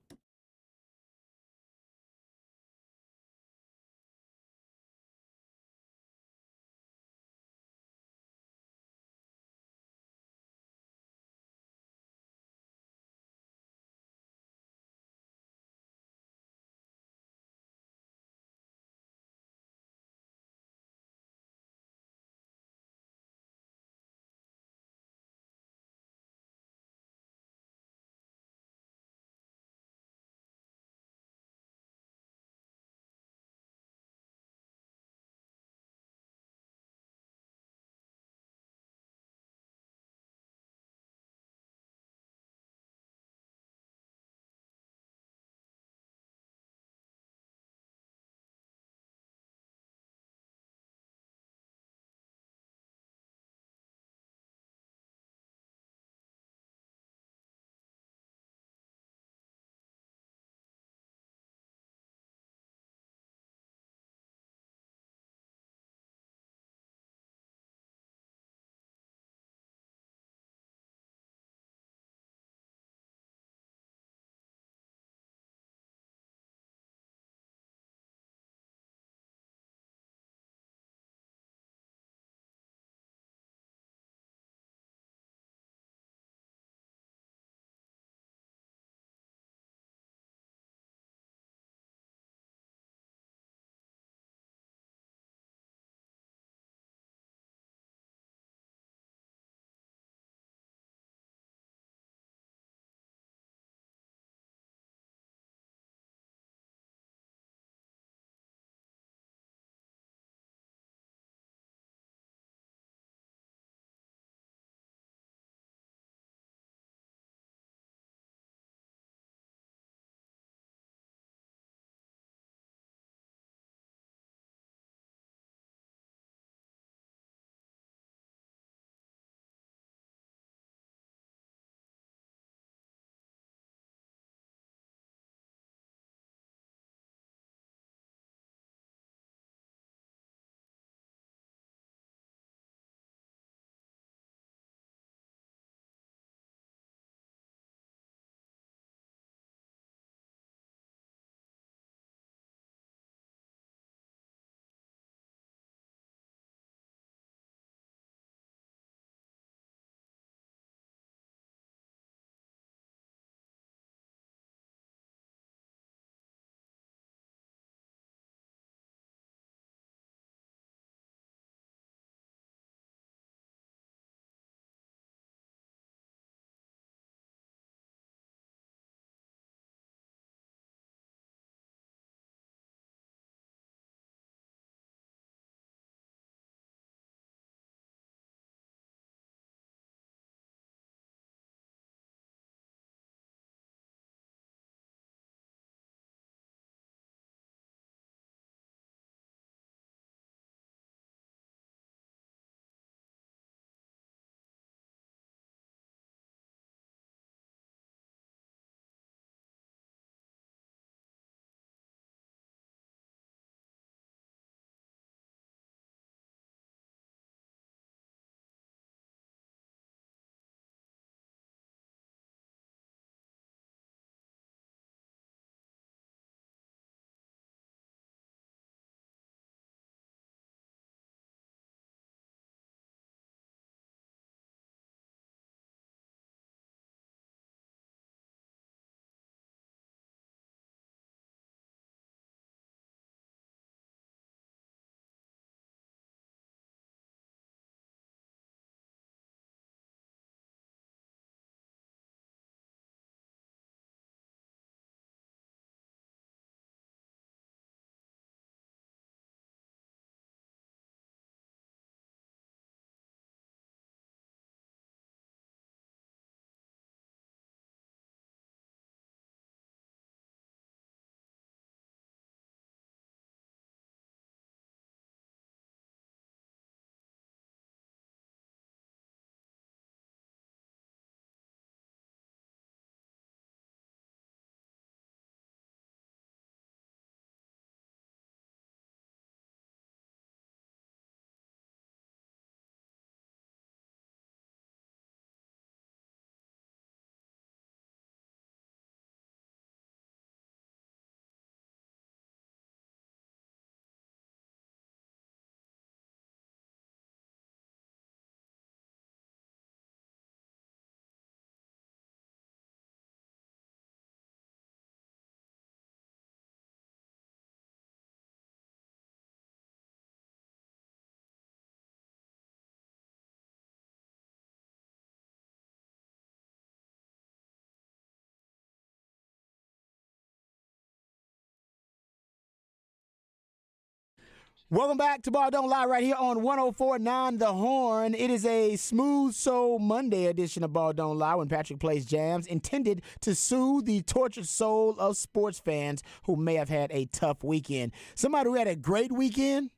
A: Welcome back to Ball Don't Lie right here on 104.9 The Horn. It is a Smooth Soul Monday edition of Ball Don't Lie when Patrick plays jams intended to soothe the tortured soul of sports fans who may have had a tough weekend. Somebody who had a great weekend,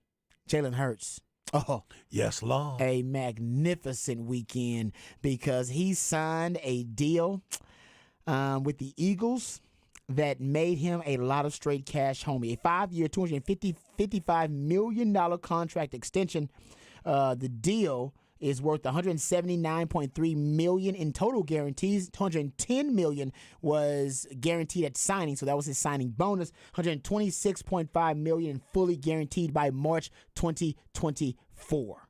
A: Jalen Hurts. Oh,
B: Yes, Lord.
A: a magnificent weekend because he signed a deal with the Eagles that made him a lot of straight cash homie. A 5-year, $55 million contract extension. The deal is worth $179.3 million in total guarantees. $210 million was guaranteed at signing, so that was his signing bonus. $126.5 million fully guaranteed by March 2024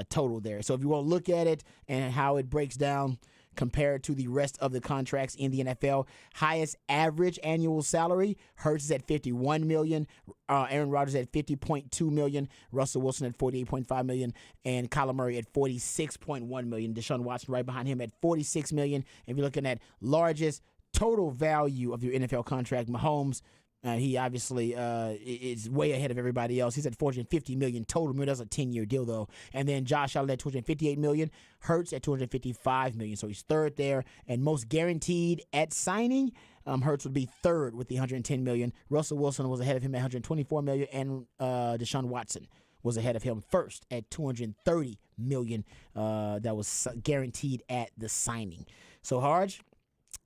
A: total there. So if you want to look at it and how it breaks down compared to the rest of the contracts in the NFL, highest average annual salary, Hurts is at $51 million, Aaron Rodgers at $50.2 million, Russell Wilson at $48.5 million, and Kyler Murray at $46.1 million. Deshaun Watson right behind him at $46 million. If you're looking at largest total value of your NFL contract, Mahomes, he obviously is way ahead of everybody else. He's at $450 million total. That's a 10-year deal, though. And then Josh Allen at $258 million. Hurts at $255 million. So he's third there. And most guaranteed at signing, Hurts would be third with the $110 million. Russell Wilson was ahead of him at $124 million. And Deshaun Watson was ahead of him first at $230 million. That was guaranteed at the signing. So Harj,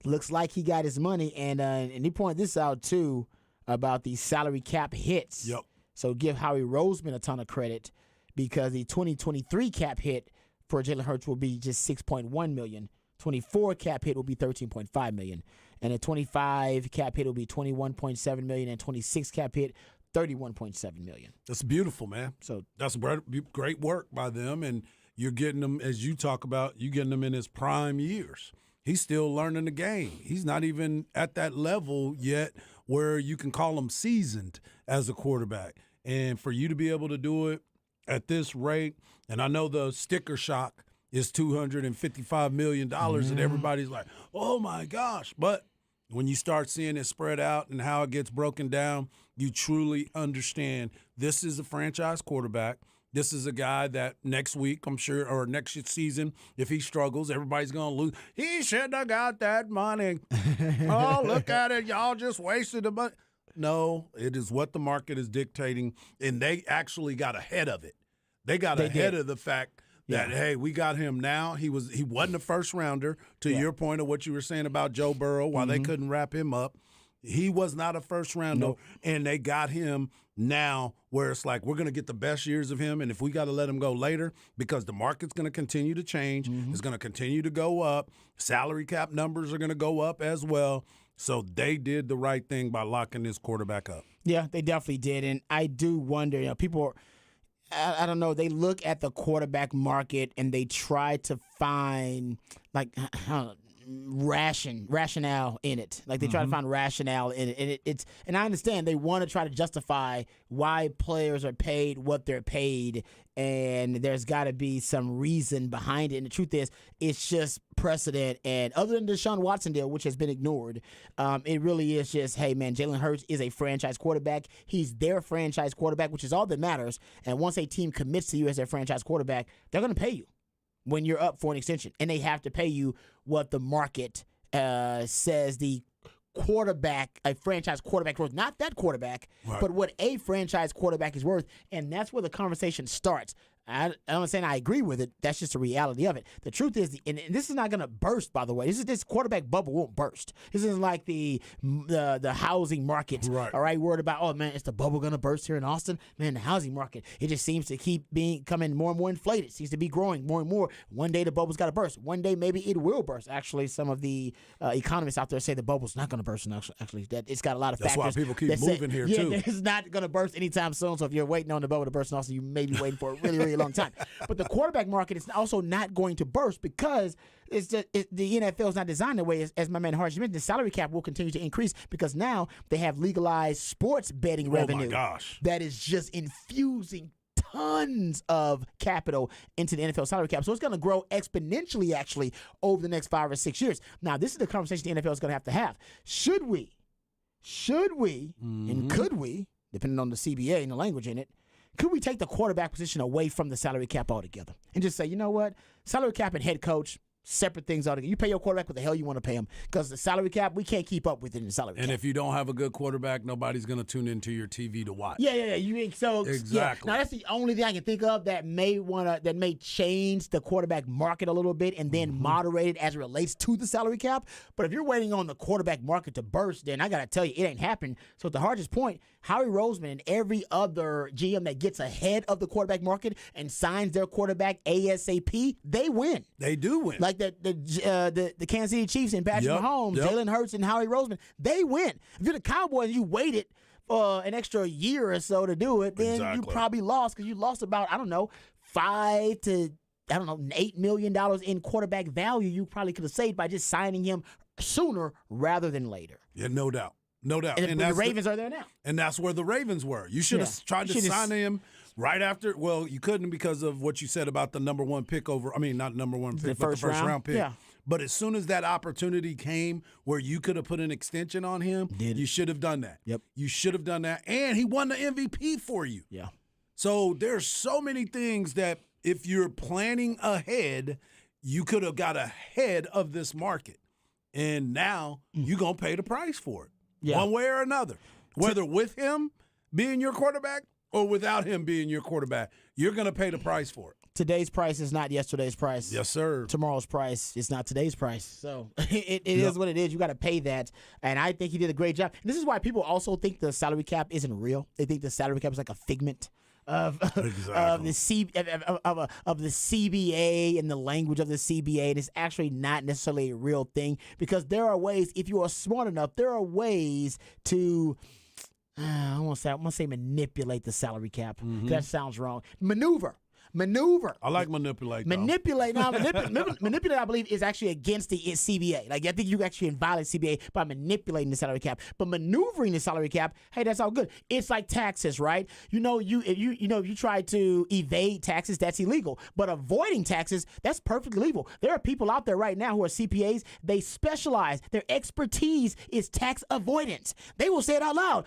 A: looks like he got his money. And he pointed this out, too, about the salary cap hits.
B: Yep.
A: So give Howie Roseman a ton of credit because the 2023 cap hit for Jalen Hurts will be just $6.1 million. 24 cap hit will be $13.5 million. And a 25 cap hit will be $21.7 million. And 26 cap hit, $31.7 million.
B: That's beautiful, man.
A: So
B: That's great work by them, and you're getting them, as you talk about, you're getting them in his prime years. He's still learning the game. He's not even at that level yet where you can call him seasoned as a quarterback. And for you to be able to do it at this rate, and I know the sticker shock is $255 million, and everybody's like, oh, my gosh. But when you start seeing it spread out and how it gets broken down, you truly understand this is a franchise quarterback. This is a guy that next week, I'm sure, or next season, if he struggles, everybody's going to lose. He shouldn't have got that money. Oh, look at it. Y'all just wasted the money. No, it is what the market is dictating, and they actually got ahead of it. They got ahead of the fact that, hey, we got him now. He wasn't a first-rounder, to your point of what you were saying about Joe Burrow, while they couldn't wrap him up. He was not a first-rounder, and they got him now where it's like we're going to get the best years of him, and if we got to let him go later because the market's going to continue to change, it's going to continue to go up, salary cap numbers are going to go up as well. So they did the right thing by locking this quarterback up.
A: yeah, they definitely did. And I do wonder, people I don't know, they look at the quarterback market and they try to find rationale in it. Like they try to find rationale in it. And and I understand they want to try to justify why players are paid what they're paid, and there's got to be some reason behind it. And the truth is, it's just precedent. And other than the Deshaun Watson deal, which has been ignored, it really is just, hey, man, Jalen Hurts is a franchise quarterback. He's their franchise quarterback, which is all that matters. And once a team commits to you as their franchise quarterback, they're going to pay you when you're up for an extension. And they have to pay you what the market says the quarterback, a franchise quarterback worth, not that quarterback, but what a franchise quarterback is worth. And that's where the conversation starts. I'm not saying I agree with it. That's just the reality of it. The truth is, and this is not going to burst, by the way. This quarterback bubble won't burst. This isn't like the housing market.
B: Right.
A: All right, worried about, oh, man, is the bubble going to burst here in Austin? Man, the housing market, it just seems to keep becoming more and more inflated. It seems to be growing more and more. One day the bubble's got to burst. One day maybe it will burst. Actually, some of the economists out there say the bubble's not going to burst. And actually, that it's got a lot of factors.
B: That's why people keep moving here, too.
A: Yeah, it's not going to burst anytime soon. So if you're waiting on the bubble to burst in Austin, you may be waiting for a really, really long time. But the quarterback market is also not going to burst because it's just, the NFL is not designed that way. As my man Harsh mentioned, the salary cap will continue to increase because now they have legalized sports betting revenue.
B: Oh, my gosh.
A: That is just infusing tons of capital into the NFL salary cap. So it's going to grow exponentially, actually, over the next 5 or 6 years. Now, this is the conversation the NFL is going to have. Should we, and could we, depending on the CBA and the language in it, could we take the quarterback position away from the salary cap altogether and just say, you know what, salary cap and head coach, separate things altogether. You pay your quarterback what the hell you want to pay him, because the salary cap, we can't keep up with it in the salary cap.
B: And if you don't have a good quarterback, nobody's going to tune into your TV to watch.
A: Yeah. So
B: Exactly.
A: Now that's the only thing I can think of that may change the quarterback market a little bit and then moderate it as it relates to the salary cap. But if you're waiting on the quarterback market to burst, then I got to tell you, it ain't happening. So at the hardest point, Howie Roseman and every other GM that gets ahead of the quarterback market and signs their quarterback ASAP, they win.
B: They do win.
A: Like the Kansas City Chiefs and Patrick
B: Yep,
A: Mahomes,
B: yep.
A: Jalen Hurts and Howie Roseman, they win. If you're the Cowboys and you waited for an extra year or so to do it, then you
B: Exactly.
A: probably lost, because you lost about, $5 to $8 million in quarterback value you probably could have saved by just signing him sooner rather than later.
B: Yeah, no doubt. No doubt.
A: And the Ravens are there now.
B: And that's where the Ravens were. You should have
A: Yeah.
B: tried to
A: You should've
B: sign him right after. Well, you couldn't because of what you said about the number one pick over. I mean, not number one pick, but the first round pick.
A: Yeah.
B: But as soon as that opportunity came where you could have put an extension on him, you should have done that.
A: Yep.
B: You should have done that. And he won the MVP for you.
A: Yeah.
B: So there's so many things that if you're planning ahead, you could have got ahead of this market. And now you're going to pay the price for it.
A: Yeah.
B: One way or another. Whether with him being your quarterback or without him being your quarterback, you're going to pay the price for it.
A: Today's price is not yesterday's price.
B: Yes, sir.
A: Tomorrow's price is not today's price. So it is what it is. You got to pay that. And I think he did a great job. And this is why people also think the salary cap isn't real. They think the salary cap is like a figment of the CBA and the language of the CBA. And it's actually not necessarily a real thing, because there are ways, if you are smart enough, there are ways to I want to say manipulate the salary cap. That sounds wrong. Maneuver.
B: I like manipulate. though.
A: Manipulate. Now, manipulate, I believe, is actually against the CBA. Like, I think you actually violate CBA by manipulating the salary cap. But maneuvering the salary cap, hey, that's all good. It's like taxes, right? If you try to evade taxes, that's illegal. But avoiding taxes, that's perfectly legal. There are people out there right now who are CPAs. They specialize. Their expertise is tax avoidance. They will say it out loud.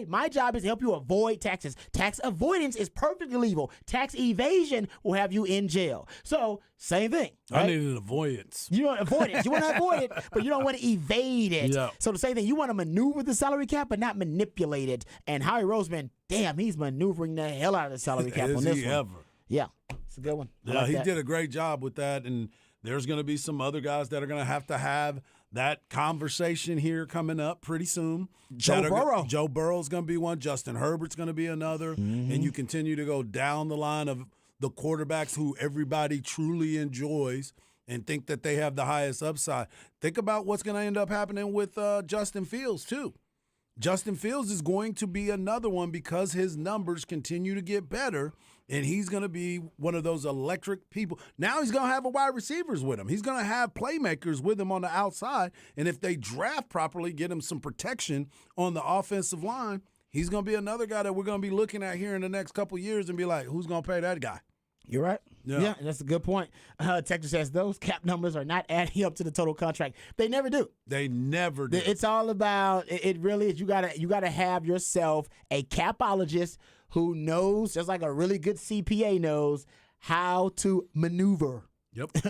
A: My job is to help you avoid taxes. Tax avoidance is perfectly legal. Tax evasion will have you in jail. So, same thing. Right?
B: I need an avoidance.
A: You want to avoid it. You want to avoid it, but you don't want to evade it.
B: Yeah.
A: So the same thing, you want to maneuver the salary cap, but not manipulate it. And Howie Roseman, damn, he's maneuvering the hell out of the salary cap
B: Is
A: on this
B: he
A: one.
B: ever?
A: Yeah, it's a good one. I
B: Yeah,
A: like
B: he
A: that.
B: did a great job with that, and there's going to be some other guys that are going to have that conversation here coming up pretty soon. Joe Burrow's going to be one. Justin Herbert's going to be another. And you continue to go down the line of the quarterbacks who everybody truly enjoys and think that they have the highest upside. Think about what's going to end up happening with Justin Fields, too. Justin Fields is going to be another one because his numbers continue to get better, and he's going to be one of those electric people. Now he's going to have a wide receivers with him. He's going to have playmakers with him on the outside, and if they draft properly, get him some protection on the offensive line, he's going to be another guy that we're going to be looking at here in the next couple of years and be like, who's going to pay that guy?
A: You're right.
B: Yeah.
A: That's a good point. Texas says those cap numbers are not adding up to the total contract. They never do.
B: They never do.
A: It's all about. It really is. You gotta have yourself a capologist who knows, just like a really good CPA knows, how to maneuver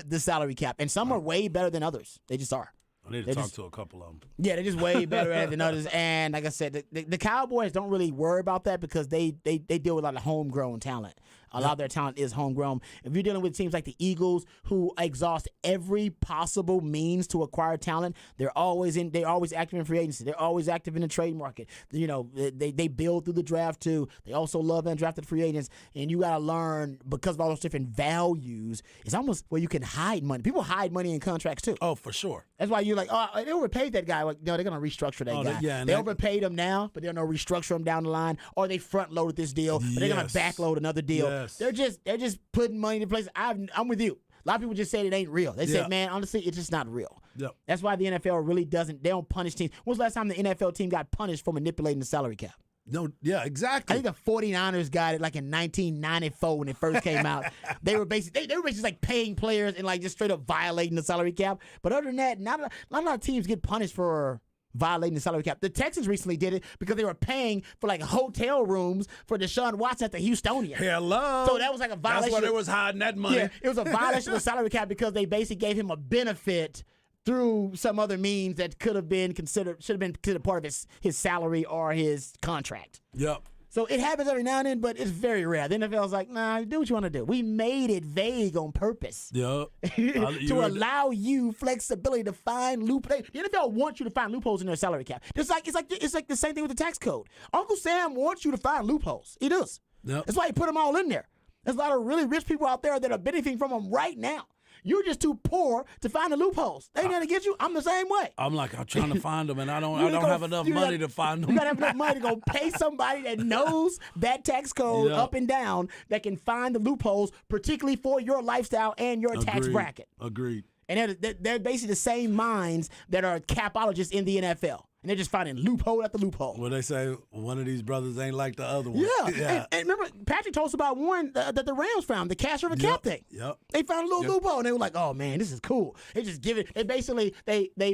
A: the salary cap. And some are way better than others. They just are.
B: I need to talk to a couple of them.
A: Yeah, they're just way better at it than others. And like I said, the Cowboys don't really worry about that because they deal with a lot of homegrown talent. A lot of their talent is homegrown. If you're dealing with teams like the Eagles, who exhaust every possible means to acquire talent, they're always active in free agency. They're always active in the trade market. You know, they build through the draft too. They also love undrafted free agents. And you got to learn, because of all those different values, it's almost where you can hide money. People hide money in contracts too.
B: Oh, for sure.
A: That's why you're like, oh, they overpaid that guy. Like, no, they're going to restructure that guy. They overpaid him now, but they're going to restructure him down the line. Or they front-loaded this deal, but they're going to backload another deal.
B: Yes.
A: They're just putting money in place. I'm with you. A lot of people just say it ain't real. They say, man, honestly, it's just not real.
B: Yep.
A: That's why the NFL really they don't punish teams. When was the last time the NFL team got punished for manipulating the salary cap?
B: No, yeah, exactly.
A: I think the 49ers got it like in 1994 when it first came out. They were basically like paying players and like just straight up violating the salary cap. But other than that, not a lot of teams get punished for violating the salary cap. The Texans recently did it because they were paying for like hotel rooms for Deshaun Watson at the Houstonian.
B: Hello.
A: So that was like a violation.
B: That's why they was hiding that money.
A: Yeah, it was a violation of the salary cap because they basically gave him a benefit through some other means that should have been considered part of his salary or his contract.
B: Yep.
A: So it happens every now and then, but it's very rare. The NFL's like, nah, do what you want to do. We made it vague on purpose.
B: Yep.
A: To allow you flexibility to find loopholes. The NFL wants you to find loopholes in their salary cap. It's like the same thing with the tax code. Uncle Sam wants you to find loopholes. He does.
B: Yep.
A: That's why he put them all in there. There's a lot of really rich people out there that are benefiting from them right now. You're just too poor to find the loopholes. They ain't gonna get you. I'm the same way.
B: I'm trying to find them, and I don't
A: You
B: have enough money to find them.
A: You gotta have enough money to go pay somebody that knows that tax code
B: Yeah.
A: up and down that can find the loopholes, particularly for your lifestyle and your tax bracket.
B: Agreed.
A: And they're basically the same minds that are capologists in the NFL. And they're just finding loophole after loophole.
B: Well, they say one of these brothers ain't like the other one.
A: Yeah. And remember, Patrick told us about one that the Rams found, the cash over cap thing.
B: Yep.
A: They found a little loophole, and they were like, "Oh man, this is cool." They just give it. They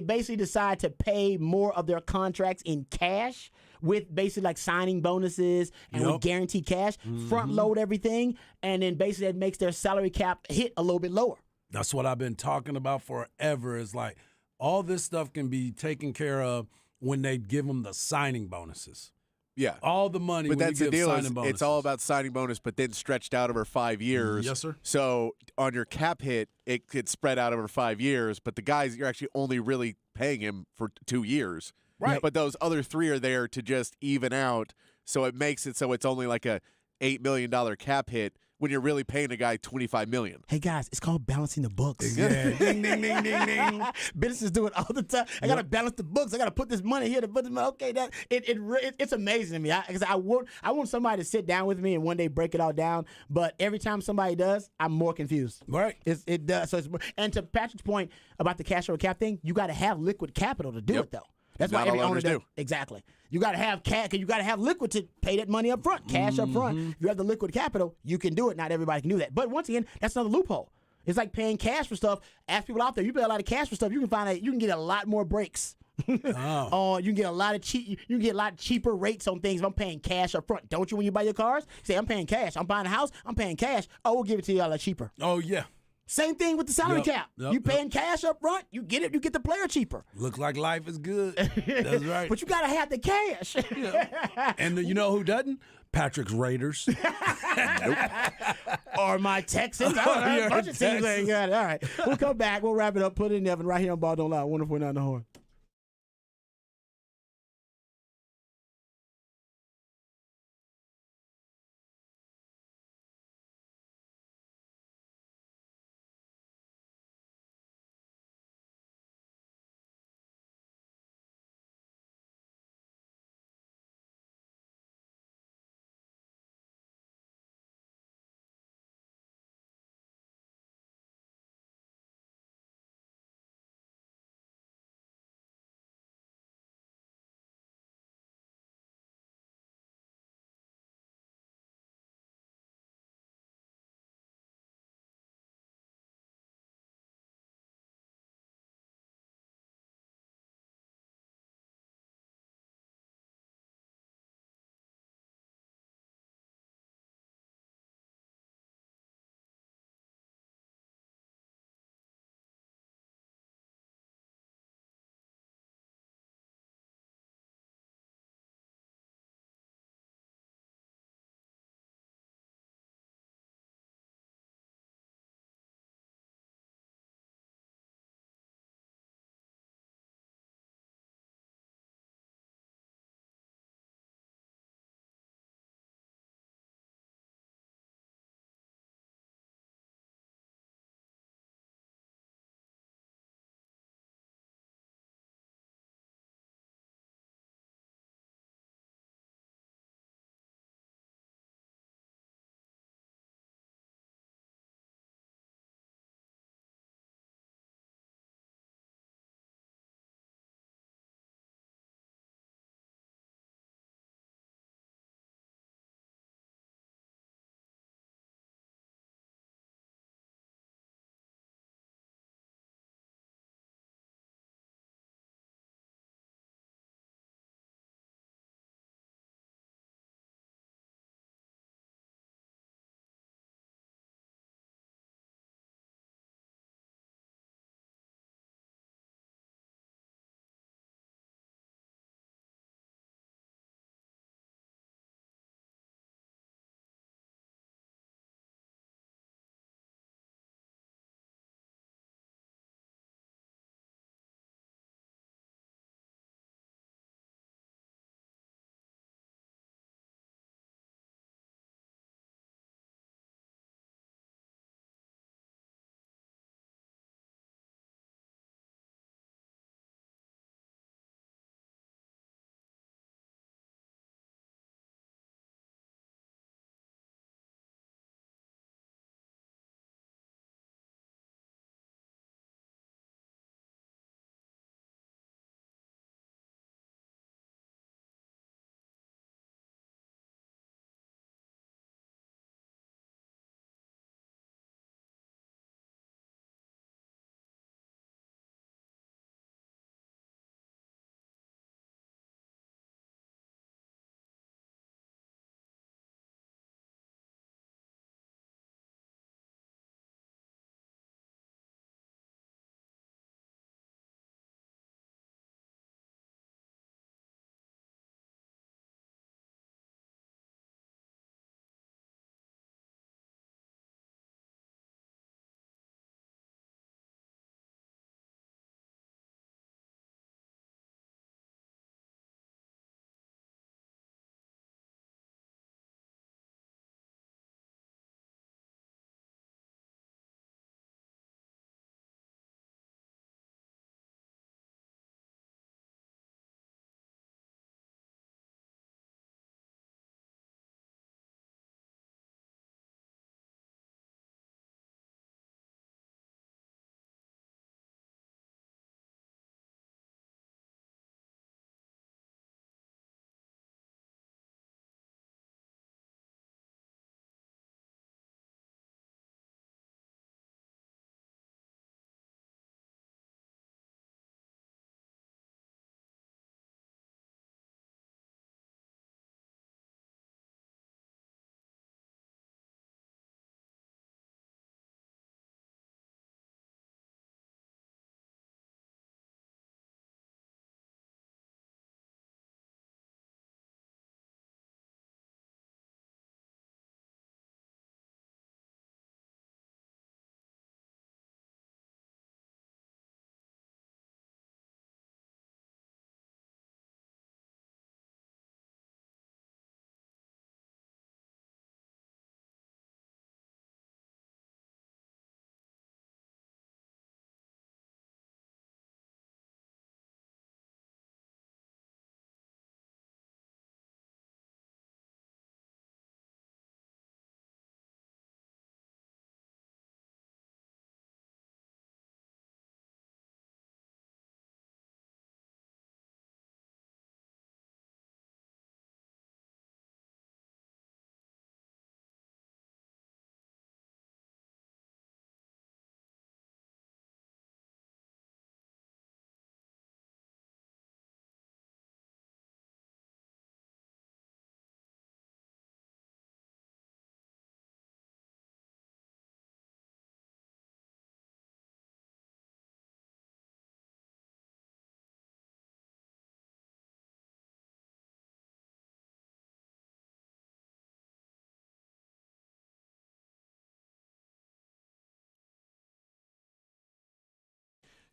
A: basically decide to pay more of their contracts in cash with basically like signing bonuses and with guaranteed cash, front load everything, and then basically that makes their salary cap hit a little bit lower.
B: That's what I've been talking about forever. Is like all this stuff can be taken care of when they give them the signing bonuses.
C: Yeah.
B: All the money.
C: But
B: when
C: that's
B: you
C: the
B: give
C: deal.
B: signing bonuses.
C: It's all about signing bonus, but then stretched out over 5 years.
B: Yes, sir.
C: So on your cap hit, it could spread out over 5 years, but the guys, you're actually only really paying him for 2 years.
A: Right.
C: But those other 3 are there to just even out. So it makes it so it's only like a $8 million cap hit when you're really paying a guy $25 million.
A: Hey guys, it's called balancing the books.
B: Yeah. Ding, ding, ding, ding, ding.
A: Businesses do it all the time. I gotta balance the books. I gotta put this money here to put this money. Okay, it's amazing to me. I want somebody to sit down with me and one day break it all down. But every time somebody does, I'm more confused.
B: Right.
A: It does. And to Patrick's point about the cash over cap thing, you got to have liquid capital to do it though. That's
C: Not
A: why every
C: all
A: owner
C: owners
A: does.
C: do.
A: Exactly. You got to have cash. You got to have liquid to pay that money up front. Cash up front. If you have the liquid capital, you can do it. Not everybody can do that. But once again, that's another loophole. It's like paying cash for stuff. Ask people out there. You pay a lot of cash for stuff. You can find out. You can get a lot more breaks.
B: Oh.
A: You can get a lot of cheap. You can get a lot cheaper rates on things if I'm paying cash up front. Don't you when you buy your cars? Say I'm paying cash. I'm buying a house. I'm paying cash. Oh, we'll give it to you a lot cheaper.
B: Oh, yeah.
A: Same thing with the salary cap.
B: Yep,
A: You paying cash up front, you get it. You get the player cheaper.
B: Looks like life is good. That's right.
A: But you got to have the cash.
B: And you know who doesn't? Patrick's Raiders.
A: Or my Texans. I don't know.
B: Your
A: A bunch of teams ain't
B: Texans.
A: got it. All right. We'll come back. We'll wrap it up. Put it in Evan right here on Ball Don't Lie. Wonderful Not the Horn.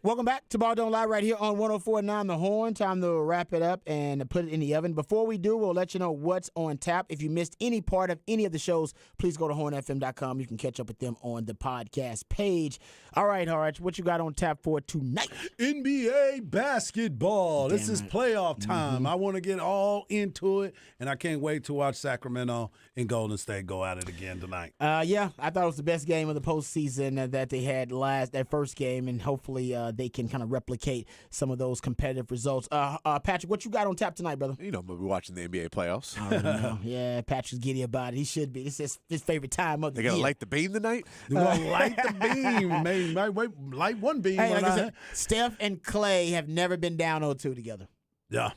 A: Welcome back to Ball Don't Lie right here on 104.9 The Horn. Time to wrap it up and put it in the oven. Before we do, we'll let you know what's on tap. If you missed any part of any of the shows, please go to hornfm.com. You can catch up with them on the podcast page. All right, what you got on tap for tonight?
B: NBA basketball. This is
A: right.
B: playoff time. I want to get all into it, and I can't wait to watch Sacramento and Golden State go at it again tonight.
A: Yeah, I thought it was the best game of the postseason that they had that first game, and hopefully they can kind of replicate some of those competitive results. Patrick, what you got on tap tonight, brother?
C: You know, we'll be watching the NBA playoffs.
A: I already know. Yeah, Patrick's giddy about it. He should be. This is his favorite time of the
C: They
A: year.
C: got to light the beam tonight?
B: We're going to light the beam. Maybe light one beam.
A: Hey,
B: or
A: like I
B: not.
A: said, Steph and Clay have never been down 0-2 together.
B: Yeah,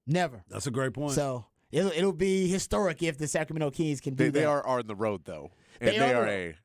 A: Never.
B: that's a great point.
A: So it'll be historic if the Sacramento Kings can do that.
C: They are on the road, though. And
A: They
C: they
A: are
C: are a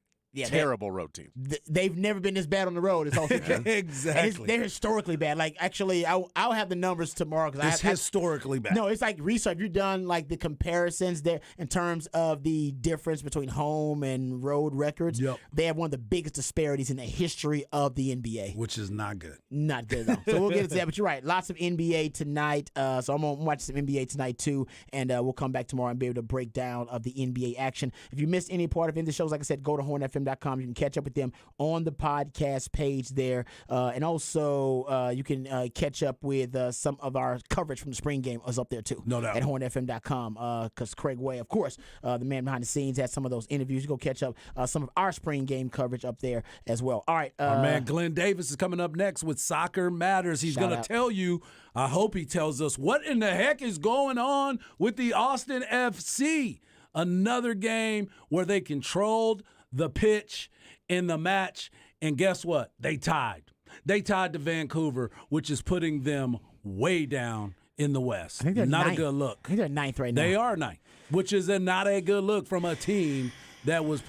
C: terrible road team.
A: They've never been this bad on the road. It's also true.
B: Exactly.
A: They're historically bad. Like, actually, I'll have the numbers tomorrow. Cause
B: It's historically bad.
A: No, it's like research. You've done like the comparisons there in terms of the difference between home and road records.
B: Yep.
A: They have one of the biggest disparities in the history of the NBA.
B: Which is not good.
A: Not good at all. So we'll get into that. But you're right. Lots of NBA tonight. So I'm going to watch some NBA tonight too. And we'll come back tomorrow and be able to break down of the NBA action. If you missed any part of any of the shows, like I said, go to hornfm.com. You can catch up with them on the podcast page there. And also you can catch up with some of our coverage from the spring game is up there too.
B: No doubt.
A: At hornfm.com. Because Craig Way, of course, the man behind the scenes, has some of those interviews. You go catch up some of our spring game coverage up there as well. All right.
B: Our man Glenn Davis is coming up next with Soccer Matters. He's
A: Shout
B: going to
A: out.
B: tell you, I hope he tells us, what in the heck is going on with the Austin FC. Another game where they controlled the pitch in the match, and guess what? They tied. They tied to Vancouver, which is putting them way down in the West.
A: I think they're
B: Not
A: ninth.
B: a good look.
A: I think they're ninth right now.
B: They are ninth, which is not a good look from a team that was